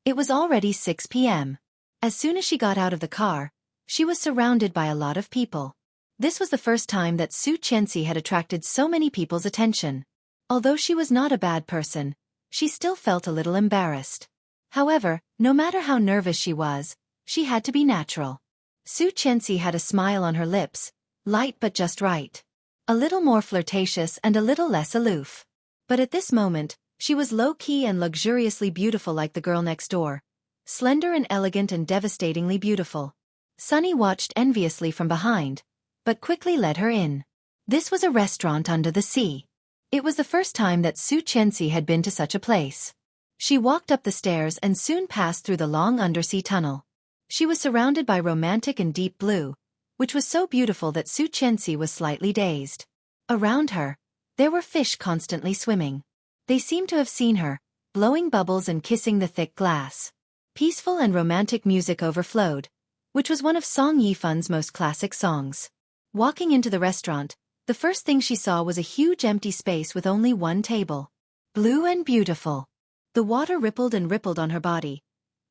it was already 6 p.m. As soon as she got out of the car, She was surrounded by a lot of people. This was the first time that Xueqi had attracted so many people's attention. Although she was not a bad person, she still felt a little embarrassed. However, no matter how nervous she was, she had to be natural. Xueqi had a smile on her lips, light but just right. A little more flirtatious and a little less aloof. But at this moment, she was low-key and luxuriously beautiful like the girl next door. Slender and elegant and devastatingly beautiful. Sunny watched enviously from behind, but quickly led her in. This was a restaurant under the sea. It was the first time that Xueqi had been to such a place. She walked up the stairs and soon passed through the long undersea tunnel. She was surrounded by romantic and deep blue, which was so beautiful that Xueqi was slightly dazed. Around her, there were fish constantly swimming. They seemed to have seen her, blowing bubbles and kissing the thick glass. Peaceful and romantic music overflowed, which was one of Song Yifan's most classic songs. Walking into the restaurant, the first thing she saw was a huge empty space with only one table. Blue and beautiful. The water rippled and rippled on her body,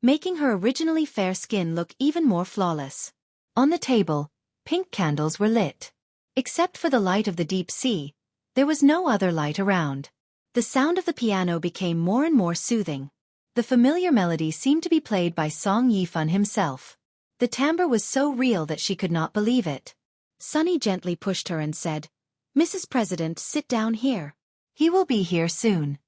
making her originally fair skin look even more flawless. On the table, pink candles were lit. Except for the light of the deep sea, there was no other light around. The sound of the piano became more and more soothing. The familiar melody seemed to be played by Song Yifan himself. The timbre was so real that she could not believe it. Sunny gently pushed her and said, "Mrs. President, sit down here. He will be here soon."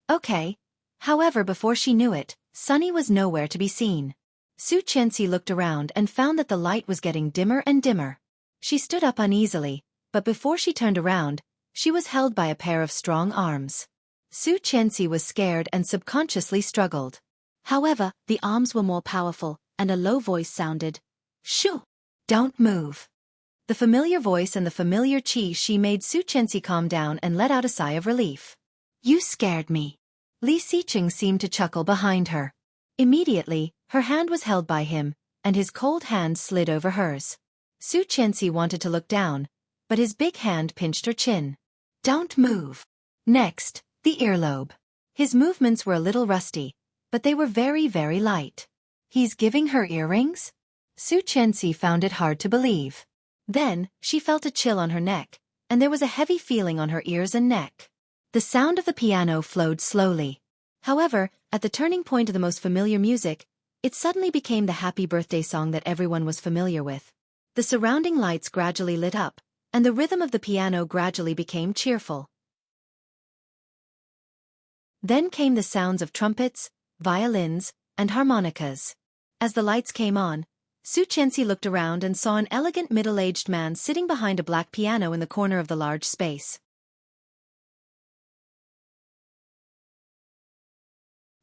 Okay. However, before she knew it, Sunny was nowhere to be seen. Xueqi looked around and found that the light was getting dimmer and dimmer. She stood up uneasily, but before she turned around, she was held by a pair of strong arms. Xueqi was scared and subconsciously struggled. However, the arms were more powerful, and a low voice sounded, "Shoo! Don't move." The familiar voice and the familiar chi she made Xueqi calm down and let out a sigh of relief. "You scared me." Li Xiqing seemed to chuckle behind her. Immediately, her hand was held by him, and his cold hand slid over hers. Xueqi wanted to look down, but his big hand pinched her chin. "Don't move." Next, the earlobe. His movements were a little rusty, but they were very, very light. He's giving her earrings? Xueqi found it hard to believe. Then, she felt a chill on her neck, and there was a heavy feeling on her ears and neck. The sound of the piano flowed slowly. However, at the turning point of the most familiar music, it suddenly became the happy birthday song that everyone was familiar with. The surrounding lights gradually lit up, and the rhythm of the piano gradually became cheerful. Then came the sounds of trumpets, violins, and harmonicas. As the lights came on, Xueqi looked around and saw an elegant middle-aged man sitting behind a black piano in the corner of the large space.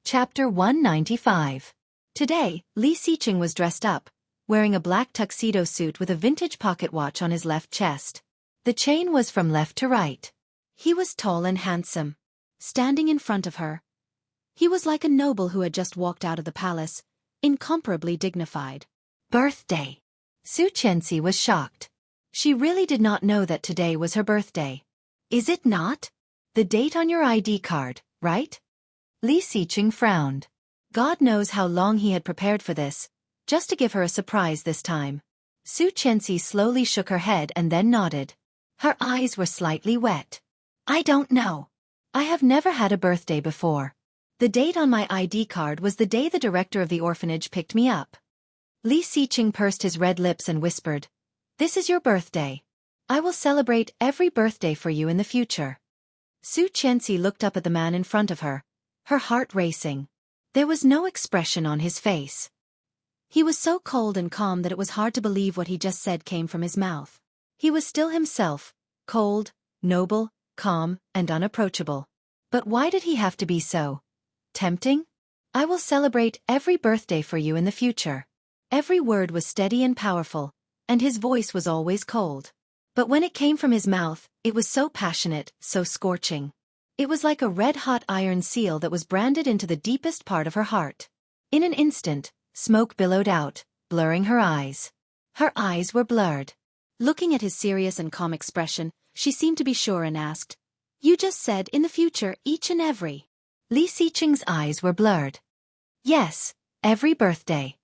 Chapter 195. Today, Li Xiqing was dressed up, wearing a black tuxedo suit with a vintage pocket watch on his left chest. The chain was from left to right. He was tall and handsome. Standing in front of her, he was like a noble who had just walked out of the palace, incomparably dignified. Birthday. Xueqi was shocked. She really did not know that today was her birthday. Is it not? The date on your ID card, right? Li Xiqing frowned. God knows how long he had prepared for this, just to give her a surprise this time. Xueqi slowly shook her head and then nodded. Her eyes were slightly wet. I don't know. I have never had a birthday before. The date on my ID card was the day the director of the orphanage picked me up. Li Xiqing pursed his red lips and whispered, "This is your birthday. I will celebrate every birthday for you in the future." Xueqi looked up at the man in front of her, her heart racing. There was no expression on his face. He was so cold and calm that it was hard to believe what he just said came from his mouth. He was still himself, cold, noble, calm, and unapproachable. But why did he have to be so tempting? I will celebrate every birthday for you in the future. Every word was steady and powerful, and his voice was always cold. But when it came from his mouth, it was so passionate, so scorching. It was like a red-hot iron seal that was branded into the deepest part of her heart. In an instant, smoke billowed out, blurring her eyes. Her eyes were blurred. Looking at his serious and calm expression, she seemed to be sure and asked, "You just said in the future each and every." Li Xiqing's eyes were blurred. "Yes, every birthday."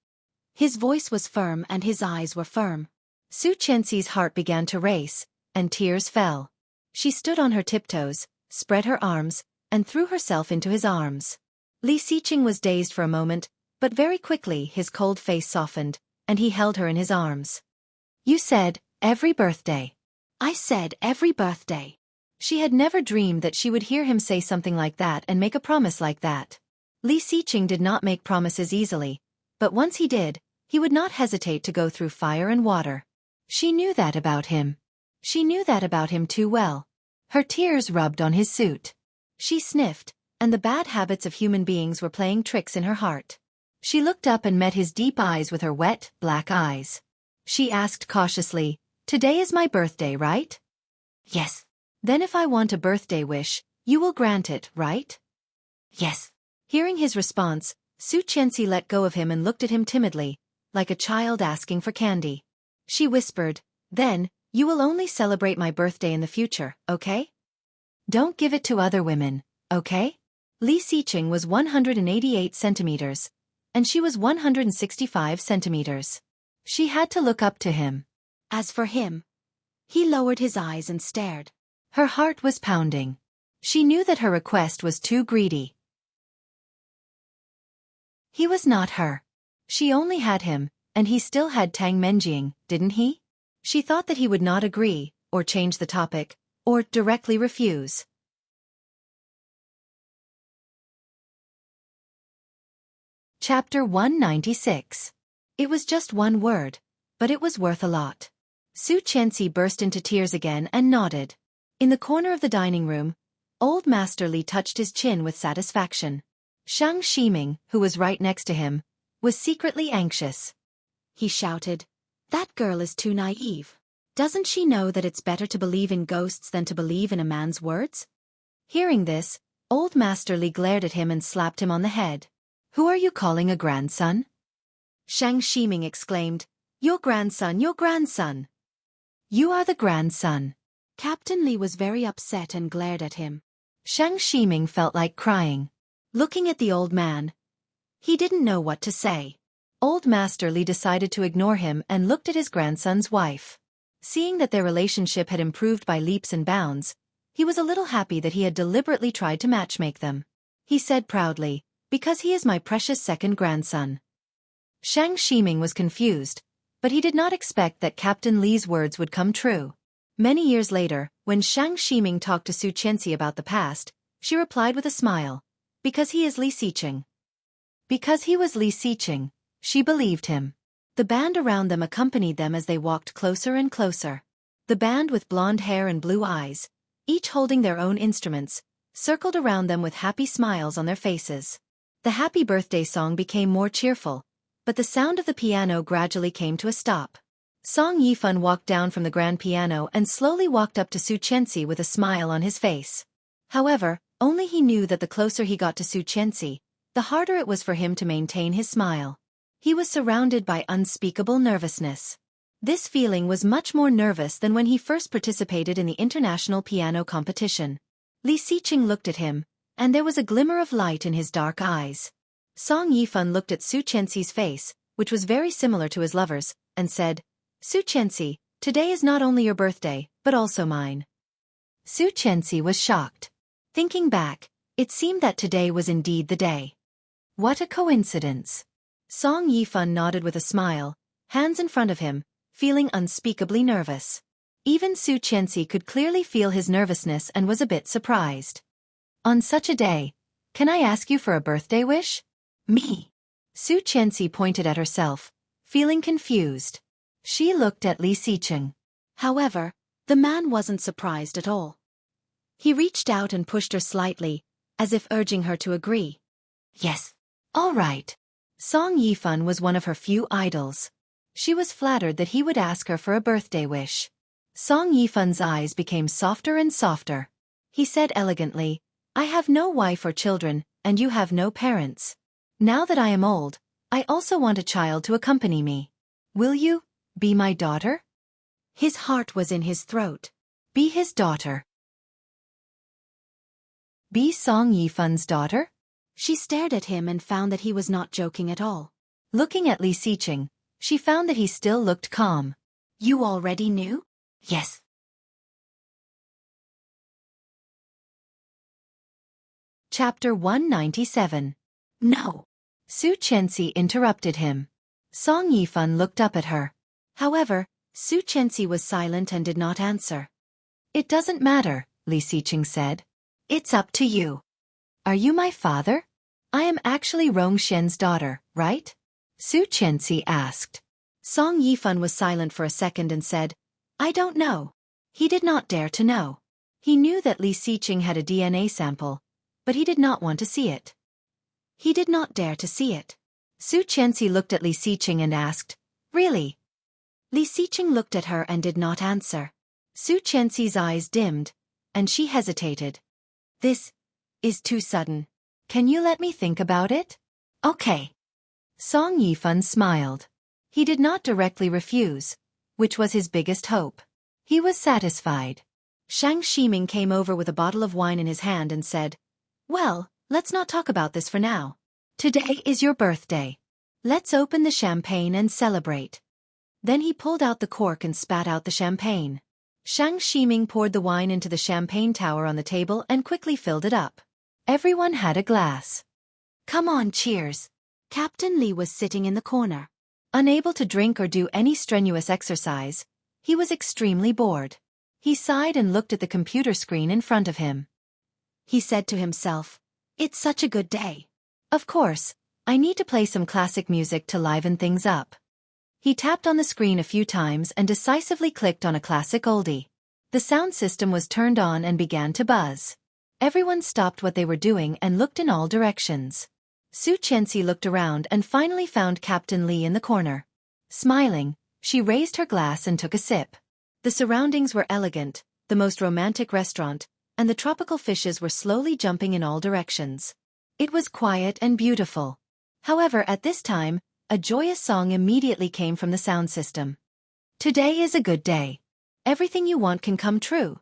His voice was firm and his eyes were firm. Xueqi's heart began to race, and tears fell. She stood on her tiptoes, spread her arms, and threw herself into his arms. Li Xiqing was dazed for a moment, but very quickly his cold face softened, and he held her in his arms. "You said, every birthday." "I said every birthday." She had never dreamed that she would hear him say something like that and make a promise like that. Li Xiqing did not make promises easily, but once he did, he would not hesitate to go through fire and water. She knew that about him. She knew that about him too well. Her tears rubbed on his suit. She sniffed, and the bad habits of human beings were playing tricks in her heart. She looked up and met his deep eyes with her wet, black eyes. She asked cautiously, "Today is my birthday, right?" "Yes." "Then if I want a birthday wish, you will grant it, right?" "Yes." Hearing his response, Xueqi let go of him and looked at him timidly, like a child asking for candy. She whispered, "Then, you will only celebrate my birthday in the future, okay? Don't give it to other women, okay?" Li Xiqing was 188 centimeters, and she was 165 centimeters. She had to look up to him. As for him, he lowered his eyes and stared. Her heart was pounding. She knew that her request was too greedy. He was not her. She only had him, and he still had Tang Menjing, didn't he? She thought that he would not agree, or change the topic, or directly refuse. Chapter 196. It was just one word, but it was worth a lot. Xueqi burst into tears again and nodded. In the corner of the dining room, Old Master Li touched his chin with satisfaction. Shang Shiming, who was right next to him, was secretly anxious. He shouted, "That girl is too naive. Doesn't she know that it's better to believe in ghosts than to believe in a man's words?" Hearing this, Old Master Li glared at him and slapped him on the head. "Who are you calling a grandson?" Shang Shiming exclaimed, "Your grandson, your grandson! You are the grandson." Captain Li was very upset and glared at him. Shang Shiming felt like crying. Looking at the old man, he didn't know what to say. Old Master Li decided to ignore him and looked at his grandson's wife. Seeing that their relationship had improved by leaps and bounds, he was a little happy that he had deliberately tried to matchmake them. He said proudly, "Because he is my precious second grandson." Shang Shiming was confused, but he did not expect that Captain Li's words would come true. Many years later, when Shang Shiming talked to Xueqi about the past, she replied with a smile, "Because he is Li Xiqing." Because he was Li Xiqing, she believed him. The band around them accompanied them as they walked closer and closer. The band with blonde hair and blue eyes, each holding their own instruments, circled around them with happy smiles on their faces. The happy birthday song became more cheerful, but the sound of the piano gradually came to a stop. Song Yifan walked down from the grand piano and slowly walked up to Xueqi with a smile on his face. However, only he knew that the closer he got to Xueqi, the harder it was for him to maintain his smile. He was surrounded by unspeakable nervousness. This feeling was much more nervous than when he first participated in the international piano competition. Li Xiqing looked at him, and there was a glimmer of light in his dark eyes. Song Yifan looked at Xueqi's face, which was very similar to his lover's, and said, "Xueqi, today is not only your birthday, but also mine." Xueqi was shocked. Thinking back, it seemed that today was indeed the day. What a coincidence. Song Yifan nodded with a smile, hands in front of him, feeling unspeakably nervous. Even Xueqi could clearly feel his nervousness and was a bit surprised. "On such a day, can I ask you for a birthday wish?" "Me?" Xueqi pointed at herself, feeling confused. She looked at Li Xiqing. However, the man wasn't surprised at all. He reached out and pushed her slightly, as if urging her to agree. "Yes. All right." Song Yifan was one of her few idols. She was flattered that he would ask her for a birthday wish. Song Yifan's eyes became softer and softer. He said elegantly, "I have no wife or children, and you have no parents. Now that I am old, I also want a child to accompany me. Will you be my daughter?" His heart was in his throat. Be his daughter. Be Song Yifan's daughter? She stared at him and found that he was not joking at all. Looking at Li Xiqing, she found that he still looked calm. You already knew? Yes. Chapter 197. No. Su Chenxi interrupted him. Song Yifan looked up at her. However, Su Chenxi was silent and did not answer. It doesn't matter, Li Xiqing said. It's up to you. Are you my father? I am actually Rong Xian's daughter, right? Su Chenxi asked. Song Yifan was silent for a second and said, I don't know. He did not dare to know. He knew that Li Xiqing had a DNA sample, but he did not want to see it. He did not dare to see it. Su Chenxi looked at Li Xiqing and asked, Really? Li Xiqing looked at her and did not answer. Su Chenxi's eyes dimmed, and she hesitated. This is too sudden. Can you let me think about it? Okay. Song Yifan smiled. He did not directly refuse, which was his biggest hope. He was satisfied. Shang Ximing came over with a bottle of wine in his hand and said, Well, let's not talk about this for now. Today is your birthday. Let's open the champagne and celebrate. Then he pulled out the cork and spat out the champagne. Shang Ximing poured the wine into the champagne tower on the table and quickly filled it up. Everyone had a glass. Come on, cheers. Captain Li was sitting in the corner. Unable to drink or do any strenuous exercise, he was extremely bored. He sighed and looked at the computer screen in front of him. He said to himself, It's such a good day. Of course, I need to play some classic music to liven things up. He tapped on the screen a few times and decisively clicked on a classic oldie. The sound system was turned on and began to buzz. Everyone stopped what they were doing and looked in all directions. Su Chenxi looked around and finally found Captain Li in the corner. Smiling, she raised her glass and took a sip. The surroundings were elegant, the most romantic restaurant, and the tropical fishes were slowly jumping in all directions. It was quiet and beautiful. However, at this time, a joyous song immediately came from the sound system. Today is a good day. Everything you want can come true.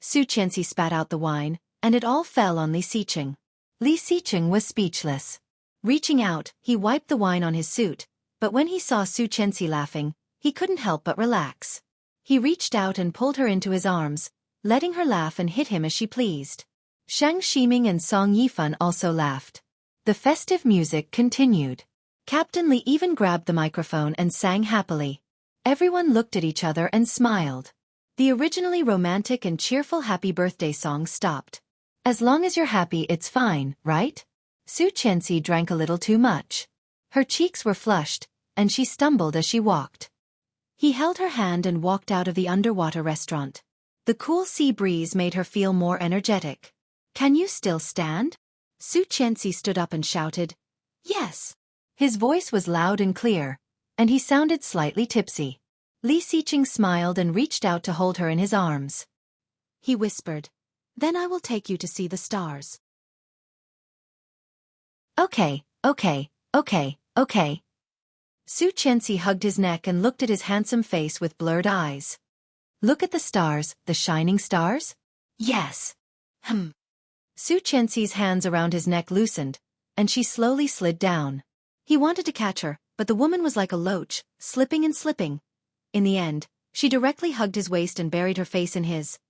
Su Chenxi spat out the wine, and it all fell on Li Xiqing. Li Xiqing was speechless. Reaching out, he wiped the wine on his suit, but when he saw Su Chenxi laughing, he couldn't help but relax. He reached out and pulled her into his arms, letting her laugh and hit him as she pleased. Shang Ximing and Song Yifan also laughed. The festive music continued. Captain Li even grabbed the microphone and sang happily. Everyone looked at each other and smiled. The originally romantic and cheerful happy birthday song stopped. As long as you're happy, it's fine, right? Su Chenxi drank a little too much. Her cheeks were flushed, and she stumbled as she walked. He held her hand and walked out of the underwater restaurant. The cool sea breeze made her feel more energetic. Can you still stand? Su Chenxi stood up and shouted, Yes. His voice was loud and clear, and he sounded slightly tipsy. Li Xiqing smiled and reached out to hold her in his arms. He whispered, Then I will take you to see the stars. Okay. Su Chenxi hugged his neck and looked at his handsome face with blurred eyes. Look at the stars, the shining stars? Yes. Su Chenxi's hands around his neck loosened, and she slowly slid down. He wanted to catch her, but the woman was like a loach, slipping and slipping. In the end, she directly hugged his waist and buried her face in his.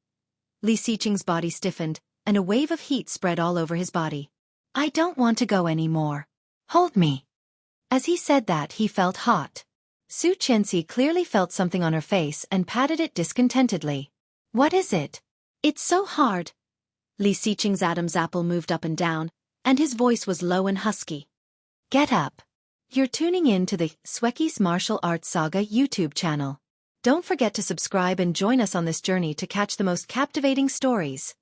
Li Xiqing's body stiffened, and a wave of heat spread all over his body. I don't want to go anymore. Hold me. As he said that, he felt hot. Su Chenxi clearly felt something on her face and patted it discontentedly. What is it? It's so hard. Li Xiqing's Adam's apple moved up and down, and his voice was low and husky. Get up. You're tuning in to the Xueqi's Martial Arts Saga YouTube channel. Don't forget to subscribe and join us on this journey to catch the most captivating stories.